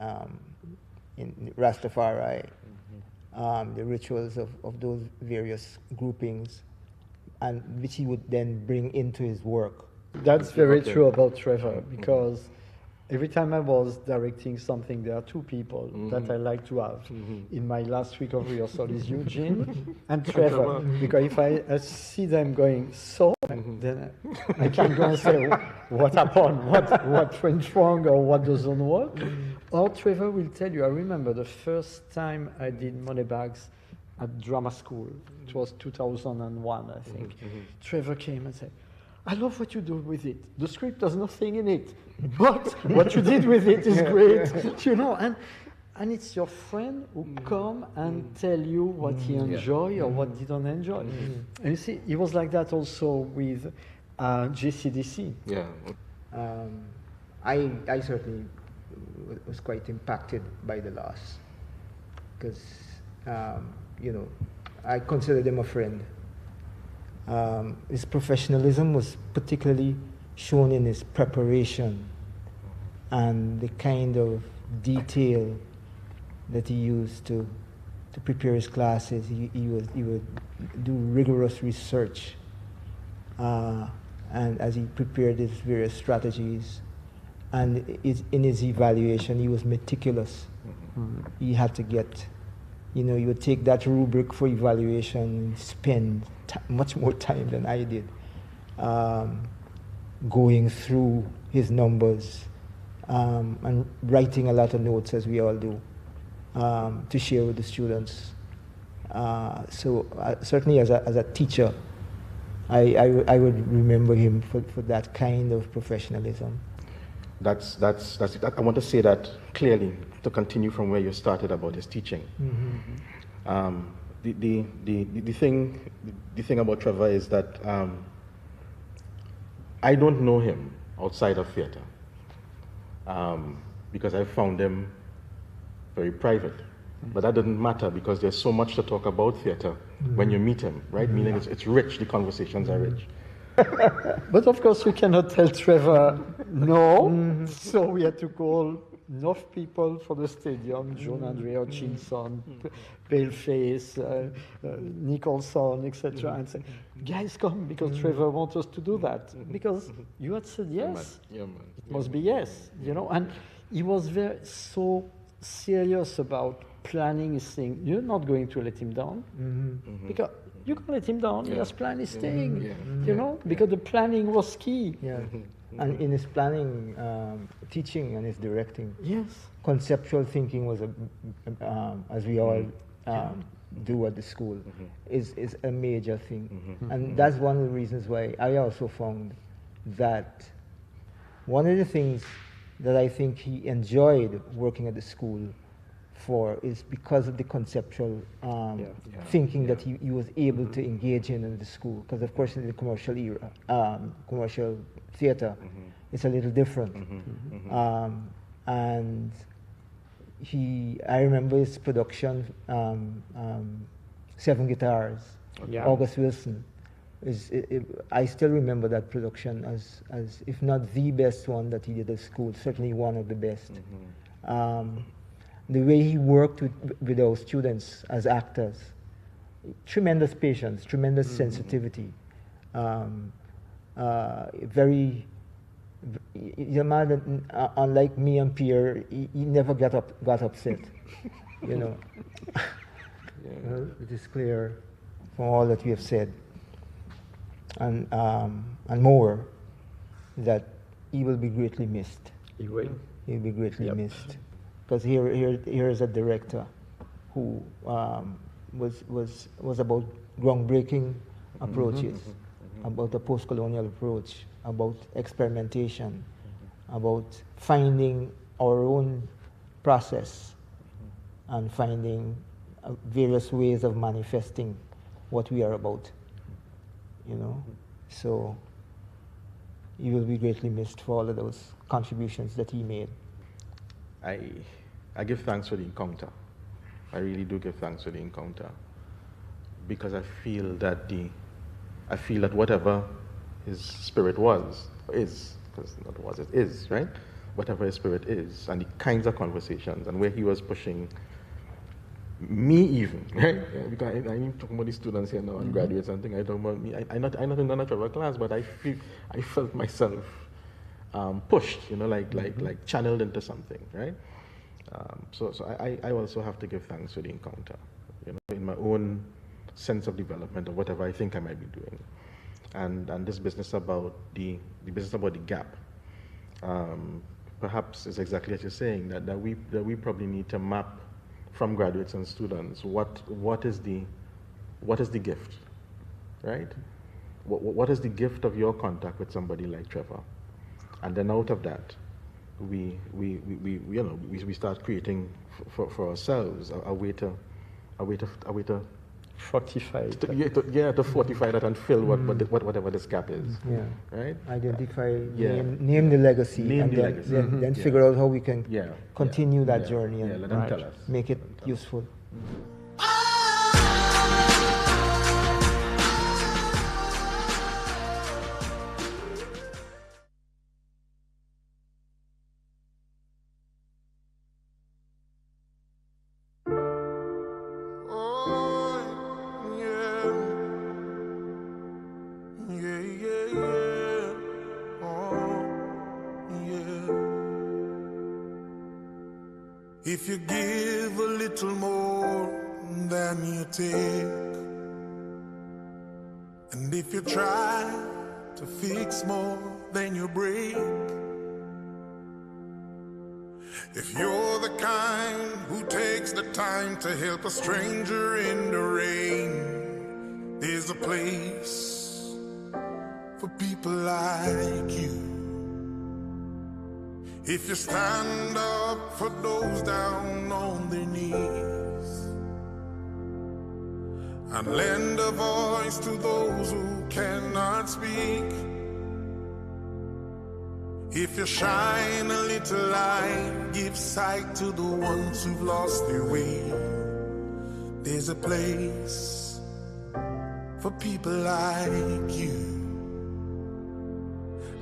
Rastafari, the rituals of those various groupings, and which he would then bring into his work That's very Okay. true about Trevor, because every time I was directing something, there are two people that I like to have in my last week of rehearsal is Eugene and Trevor. Because if I see them going so, then I can go and say, what happened, what went wrong, or what doesn't work. Or Trevor will tell you, I remember the first time I did Moneybags at drama school. It was 2001, I think. Trevor came and said, I love what you do with it. The script has nothing in it, but what you did with it is great, you know. And it's your friend who come and tell you what he enjoy or what he don't enjoy. And you see, it was like that also with JCDC. Yeah. I certainly was quite impacted by the loss, because you know, I considered him a friend. His professionalism was particularly shown in his preparation and the kind of detail that he used to prepare his classes. He would do rigorous research, and as he prepared his various strategies, and in his evaluation, he was meticulous. He had to get, you know, you would take that rubric for evaluation and spend much more time than I did going through his numbers and writing a lot of notes, as we all do, to share with the students. So certainly as a teacher, I would remember him for that kind of professionalism. That's it. I want to say that clearly, to continue from where you started about his teaching. The thing about Trevor is that I don't know him outside of theatre, because I found him very private. But that doesn't matter, because there's so much to talk about theatre when you meet him, right? Meaning it's rich, the conversations are rich. But of course, we cannot tell Trevor no, so we had to call enough people for the stadium, John Andre Hutchinson, Paleface, Nicholson, etc., and say, guys, come, because Trevor wants us to do that. Because you had said yes, it must be yes, you know. And he was so serious about planning his thing. You're not going to let him down, because you can let him down. He has planned his thing, you know, because the planning was key. Yeah. And in his planning, teaching, and his directing, yes, conceptual thinking was as we all do at the school, is a major thing. And that's one of the reasons why I also found that one of the things that I think he enjoyed working at the school for is because of the conceptual thinking that he was able to engage in the school. Because of course in the commercial era, commercial theatre, it's a little different. And I remember his production, 7 Guitars, August Wilson. I still remember that production as if not the best one that he did at school, certainly one of the best. The way he worked with our students as actors, tremendous patience, tremendous sensitivity, very, the man, unlike me and Pierre, he never got upset, you know. Well, it is clear from all that we have said, and more, that he will be greatly missed. He will. He'll be greatly missed. Because here is a director who was about groundbreaking approaches, about a post-colonial approach, about experimentation, about finding our own process and finding various ways of manifesting what we are about, you know. So he will be greatly missed for all of those contributions that he made. I give thanks for the encounter. I really do give thanks for the encounter, because I feel that whatever his spirit is, because not was, it is, right? Whatever his spirit is, and the kinds of conversations and where he was pushing me even, right? Yeah, because I'm talking about the students here now and graduates and things. I talk about me. I'm not in the Trevor class, but I felt myself pushed, like channeled into something, right? So I also have to give thanks for the encounter, in my own sense of development or whatever I think I might be doing, and this business about the business about the gap. Perhaps is exactly as you're saying, that we probably need to map from graduates and students what is the gift, right? What is the gift of your contact with somebody like Trevor, and then out of that, we start creating for ourselves a way to fortify to fortify that and fill whatever this gap is. Yeah. Right. Identify, name the legacy, then figure out how we can continue that journey and let them tell us. make it useful. If you give a little more than you take, and if you try to fix more than you break, if you're the kind who takes the time to help a stranger in the rain, there's a place for people like you. If you stand up for those down on their knees and lend a voice to those who cannot speak, if you shine a little light, give sight to the ones who've lost their way, there's a place for people like you.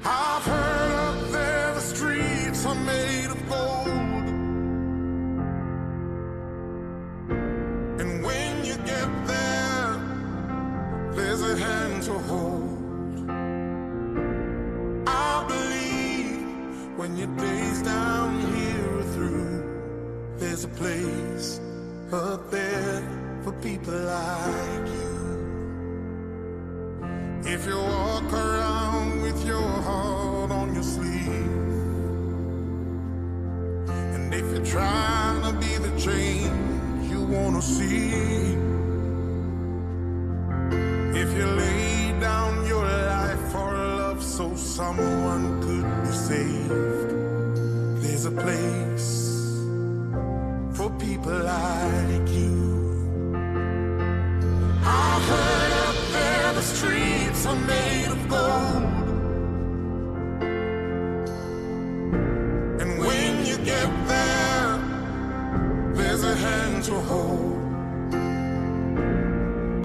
I've heard up there the streets are made of gold, and when you get there, there's a hand to hold. I believe when your days down here are through, there's a place up there for people like you. If you walk around with your heart on your sleeve, and if you're trying to be the change you want to see, if you lay down your life for love so someone could be saved, there's a place for people like you. I've heard up there the streets are made of gold, and when you get there, there's a hand to hold.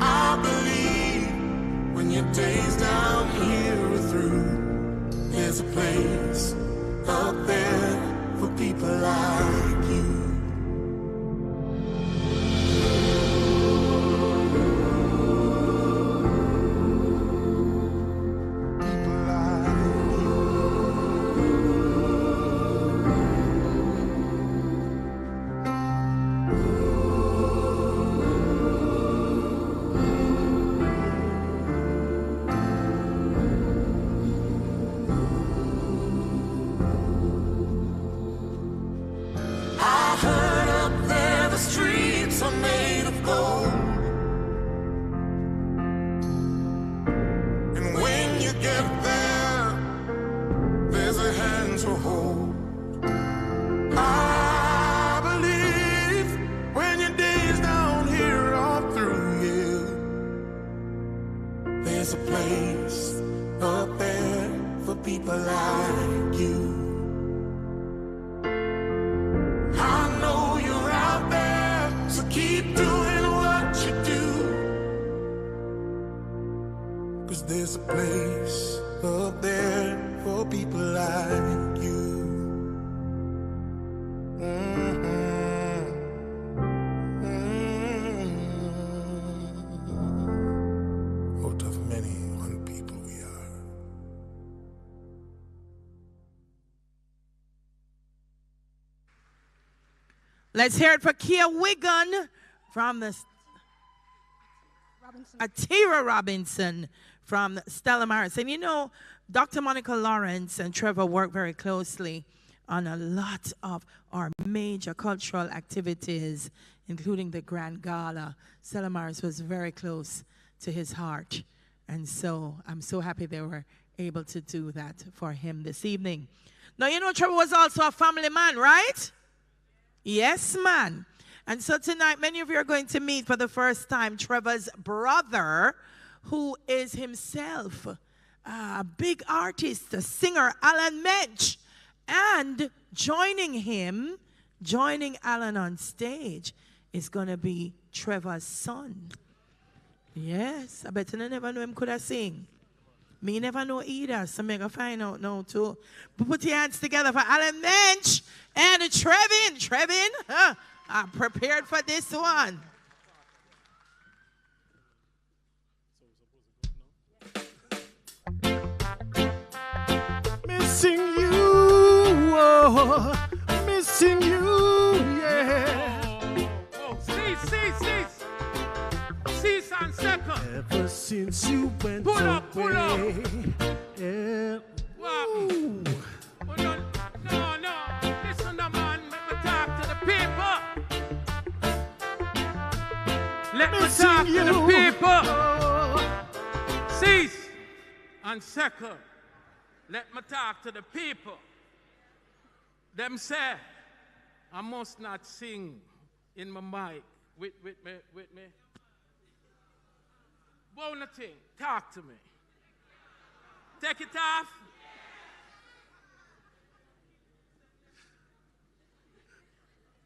I believe when your days down here are through, there's a place up there for people like you. Let's hear it for Kia Wigan from the Atira Robinson from Stella Maris. And you know, Dr. Monica Lawrence and Trevor work very closely on a lot of our major cultural activities, including the Grand Gala. Stella Maris was very close to his heart. And so I'm so happy they were able to do that for him this evening. Now, you know, Trevor was also a family man, right? Yes, man. And so tonight, many of you are going to meet for the first time Trevor's brother, who is himself a big artist, a singer, Alan Mensch. And joining Alan on stage is going to be Trevor's son. Yes, I bet you never know him could have sing. Me never know either, so I'm going to find out now too. But put your hands together for Alan Mensch and Trevin. Trevin, I'm prepared for this one. Missing you, oh, missing you, yeah. Oh, cease and second. Ever since you went pull away. up. Yeah. What? Oh, no. Listen, the man, let me talk to the people. Let me talk to the people. Cease and second. Let me talk to the people. Them say, I must not sing in my mic. With me. Won't thing, talk to me. Take it off.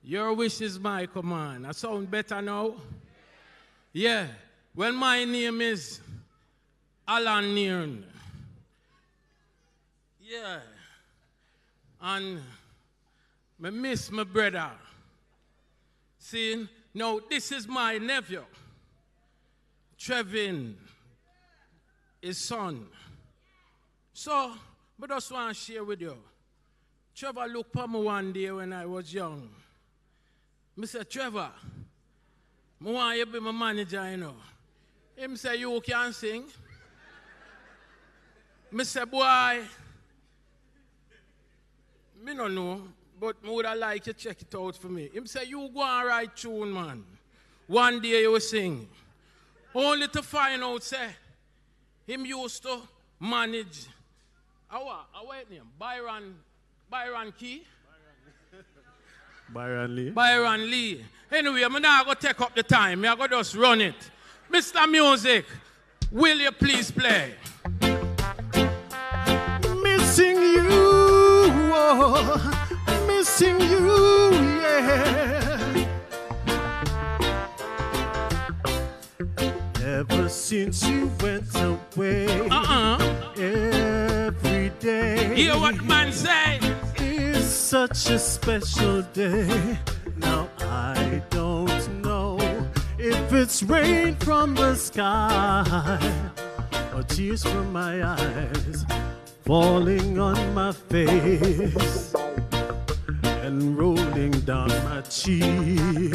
Your wish is my command. I sound better now? Yeah. Well, my name is Alan Nairne. Yeah. And I miss my brother. See, now this is my nephew. Trevin, his son. So, I just want to share with you. Trevor looked at me one day when I was young. I said, Trevor, I want you to be my manager, you know. He said, you can sing. I said, boy, I don't know, but I would have liked you to check it out for me. He said, you go and write tune, man. One day you will sing. Only to find out, say, him used to manage, what's name? Byron Key? Byron Lee. Anyway, I'm not going to take up the time. I'm going to just run it. Mr. Music, will you please play? Missing you, oh, missing you, yeah. Ever since you went away, every day. Hear what man say? Is such a special day. Now I don't know if it's rain from the sky or tears from my eyes falling on my face and rolling down my cheek.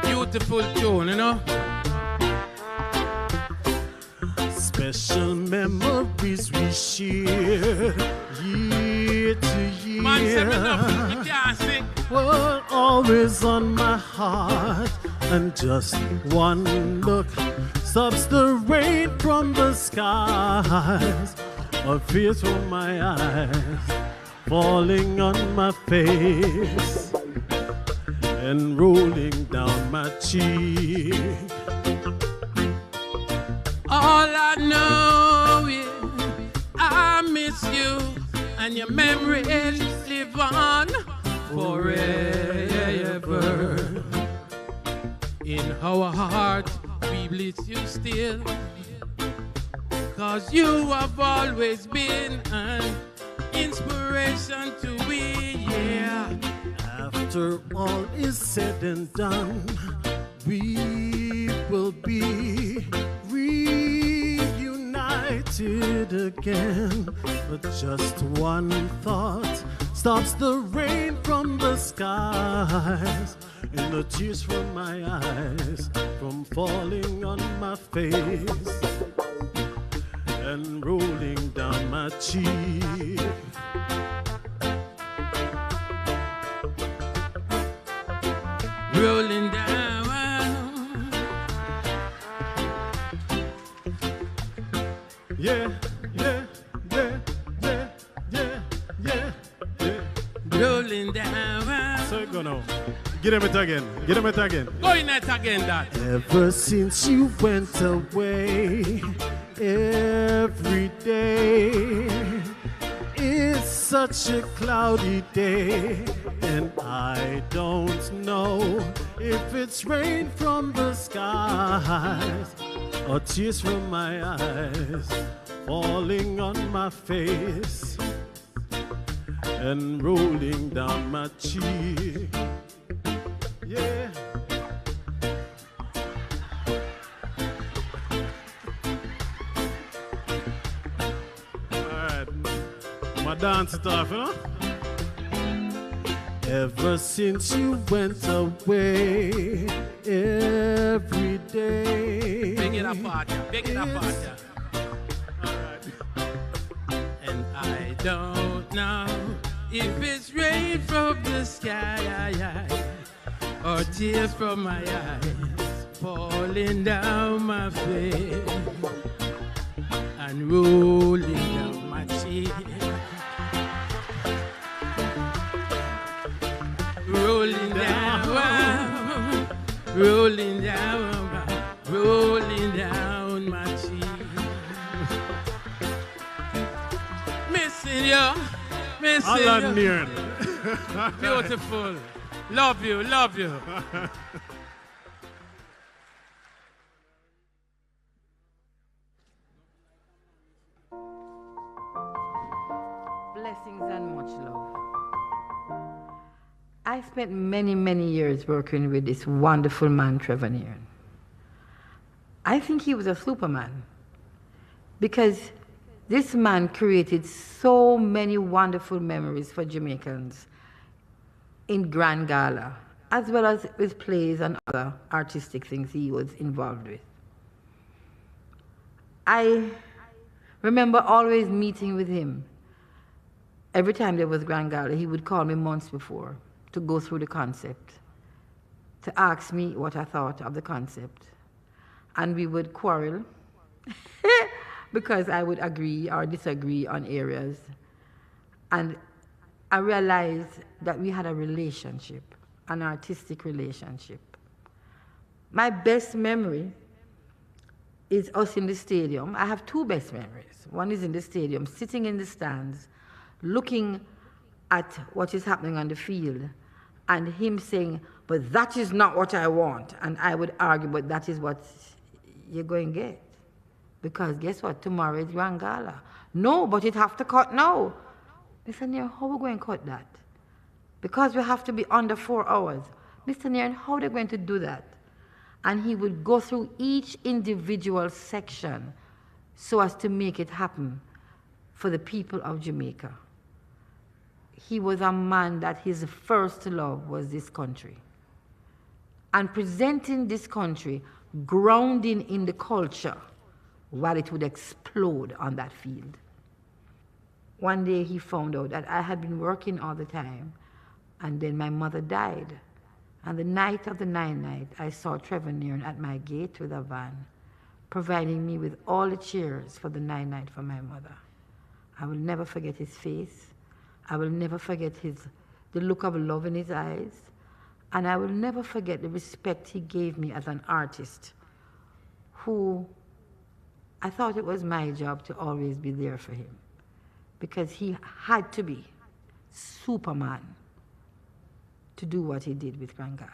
Beautiful tune, you know. Special memories we share, year to year. Man, say me nothing, you can't sing. Well, always on my heart, and just one look stops the rain from the skies, or tears from my eyes falling on my face and rolling down my cheek. All I know is I miss you, and your memories live on forever. In our heart, we bless you still, 'cause you have always been an inspiration to we, yeah. After all is said and done, we will be reunited it again. But just one thought stops the rain from the skies, and the tears from my eyes from falling on my face and rolling down my cheek. Rolling down. Yeah, yeah, yeah, yeah, yeah, yeah, yeah. Rolling down. So you go now. Get him it again. Get him it again. Go in it again, Dad. Ever since you went away, every day is such a cloudy day, and I don't know if it's rain from the skies or tears from my eyes falling on my face and rolling down my cheek. Yeah. Alright. My dance it off, you know? Ever since you went away, every day. Big it apart, yeah. Big it apart, yeah. And I don't know if it's rain from the sky or tears from my eyes falling down my face and rolling down my cheek. Rolling down, rolling down, rolling down my cheek. Missing you, missing Alan you. Nairne. Beautiful. Love you, love you. Blessings and much love. I spent many, many years working with this wonderful man, Trevor Nairne. I think he was a superman because this man created so many wonderful memories for Jamaicans in Grand Gala, as well as with plays and other artistic things he was involved with. I remember always meeting with him. Every time there was Grand Gala, he would call me months before to go through the concept, to ask me what I thought of the concept. And we would quarrel because I would agree or disagree on areas. And I realized that we had a relationship, an artistic relationship. My best memory is us in the stadium. I have two best memories. One is in the stadium, sitting in the stands, looking at what is happening on the field, and him saying, but that is not what I want. And I would argue, but that is what you're going to get. Because guess what? Tomorrow is Grand Gala. No, but it have to cut now. Mr. Nairne, how are we going to cut that? Because we have to be under 4 hours. Mr. Nairne, how are they going to do that? And he would go through each individual section so as to make it happen for the people of Jamaica. He was a man that his first love was this country. And presenting this country, grounding in the culture, while it would explode on that field. One day he found out that I had been working all the time, and then my mother died. And the night of the night, I saw Trevor Nairne at my gate with a van, providing me with all the chairs for the night for my mother. I will never forget his face. I will never forget the look of love in his eyes. And I will never forget the respect he gave me as an artist, who I thought it was my job to always be there for him, because he had to be Superman to do what he did with Grand Gala.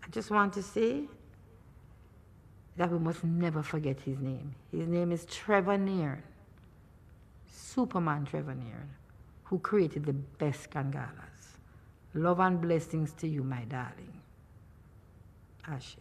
I just want to say that we must never forget his name. His name is Trevor Nairne, Superman Trevor Nairne, who created the best Grand Galas. Love and blessings to you, my darling. Ashe.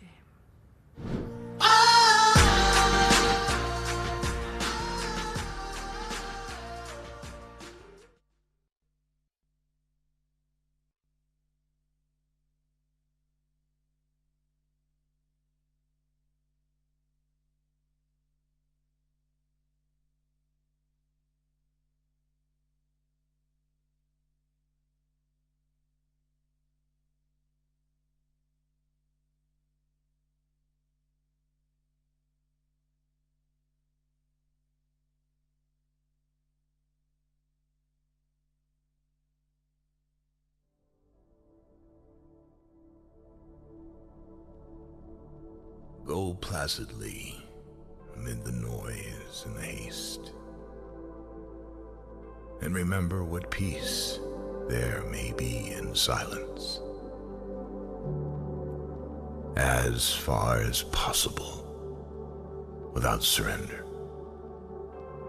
Go placidly amid the noise and the haste, and remember what peace there may be in silence. As far as possible, without surrender,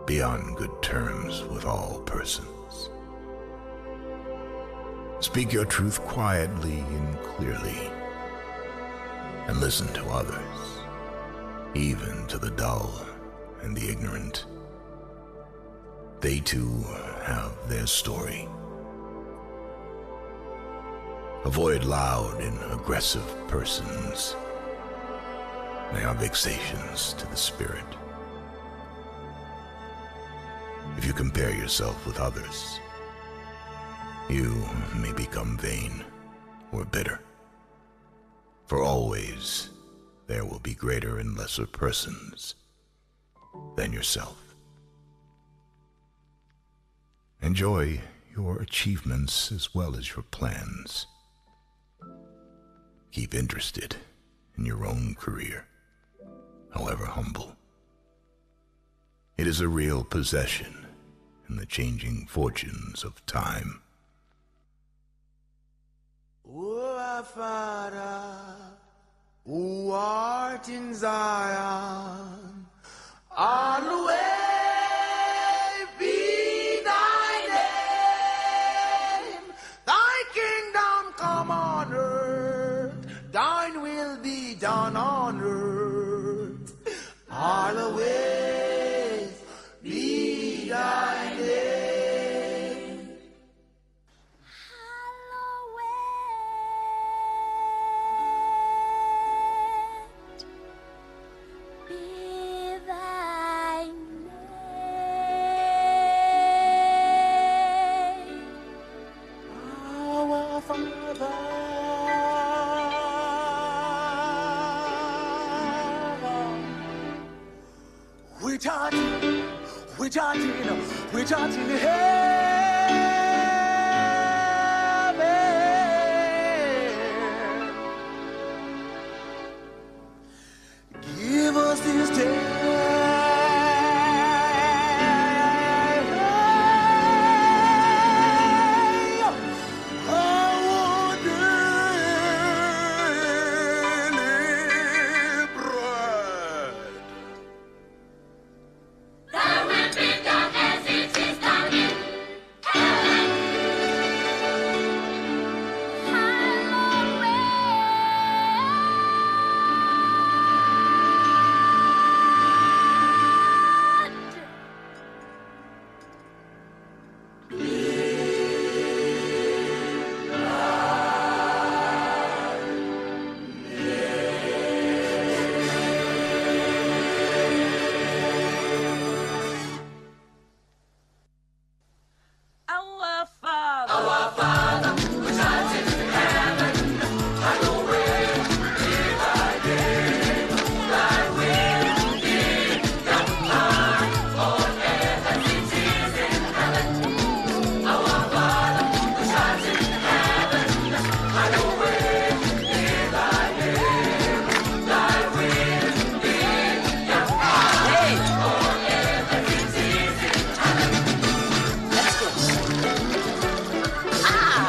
be on good terms with all persons. Speak your truth quietly and clearly, and listen to others, even to the dull and the ignorant. They too have their story. Avoid loud and aggressive persons. They are vexations to the spirit. If you compare yourself with others, you may become vain or bitter. For always there will be greater and lesser persons than yourself. Enjoy your achievements as well as your plans. Keep interested in your own career, however humble. It is a real possession in the changing fortunes of time. O our Father, who art in Zion, hallowed be thy name. Thy kingdom come on earth, thine will be done on earth. Hallowed be thy name. Which art in heaven, give us this day our daily bread. Thy will be done as it is done in heaven. Our Father, Which art in heaven, hallowed be thy name. Thy will be done on earth as it is in heaven. Our Father, which art in heaven, hallowed be thy name. Thy will be done on earth as it is in heaven. Let's go. Ah!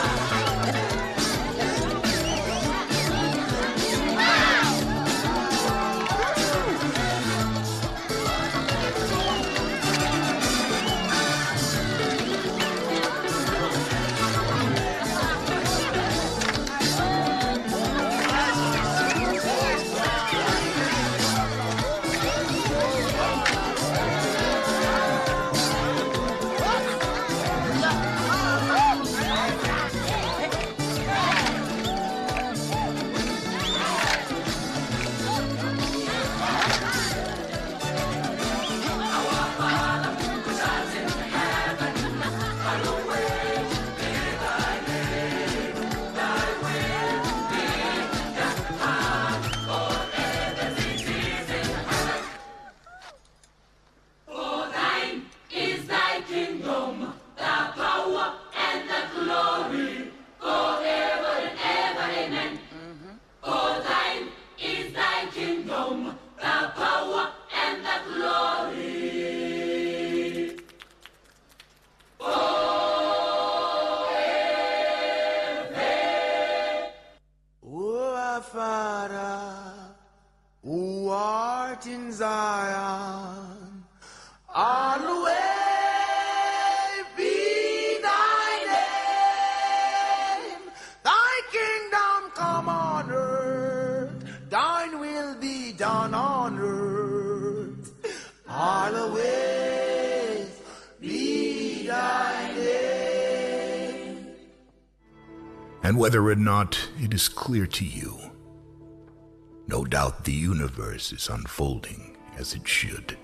art in Zion. Always be thy name. Thy kingdom come on earth. Thine will be done on earth. Always be thy name. And whether or not it is clear to you, no doubt the universe is unfolding as it should.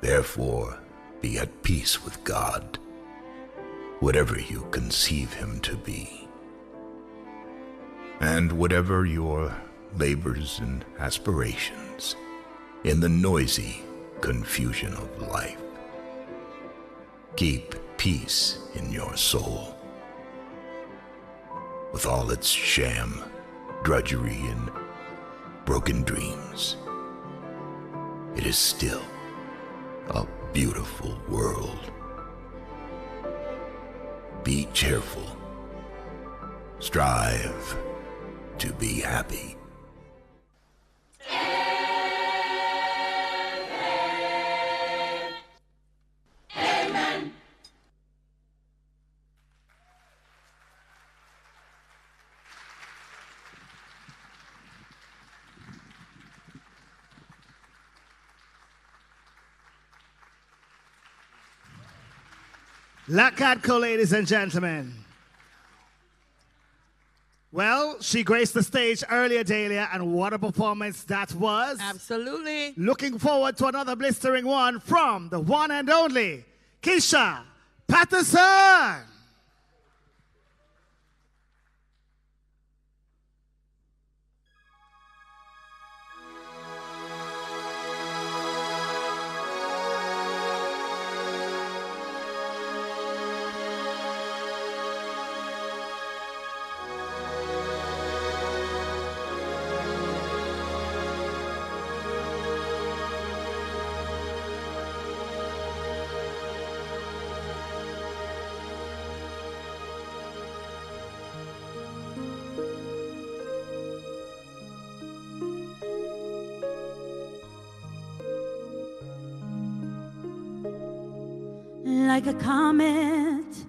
Therefore, be at peace with God, whatever you conceive him to be. And whatever your labors and aspirations in the noisy confusion of life, keep peace in your soul. With all its sham, drudgery, and broken dreams, it is still a beautiful world. Be cheerful. Strive to be happy. Amen. La Cadco, ladies and gentlemen. Well, she graced the stage earlier, Dahlia, and what a performance that was. Absolutely. Looking forward to another blistering one from the one and only Keisha Patterson. Like a comet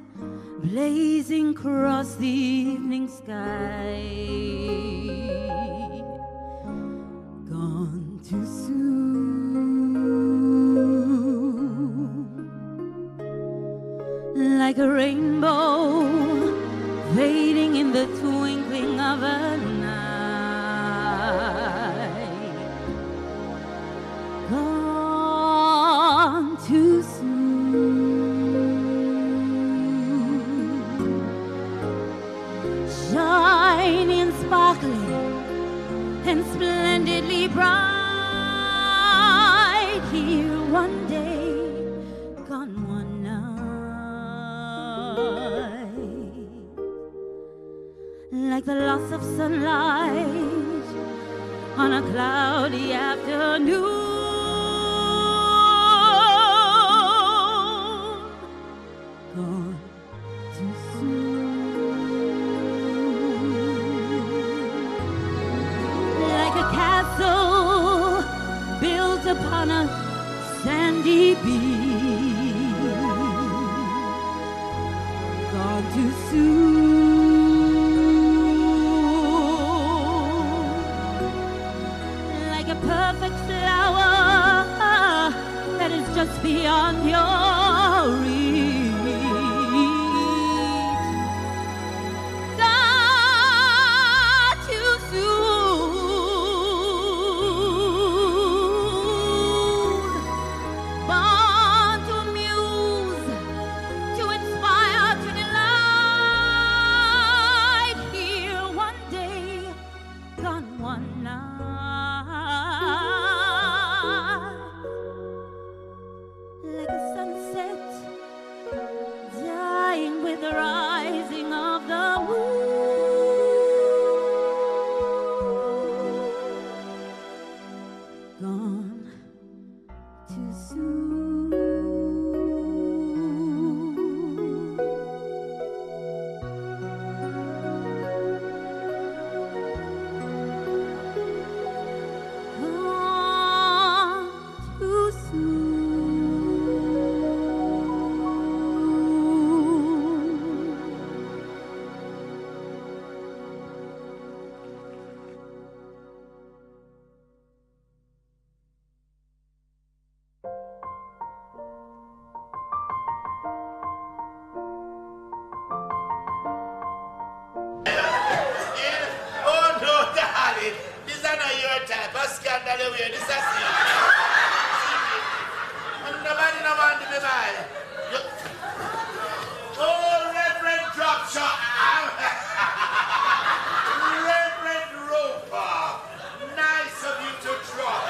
blazing across the evening sky, gone too soon. Like a rainbow fading in the twinkling of an eye, gone too soon. Shiny and sparkling and splendidly bright, here one day, gone one night. Like the loss of sunlight on a cloudy afternoon, gone too soon. Like a castle built upon a sandy beach, gone too soon. Like a perfect flower that is just beyond your reach, gone too soon. Born to amuse, to inspire, to delight, here one day, gone one night. Like a sunset dying with the rising of the moon, gone too soon. tell you where this is. And nobody no want to be by. Oh, Reverend Drop Shot. Reverend Roper. Nice of you to drop.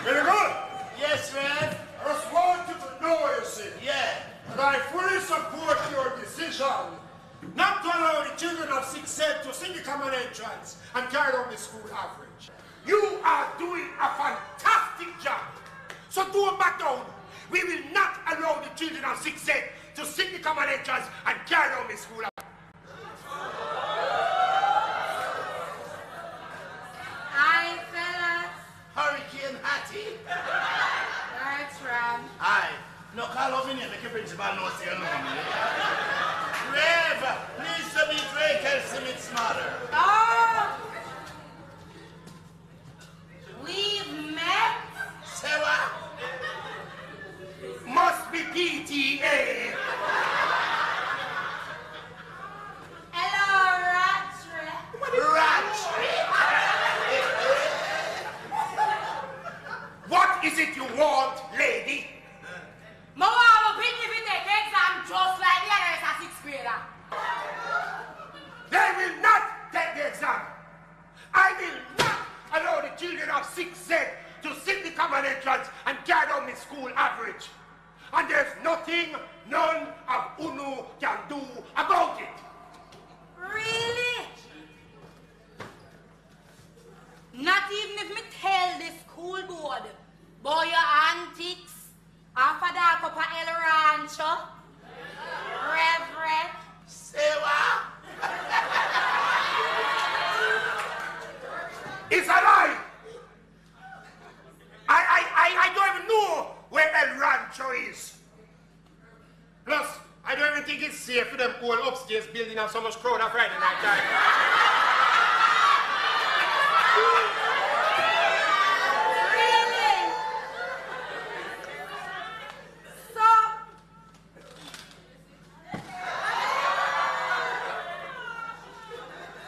Very good. Yes, Rev. I just want you to know, you see. Yeah. And I fully support your decision not to allow the children of 6th Set to sing the common entrance and carry on the school average. You are doing a fantastic job. So don't back down. We will not allow the children of 6th Set to sing the common entrance and carry on the school average. Hi, fellas. Hurricane Hattie. Bertram. Aye. No, call over here, make your principal know say your name. Rev, please to meet Rachel Smith's mother. Oh! We've met? Say what? Must be PTA. Hello, Rattrick. What is it you want, lady? Mama, I'm a picnic in the exam just like the others as 6th grader. They will not take the exam. I will not allow the children of 6th Set to sit the common entrance and carry on the school average. And there's nothing none of UNO can do about it. Really? Not even if me tell the school board about your antics after that Papa El Rancho, Reverend. Say what? It's a lie. I don't even know where El Rancho is. Plus, I don't even think it's safe for them whole upstairs building have so much crowd on Friday night time. Really? So,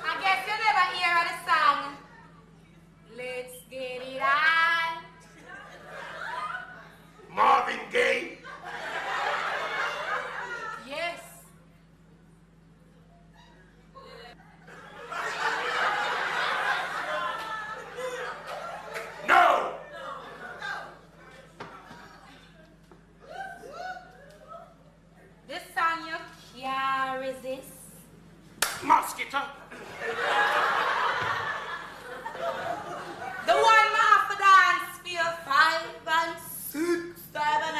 I guess you never hear the song, Let's Get It On. Marvin Gaye. Yes. No. This song you can't resist. Mosquito. The one my have to dance for your 5 and 6, 7, 8.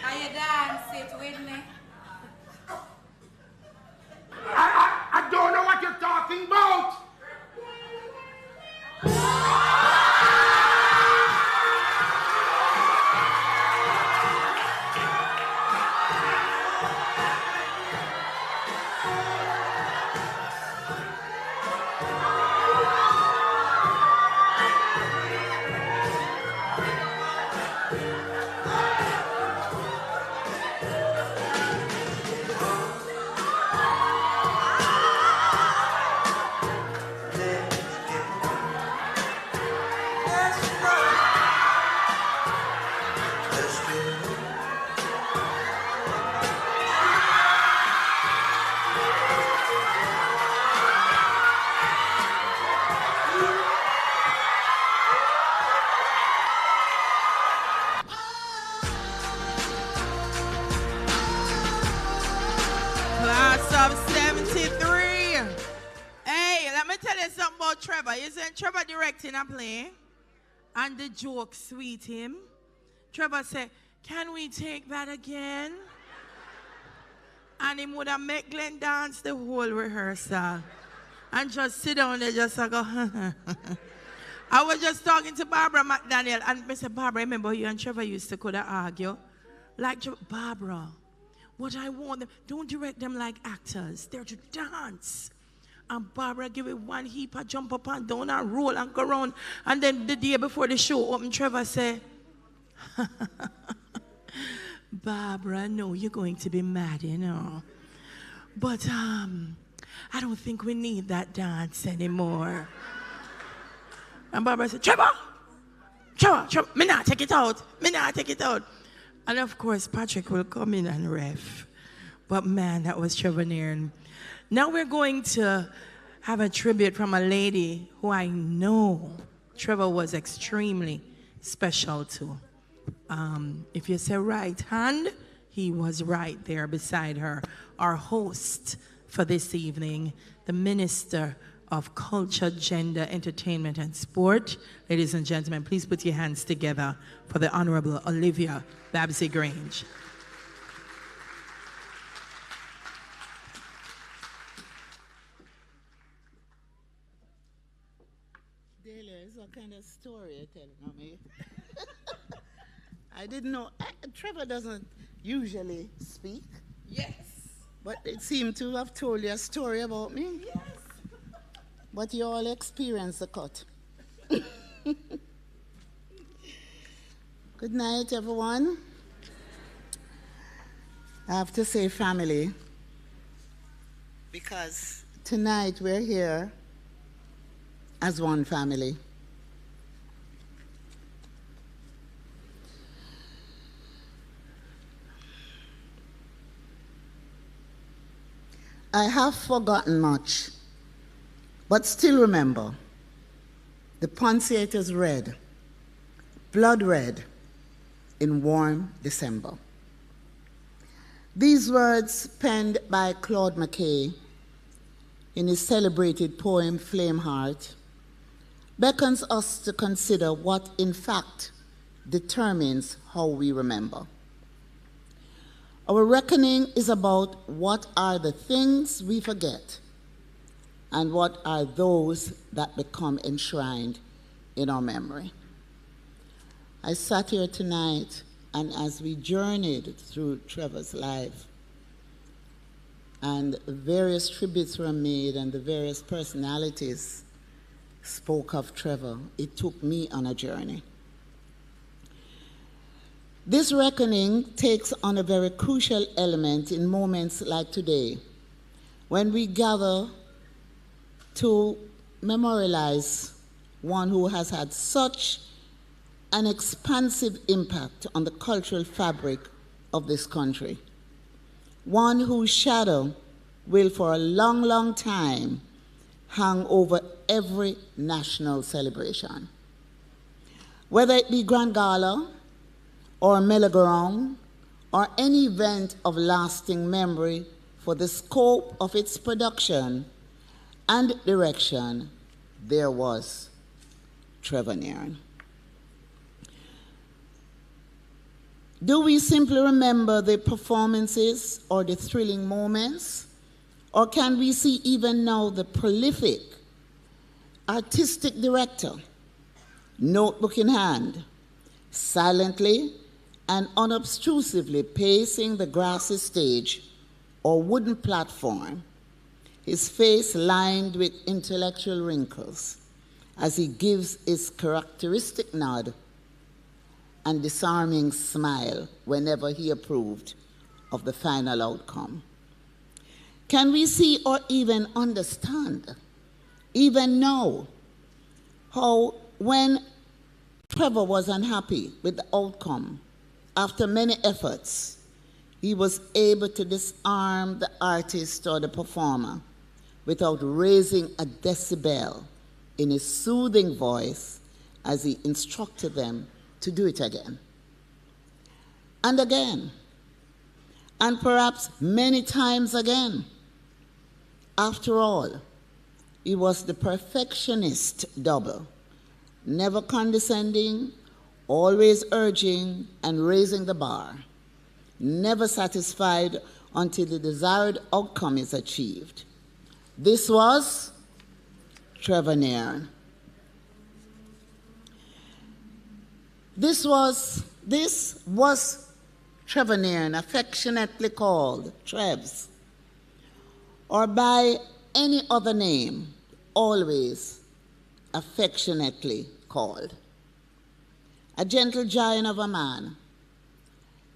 Are you dance it with me? I don't know what you're talking about. Class of 73. Hey, let me tell you something about Trevor. Isn't Trevor directing a play? And the joke sweet him. Trevor said, can we take that again? And he would have made Glenn dance the whole rehearsal. And just sit down there, just go, I was just talking to Barbara McDaniel, and I said, Barbara, remember you and Trevor used to could argue? Like, Barbara, what I want them, don't direct them like actors. They're to dance. And Barbara give it one heap, I jump up and down and roll and go around. And then the day before the show opened, Trevor said, Barbara, no, you're going to be mad, you know. But I don't think we need that dance anymore. And Barbara said, Trevor, me not take it out. And of course, Patrick will come in and ref. But man, that was Trevor Nairne. Now we're going to have a tribute from a lady who I know Trevor was extremely special to. If you say right hand, he was right there beside her. Our host for this evening, the Minister of Culture, Gender, Entertainment and Sport. Ladies and gentlemen, please put your hands together for the Honorable Olivia Babsy-Grange. What kind of story you're telling me? I didn't know. Trevor doesn't usually speak. Yes. But it seemed to have told you a story about me. Yes. But you all experienced the cut. Good night, everyone. I have to say family, because tonight we're here as one family. I have forgotten much, but still remember the Pontiator's red, blood red, in warm December. These words, penned by Claude McKay in his celebrated poem Flameheart, beckons us to consider what in fact determines how we remember. Our reckoning is about what are the things we forget and what are those that become enshrined in our memory. I sat here tonight, and as we journeyed through Trevor's life, and various tributes were made and the various personalities spoke of Trevor, it took me on a journey. This reckoning takes on a very crucial element in moments like today, when we gather to memorialize one who has had such an expansive impact on the cultural fabric of this country, one whose shadow will for a long, long time hang over every national celebration. Whether it be Grand Gala, or Melagorong, or any event of lasting memory for the scope of its production and direction, there was Trevor Nairne. Do we simply remember the performances or the thrilling moments? Or can we see even now the prolific artistic director, notebook in hand, silently and unobtrusively pacing the grassy stage or wooden platform, his face lined with intellectual wrinkles as he gives his characteristic nod and disarming smile whenever he approved of the final outcome? Can we see or even understand, even know, how when Trevor was unhappy with the outcome, after many efforts, he was able to disarm the artist or the performer without raising a decibel in his soothing voice as he instructed them to do it again and again, and perhaps many times again. After all, he was the perfectionist double, never condescending, always urging and raising the bar, never satisfied until the desired outcome is achieved. This was Trevor Nairne. This was Trevor Nairne, affectionately called Trevs, or by any other name, always affectionately called. A gentle giant of a man,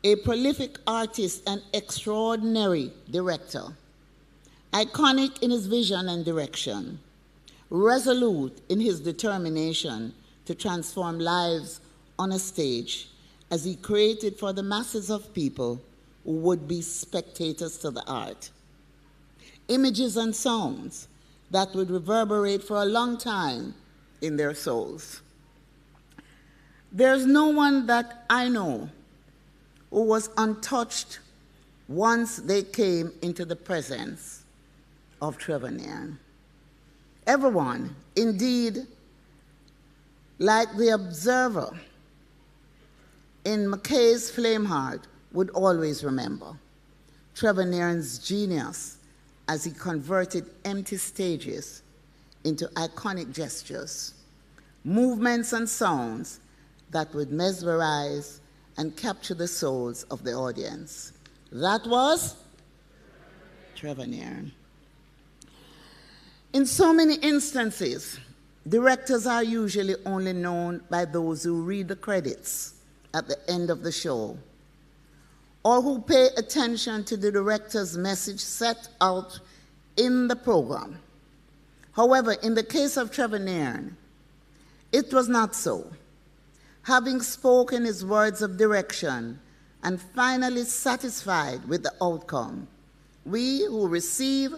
a prolific artist and extraordinary director, iconic in his vision and direction, resolute in his determination to transform lives on a stage as he created for the masses of people who would be spectators to the art. Images and sounds that would reverberate for a long time in their souls. There's no one that I know who was untouched once they came into the presence of Trevor Nairne. Everyone, indeed, like the observer in McKay's Flameheart, would always remember Trevor Nairne's genius as he converted empty stages into iconic gestures, movements and sounds that would mesmerize and capture the souls of the audience. That was Trevor Nairne. In so many instances, directors are usually only known by those who read the credits at the end of the show, or who pay attention to the director's message set out in the program. However, in the case of Trevor Nairne, it was not so. Having spoken his words of direction and finally satisfied with the outcome, we who receive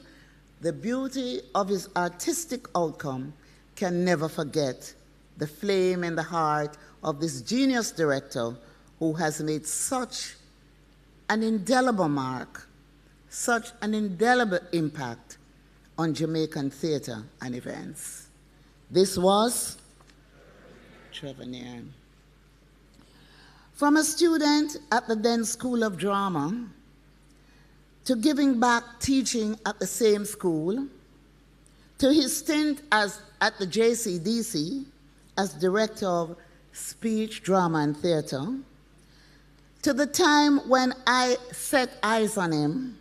the beauty of his artistic outcome can never forget the flame in the heart of this genius director who has made such an indelible mark, such an indelible impact on Jamaican theater and events. This was Trevor Nairne. From a student at the then School of Drama to giving back teaching at the same school, to his stint at the JCDC as Director of Speech, Drama, and Theater, to the time when I set eyes on him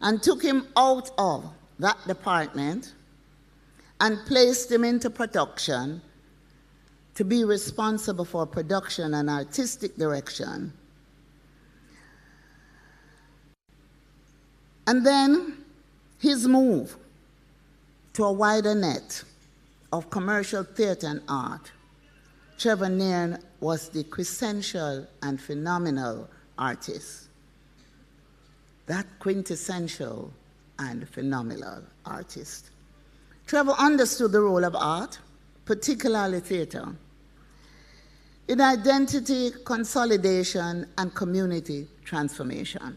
and took him out of that department and placed him into production to be responsible for production and artistic direction. And then his move to a wider net of commercial theater and art. Trevor Nairne was the quintessential and phenomenal artist. That quintessential and phenomenal artist. Trevor understood the role of art, particularly theater, in identity consolidation and community transformation.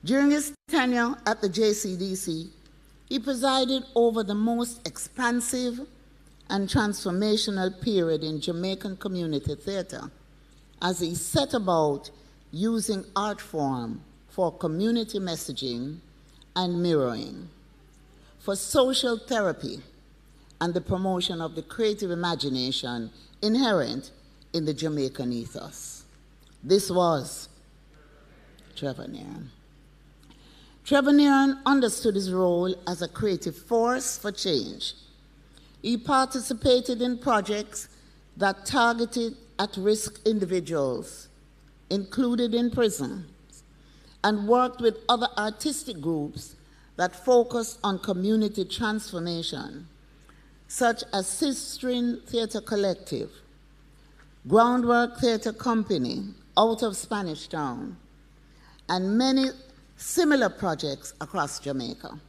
During his tenure at the JCDC, he presided over the most expansive and transformational period in Jamaican community theater as he set about using art form for community messaging and mirroring, for social therapy and the promotion of the creative imagination inherent in the Jamaican ethos. This was Trevor Nairne. Trevor Nairne understood his role as a creative force for change. He participated in projects that targeted at-risk individuals, included in prisons, and worked with other artistic groups that focused on community transformation, such as Sistering Theatre Collective, Groundwork Theatre Company out of Spanish Town, and many similar projects across Jamaica.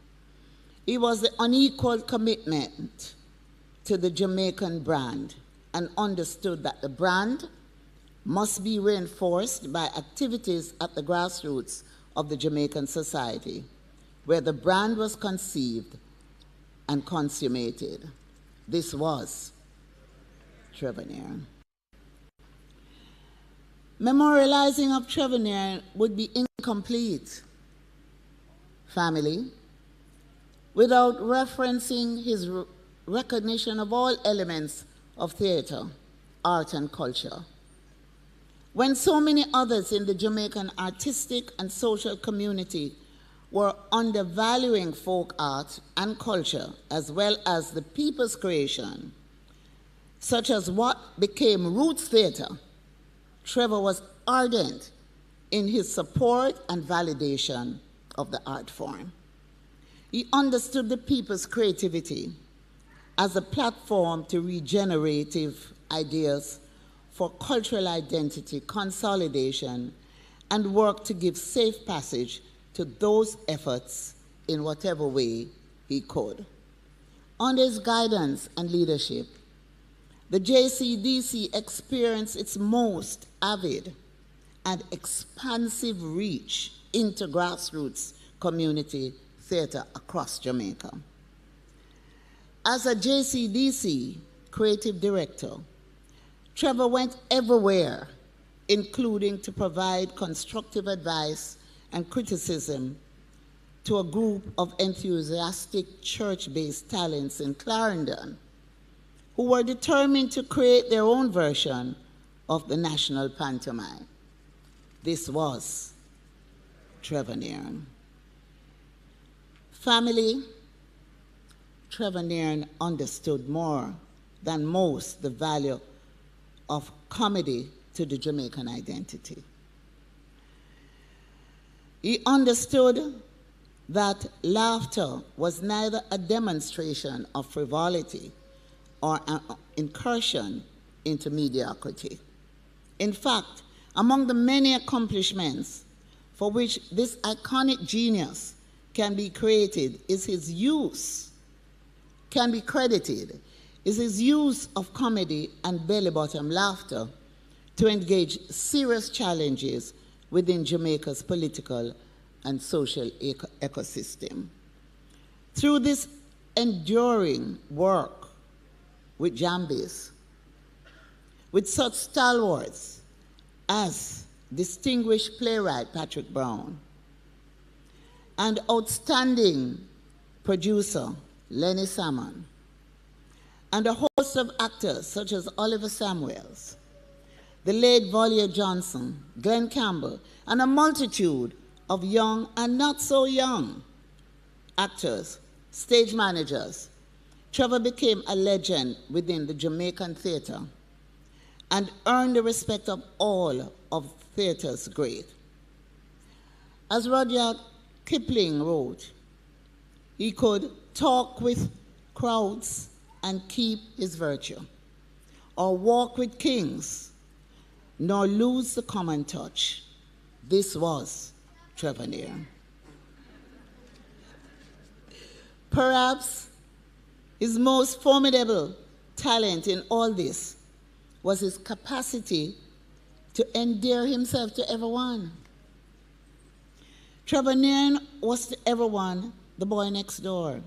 It was the unequal commitment to the Jamaican brand and understood that the brand must be reinforced by activities at the grassroots of the Jamaican society, where the brand was conceived and consummated. This was Trevor Nairne. Memorializing of Trevor Nairne would be incomplete, family, without referencing his recognition of all elements of theater, art, and culture. When so many others in the Jamaican artistic and social community were undervaluing folk art and culture, as well as the people's creation, such as what became Roots Theatre, Trevor was ardent in his support and validation of the art form. He understood the people's creativity as a platform to regenerative ideas for cultural identity, consolidation, and work to give safe passage to those efforts in whatever way he could. Under his guidance and leadership, the JCDC experienced its most avid and expansive reach into grassroots community theater across Jamaica. As a JCDC creative director, Trevor went everywhere, including to provide constructive advice and criticism to a group of enthusiastic church-based talents in Clarendon who were determined to create their own version of the national pantomime. This was Trevor Nairne. Family, Trevor Nairne understood more than most the value of comedy to the Jamaican identity. He understood that laughter was neither a demonstration of frivolity or an incursion into mediocrity. In fact, among the many accomplishments for which this iconic genius can be credited is his use of comedy and belly-bottom laughter to engage serious challenges within Jamaica's political and social ecosystem. Through this enduring work with Jambies, with such stalwarts as distinguished playwright Patrick Brown and outstanding producer Lenny Salmon, and a host of actors such as Oliver Samuels, the late Vollier Johnson, Glenn Campbell, and a multitude of young and not so young actors, stage managers, Trevor became a legend within the Jamaican theater and earned the respect of all of theater's great. As Rudyard Kipling wrote, he could talk with crowds and keep his virtue, or walk with kings, nor lose the common touch. This was Trevor Nairne. Perhaps his most formidable talent in all this was his capacity to endear himself to everyone. Trevor Nairne was to everyone the boy next door,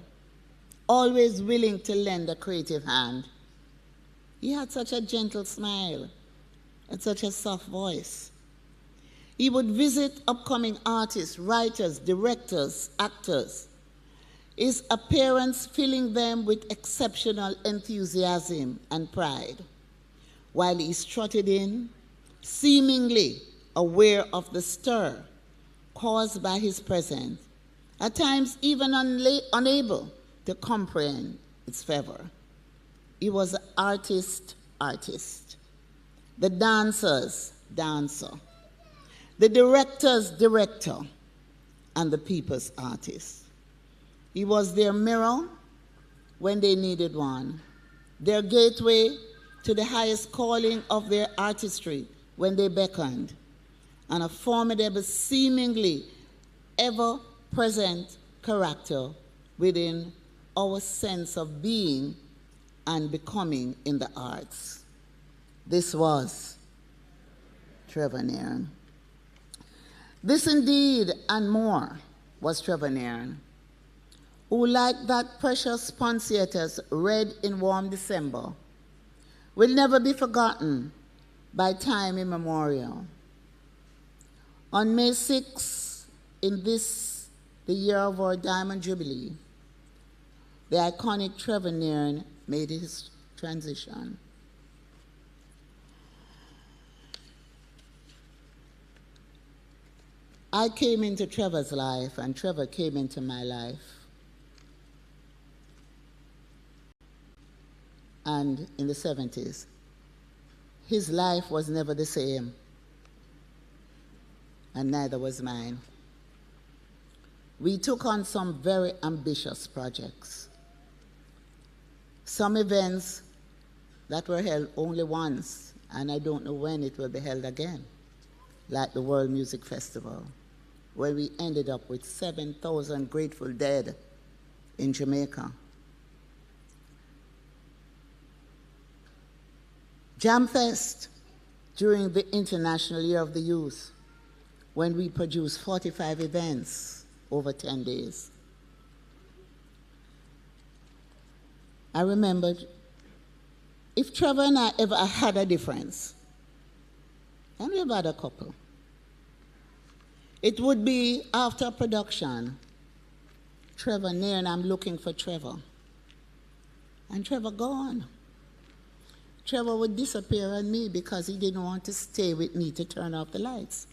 always willing to lend a creative hand. He had such a gentle smile and such a soft voice. He would visit upcoming artists, writers, directors, actors, his appearance filling them with exceptional enthusiasm and pride, while he strutted in, seemingly aware of the stir caused by his presence, at times even unable to comprehend its fervor. He was an artist, the dancer's dancer, the director's director, and the people's artist. He was their mirror when they needed one, their gateway to the highest calling of their artistry when they beckoned, and a formidable, seemingly ever-present character within our sense of being and becoming in the arts. This was Trevor Nairne. This indeed and more was Trevor Nairne, who, like that precious Ponciatus read in warm December, will never be forgotten by time immemorial. On May 6, in this, the year of our Diamond Jubilee, the iconic Trevor Nairne made his transition. I came into Trevor's life, and Trevor came into my life. And in the 70s, his life was never the same, and neither was mine. we took on some very ambitious projects. Some events that were held only once, and I don't know when it will be held again, like the World Music Festival, where we ended up with 7,000 Grateful Dead in Jamaica. Jam Fest during the International Year of the Youth, when we produced 45 events over 10 days. I remembered, if Trevor and I ever had a difference, and we've had a couple, it would be after production. Trevor, Nairne, I'm looking for Trevor. And Trevor gone. Trevor would disappear on me because he didn't want to stay with me to turn off the lights.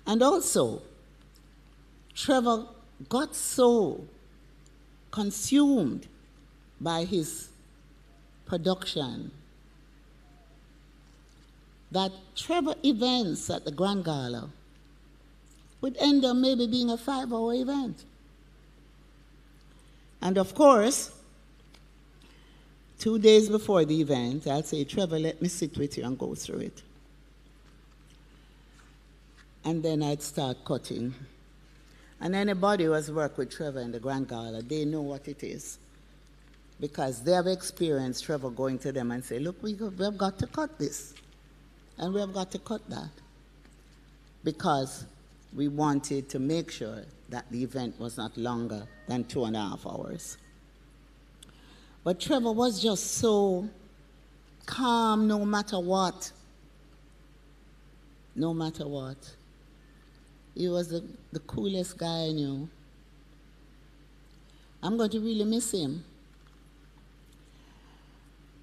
And also, Trevor got so consumed by his production that Trevor events at the Grand Gala would end up maybe being a 5-hour event. And of course, 2 days before the event, I'll say, Trevor, let me sit with you and go through it. And then I'd start cutting. And anybody who has worked with Trevor in the Grand Gala, they know what it is. Because they have experienced Trevor going to them and say, look, we have got to cut this. And we have got to cut that. Because we wanted to make sure that the event was not longer than 2.5 hours. But Trevor was just so calm no matter what. No matter what. He was the coolest guy I knew. I'm going to really miss him.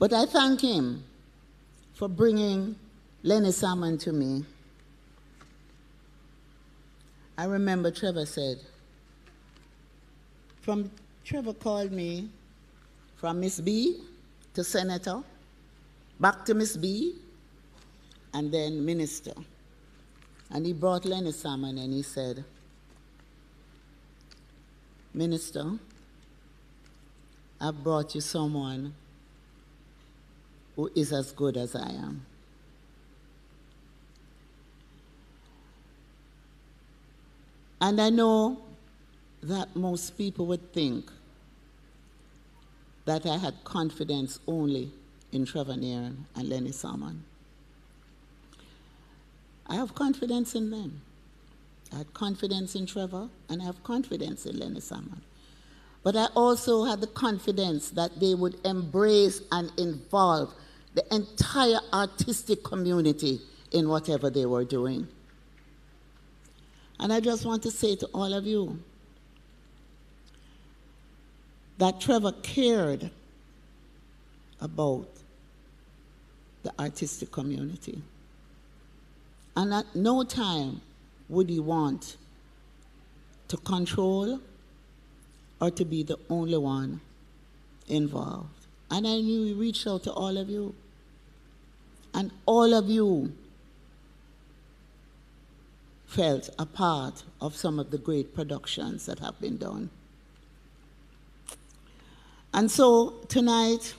But I thank him for bringing Lenny Salmon to me. I remember Trevor said, Trevor called me from Miss B to Senator, back to Miss B, and then Minister. And he brought Lenny Salmon and he said, Minister, I've brought you someone who is as good as I am. And I know that most people would think that I had confidence only in Trevor Nairne and Lenny Salmon. I have confidence in them. I had confidence in Trevor, and I have confidence in Lenny Salmon. But I also had the confidence that they would embrace and involve the entire artistic community in whatever they were doing. And I just want to say to all of you that Trevor cared about the artistic community. And at no time would he want to control or to be the only one involved. And I knew he reached out to all of you. And all of you felt a part of some of the great productions that have been done. And so tonight,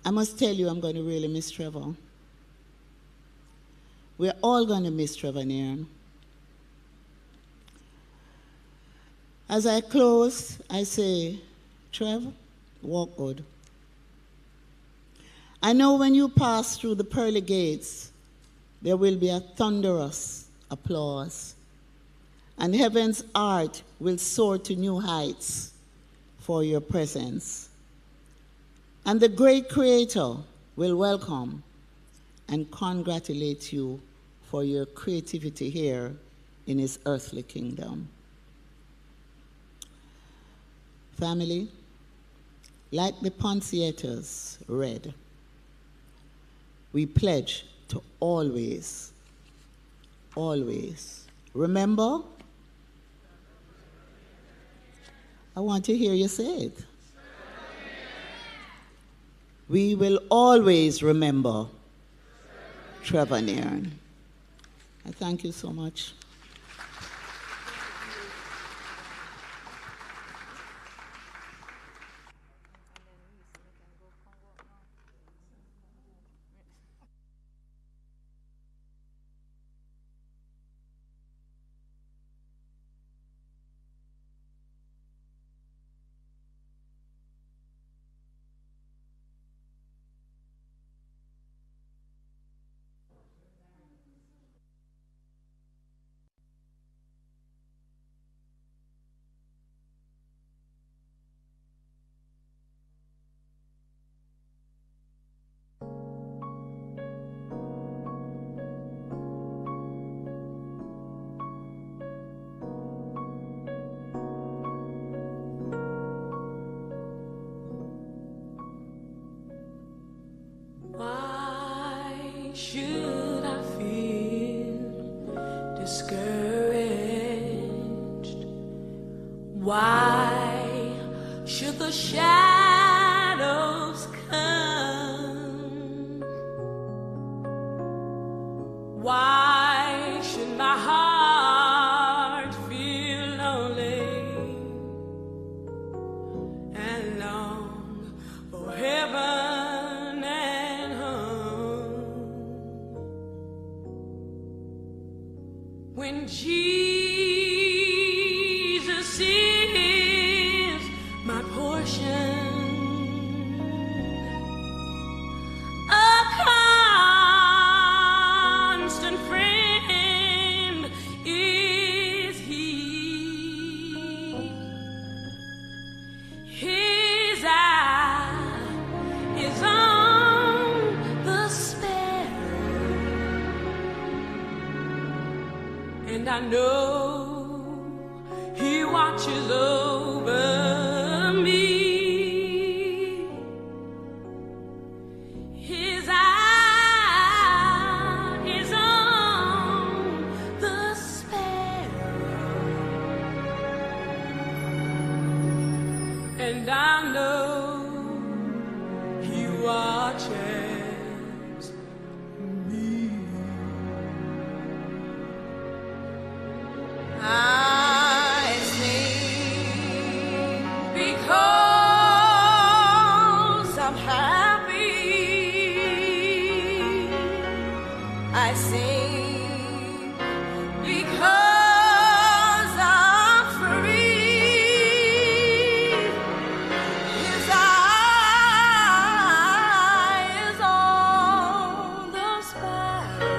I must tell you, I'm going to really miss Trevor. We're all going to miss Trevor Nairne. As I close, I say, Trev, walk good. I know when you pass through the pearly gates, there will be a thunderous applause, and heaven's art will soar to new heights for your presence. And the great Creator will welcome and congratulate you for your creativity here in his earthly kingdom. Family, like the Ponciatas read, we pledge to always, always remember. I want to hear you say it. We will always remember Trevor Nairne. I thank you so much. Why should I feel discouraged? Why should the shadows come? Why should my heart feel lonely and long for heaven and home? When Jesus is my portion, a constant friend is He. His eye is on the sparrow, and I know He watches over me. His eye is on the sparrow, and I know He watches me. I sing because I'm happy. I sing because I'm free. His eye is on the sparrow,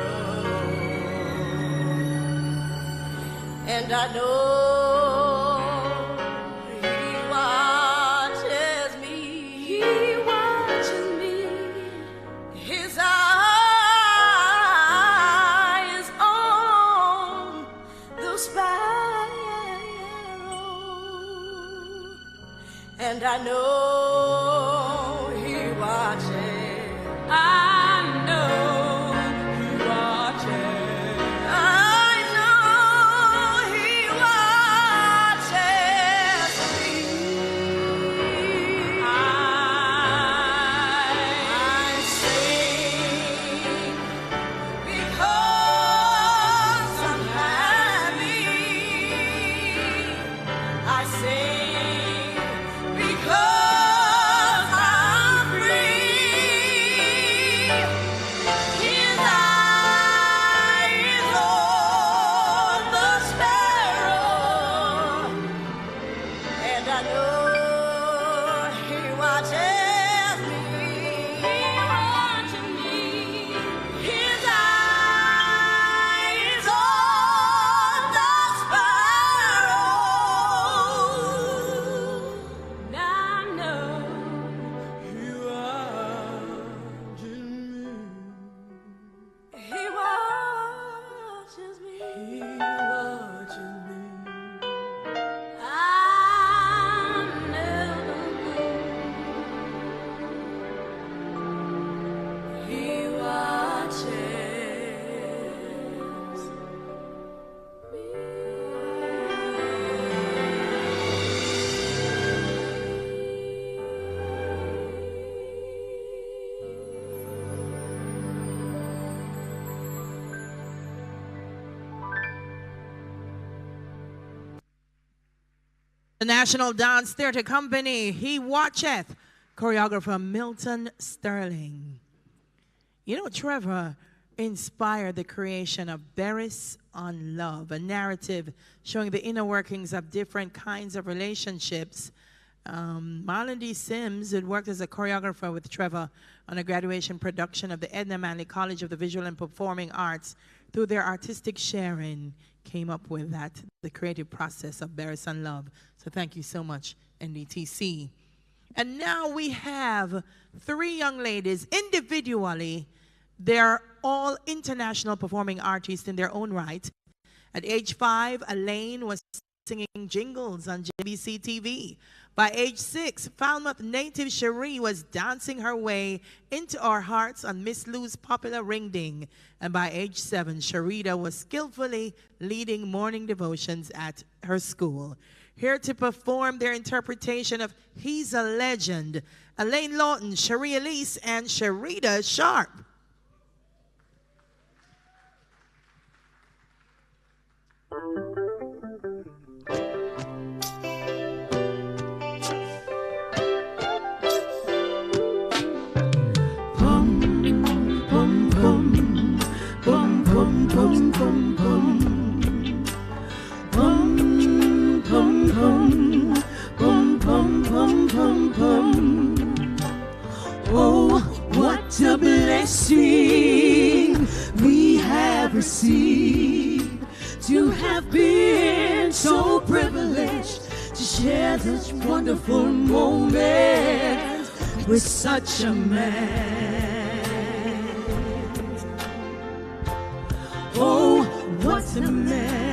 and I know He watches me. He watches me. His eye is on the sparrow, and I know He watches. I know He watches. I know He watches me. I sing because I'm happy. I sing because I'm free. The National Dance Theatre Company, He Watcheth, choreographer Milton Sterling. You know, Trevor inspired the creation of Berries on Love, a narrative showing the inner workings of different kinds of relationships. Marlon D. Sims, who worked as a choreographer with Trevor on a graduation production of the Edna Manley College of the Visual and Performing Arts, through their artistic sharing, came up with that, the creative process of Berries on Love. So thank you so much, NDTC. And now we have 3 young ladies individually. They're all international performing artists in their own right. At age 5, Elaine was singing jingles on JBC TV. By age 6, Falmouth native Cherie was dancing her way into our hearts on Miss Lou's popular Ring Ding. And by age 7, Sharita was skillfully leading morning devotions at her school. Here to perform their interpretation of He's a Legend, Elaine Lawton, Cherie Elise, and Sharita Sharp. Oh, what a blessing we have received to have been so privileged to share this wonderful moment with such a man. Oh, what a man.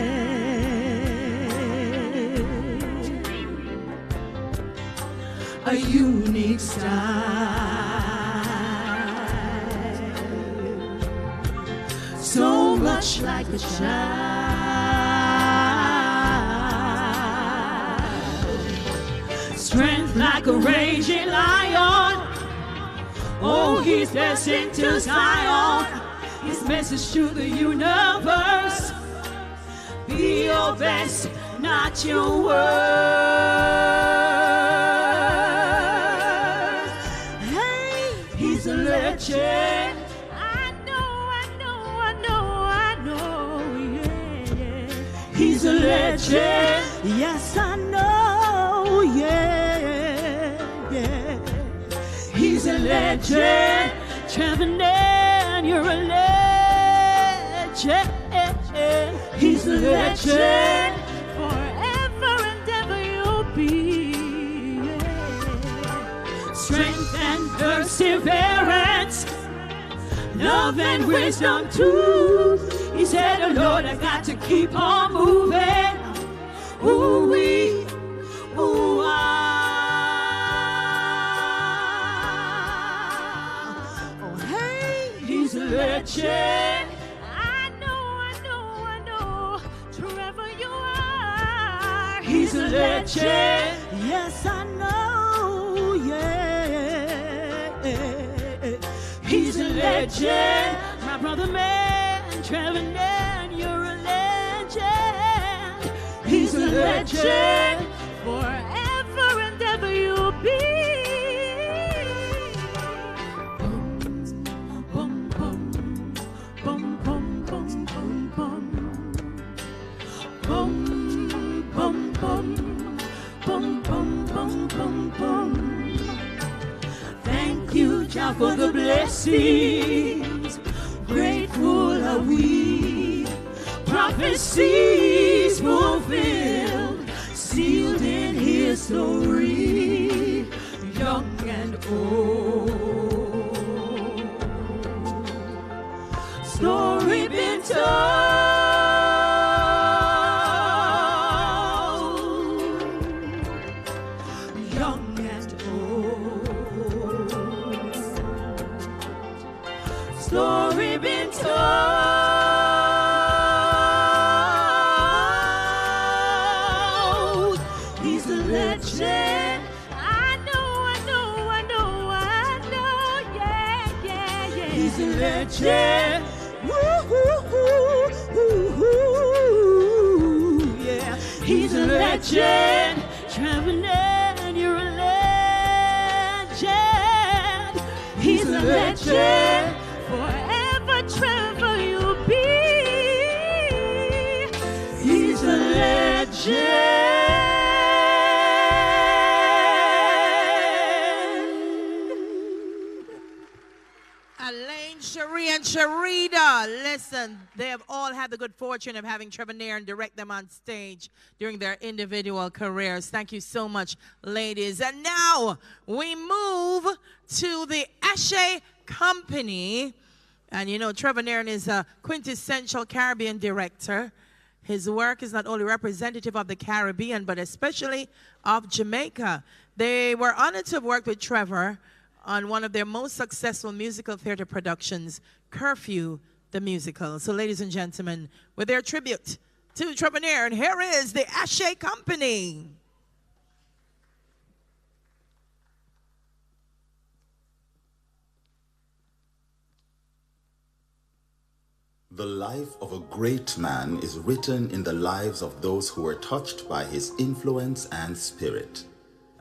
A unique style, so much like a child, strength like a raging lion. Oh, he's destined to Zion. His message to the universe: be your best, not your worst. He's a legend. I know, yeah. He's a legend. Yes, I know, yeah. He's a legend. Trevor, Nairne, you're a legend. He's a legend. Forever and ever you'll be. Strength and perseverance, love and wisdom too. He said, oh Lord, I got to keep on moving. Ooh, we, ooh, oh, hey, he's a legend. I know, Trevor, you are. He's a legend. Yes, I know, yeah. He's a legend. My brother man, Trevor, Nairne, you're a legend. He's a legend. Forever and ever you'll be. Bum, bum, bum, bum, bum, bum, bum. Bum, bum, bum, bum, bum, bum, bum, bum. Thank you, Jah, for the blessings. Grateful are we. Prophecies fulfilled, sealed in history, young and old. Story been told, young and old. Story been told. He's a legend. I know, yeah. He's a legend. Woo, yeah. He's a legend. Trevor Nairne, you're a legend. He's a legend. Forever, Trevor, you'll be. He's a legend. Elaine, Cherie, and Sharida, listen, they have all had the good fortune of having Trevor Nairne direct them on stage during their individual careers. Thank you so much, ladies. And now we move to the Ashe Company. And you know, Trevor Nairne is a quintessential Caribbean director. His work is not only representative of the Caribbean, but especially of Jamaica. They were honored to have worked with Trevor on one of their most successful musical theater productions, Curfew, the musical. So ladies and gentlemen, with their tribute to Trevor Nairne, here is the Ashe Company. The life of a great man is written in the lives of those who were touched by his influence and spirit.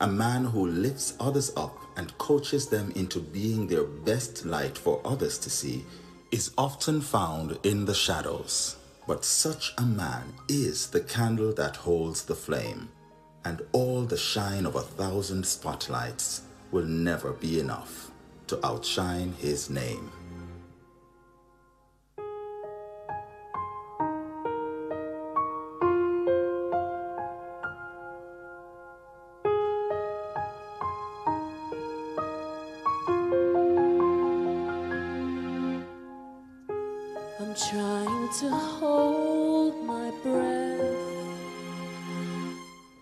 A man who lifts others up and coaches them into being their best light for others to see is often found in the shadows. But such a man is the candle that holds the flame, and all the shine of 1,000 spotlights will never be enough to outshine his name. I'm trying to hold my breath,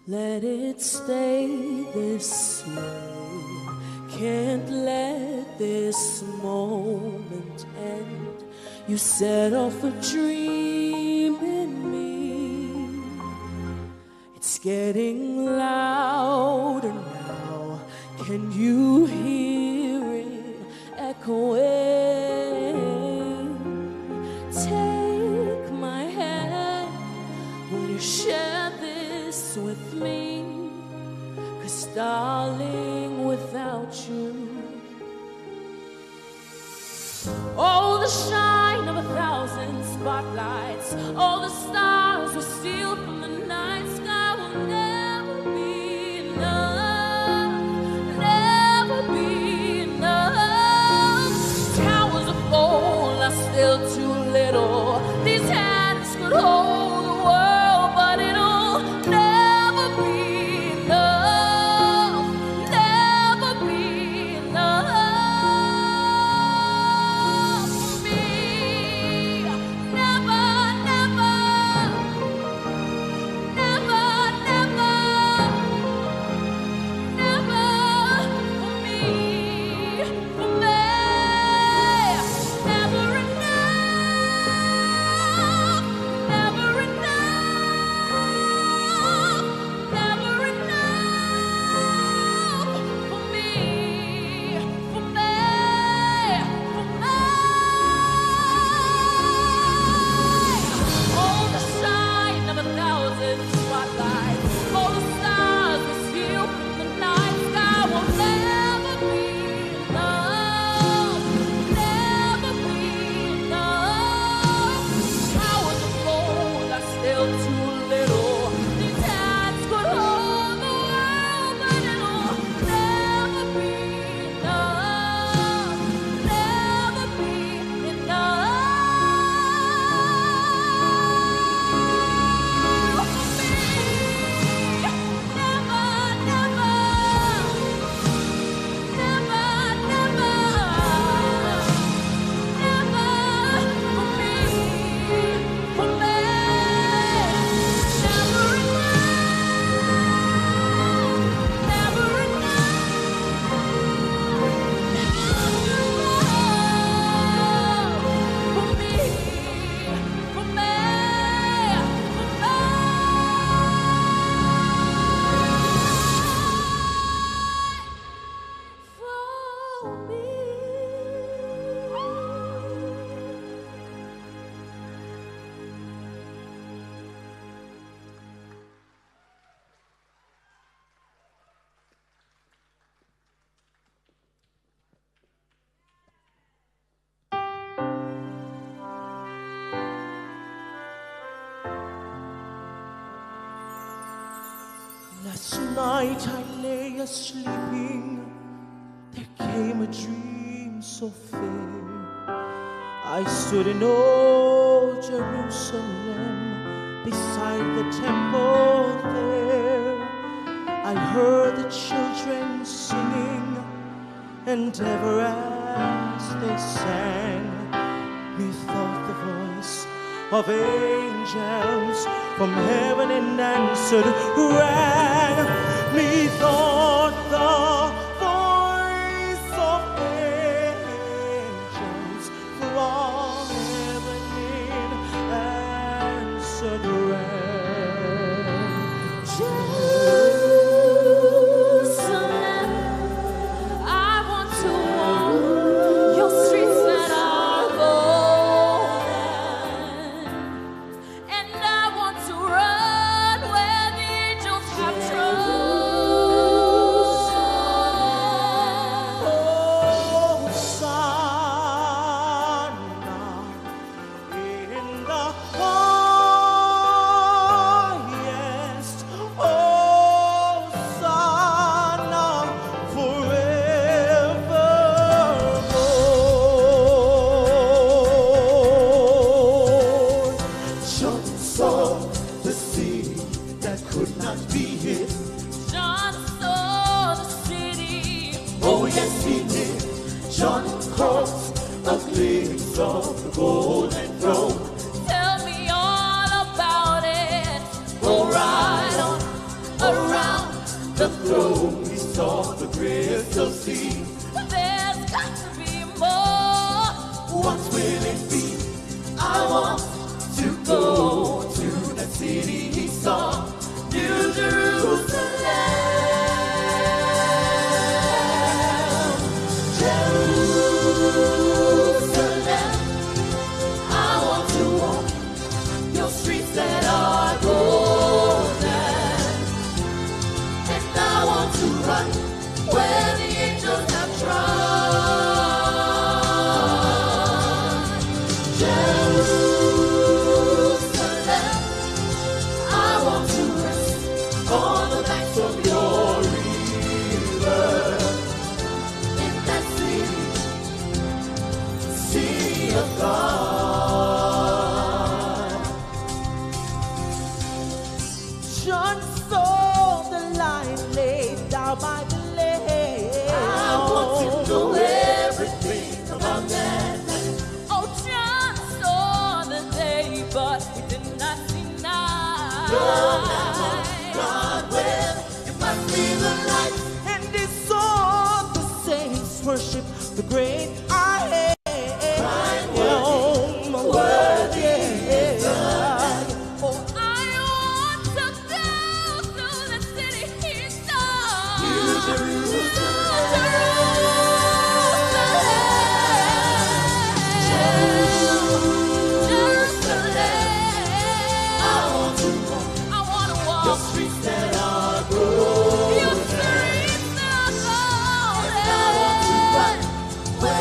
let it stay this way. Can't let this moment end. You set off a dream in me. It's getting louder now. Can you hear it echoing? Take my hand, will you share this with me? 'Cause darling, without you, all the shine of 1,000 spotlights, all the stars we steal from the night sky will never be enough, never be enough. Towers of gold are still too little. These hands could hold the world, but it'll never be enough, never be enough for me. Never, never. Last night I lay a-sleeping, there came a dream so fair. I stood in old Jerusalem, beside the temple there. I heard the children singing, and ever as they sang, methought the voice of angels from heaven in answered rang. Methought the voice of angels from heaven in answered rang. Jerusalem, I want to walk your streets that are golden, and I want to run where the angels have trod. John saw the city. Oh yes he did. John caught a glimpse of the golden throne. Tell me all about it. Go right on around the throne. We saw the crystal sea. There's got to be more. What will it be? I want to go to the city he saw, New Jerusalem. Jerusalem, I want to walk your streets that are golden, and I want to run where the angels have trod. Jerusalem, I want to rest on the banks of your river, in that city of God. John saw the lion laid down by the lake. I want to know everything about that. Oh, John saw the day, but he did not see night. God, well, it must be the light. And he saw the saints worship the great I am. Worthy is the Oh, I want to go to the city he saw. New Jerusalem. I want to walk your streets that are golden. your streets that are golden. And I want to run where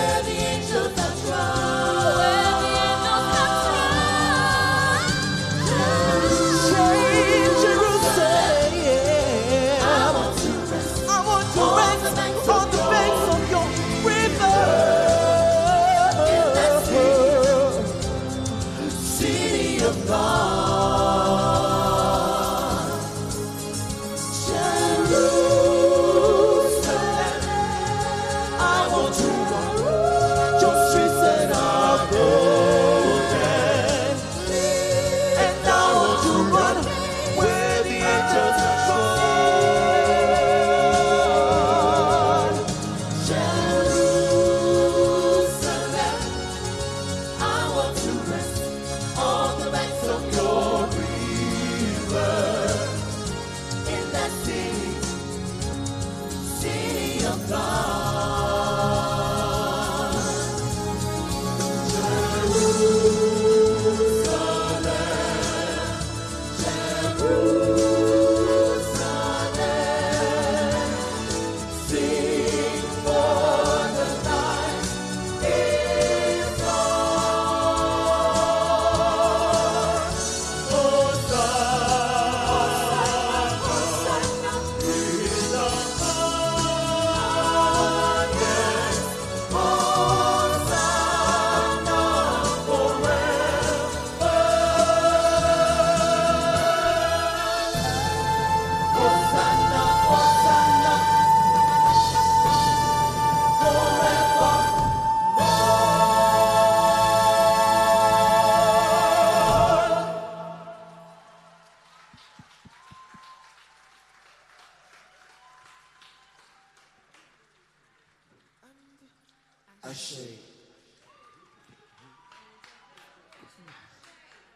Ashay.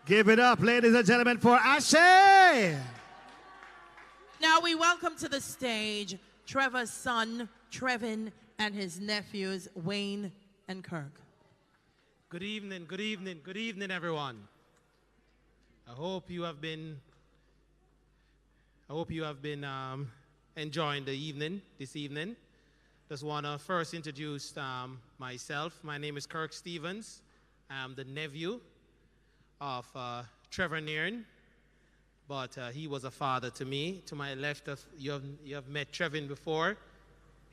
Give it up, ladies and gentlemen, for Ashay. Now we welcome to the stage Trevor's son, Trevin, and his nephews, Wayne and Kirk. Good evening, good evening, good evening, everyone. I hope you have been enjoying the evening, this evening. Just want to first introduce myself. My name is Kirk Stevens. I'm the nephew of Trevor Nairne, but he was a father to me. To my left, you have met Trevin before,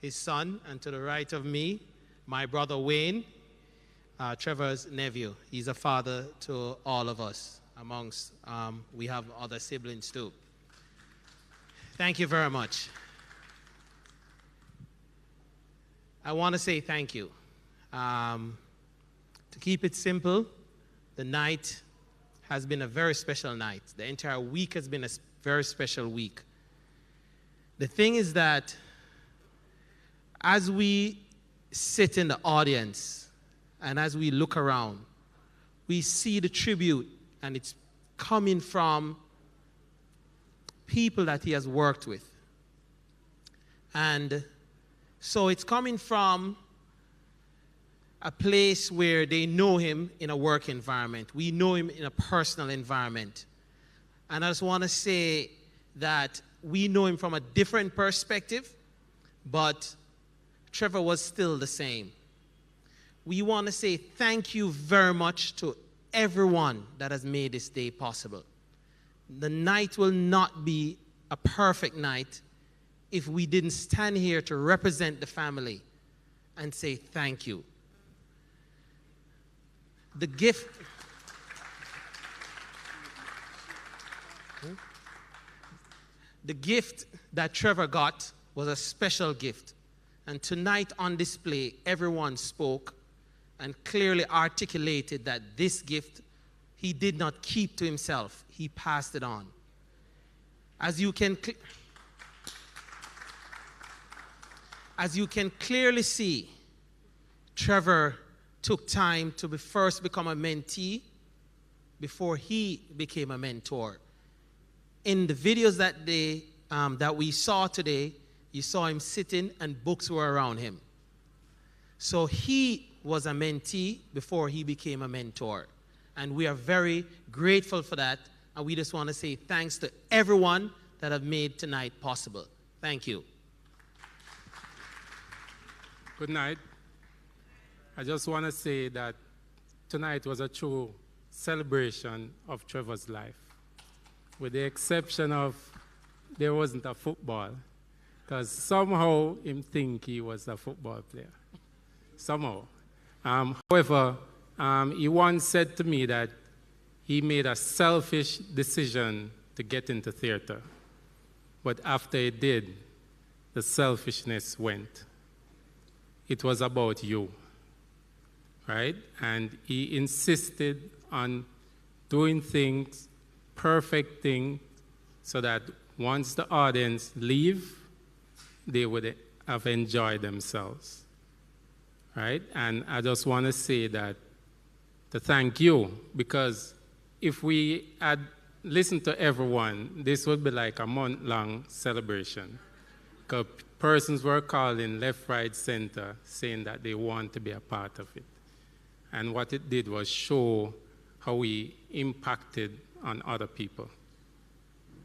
his son, and to the right of me, my brother Wayne, Trevor's nephew. He's a father to all of us. Amongst, we have other siblings too. Thank you very much. I want to say thank you. To keep it simple, the night has been a very special night. The entire week has been a very special week. The thing is that as we sit in the audience and as we look around, we see the tribute, and it's coming from people that he has worked with. And so it's coming from a place where they know him in a work environment. We know him in a personal environment. And I just want to say that we know him from a different perspective, but Trevor was still the same. We want to say thank you very much to everyone that has made this day possible. The night will not be a perfect night if we didn't stand here to represent the family and say thank you. The gift that Trevor got was a special gift. And tonight on display, everyone spoke and clearly articulated that this gift he did not keep to himself. He passed it on. As you can clearly see, Trevor took time to first become a mentee before he became a mentor. In the videos that we saw today, you saw him sitting and books were around him. So he was a mentee before he became a mentor. And we are very grateful for that. And we just want to say thanks to everyone that have made tonight possible. Thank you. Good night. I just want to say that tonight was a true celebration of Trevor's life, with the exception of there wasn't a football, because somehow him think he was a football player. Somehow. However, he once said to me that he made a selfish decision to get into theater. But after he did, the selfishness went. It was about you, right? And he insisted on doing things, perfect things, so that once the audience leave, they would have enjoyed themselves, right? And I just want to say that, to thank you, because if we had listened to everyone, this would be like a month-long celebration. Because persons were calling left, right, center, saying that they want to be a part of it. And what it did was show how we impacted on other people.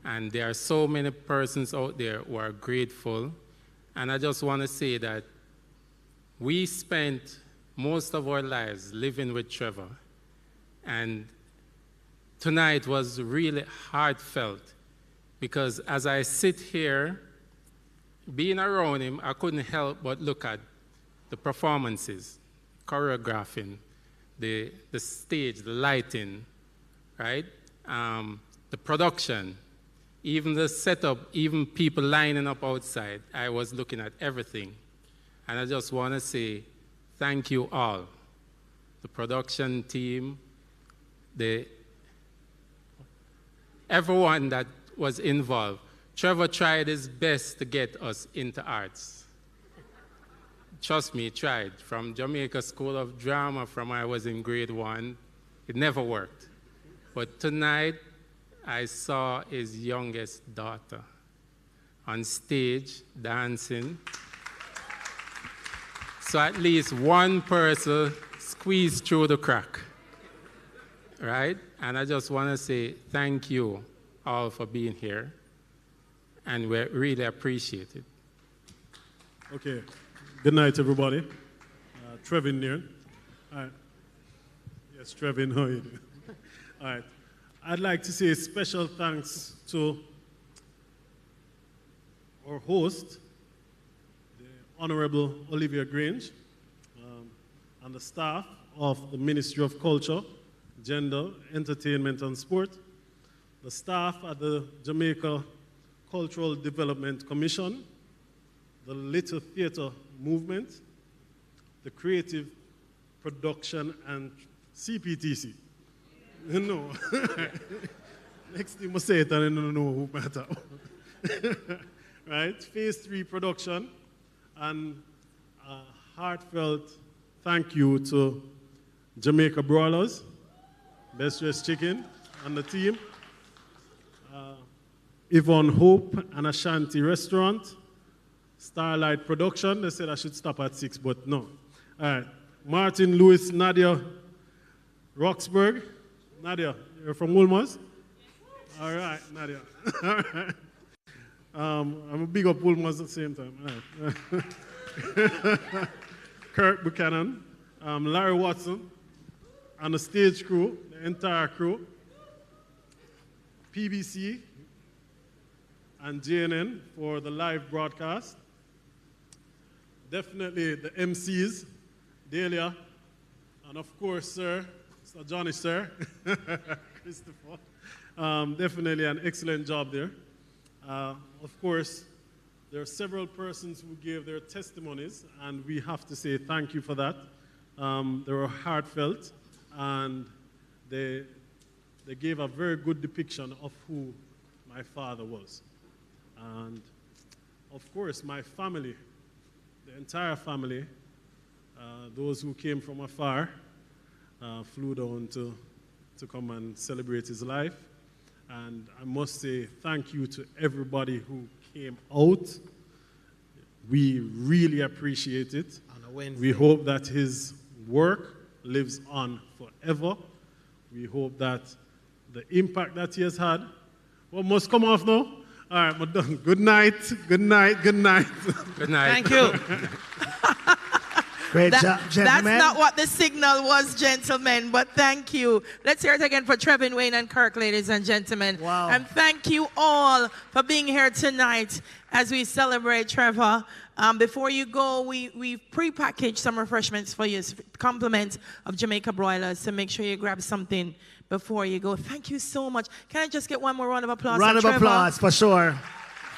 And there are so many persons out there who are grateful. And I just want to say that we spent most of our lives living with Trevor. And tonight was really heartfelt, because as I sit here, being around him, I couldn't help but look at the performances, choreographing, the stage, the lighting, right? The production, even the setup, even people lining up outside. I was looking at everything. And I just want to say thank you all, the production team, everyone that was involved. Trevor tried his best to get us into arts. trust me, tried. From Jamaica School of Drama from I was in grade 1, it never worked. But tonight, I saw his youngest daughter on stage dancing. So at least one person squeezed through the crack, right? And I just want to say thank you all for being here, and we really appreciate it. Okay. Good night, everybody. Trevor Nairne. All right. Yes, Trevor, how are you doing? All right. I'd like to say special thanks to our host, the Honorable Olivia Grange, and the staff of the Ministry of Culture, Gender, Entertainment and Sport, the staff at the Jamaica Cultural Development Commission, the Little Theatre Movement, the Creative Production and CPTC. No. Next thing I say it, I don't know who matter. Right? Phase 3 production, and a heartfelt thank you to Jamaica Brawlers, Best Dressed Chicken, and the team, Yvonne Hope and Ashanti Restaurant, Starlight Production. They said I should stop at 6, but no. All right. Martin Lewis, Nadia Roxburgh. Nadia, you're from Woolmers? All right, Nadia. All right. I'm a big up Woolmers at the same time. All right. Kirk Buchanan, Larry Watson, and the stage crew, the entire crew, PBC and JNN for the live broadcast. Definitely the MCs, Delia, and of course, Sir Johnny, Sir, Christopher. Definitely an excellent job there. Of course, there are several persons who gave their testimonies, and we have to say thank you for that. They were heartfelt, and they gave a very good depiction of who my father was. And of course, my family, the entire family, those who came from afar, flew down to come and celebrate his life. And I must say thank you to everybody who came out. We really appreciate it. We hope that his work lives on forever. We hope that the impact that he has had, what must come off now? All right, we're done. Good night, good night, good night. Good night. Thank you. Great job, gentlemen. That's not what the signal was, gentlemen, but thank you. Let's hear it again for Trevor, Wayne, and Kirk, ladies and gentlemen. Wow. And thank you all for being here tonight as we celebrate Trevor. Before you go, we've pre-packaged some refreshments for you, compliments of Jamaica Broilers, so make sure you grab something before you go. Thank you so much. Can I just get one more round of applause Round for of Trevor? applause, for sure.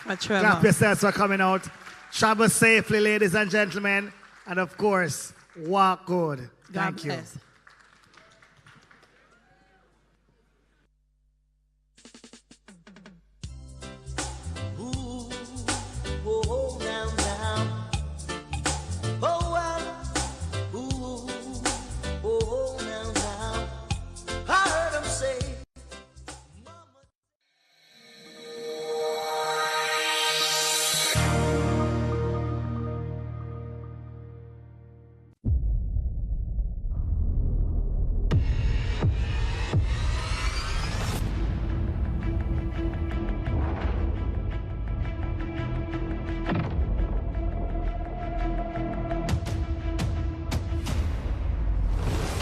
For Trevor. Clap yourselves for coming out. Travel safely, ladies and gentlemen. And of course, walk good. God Thank you. bless.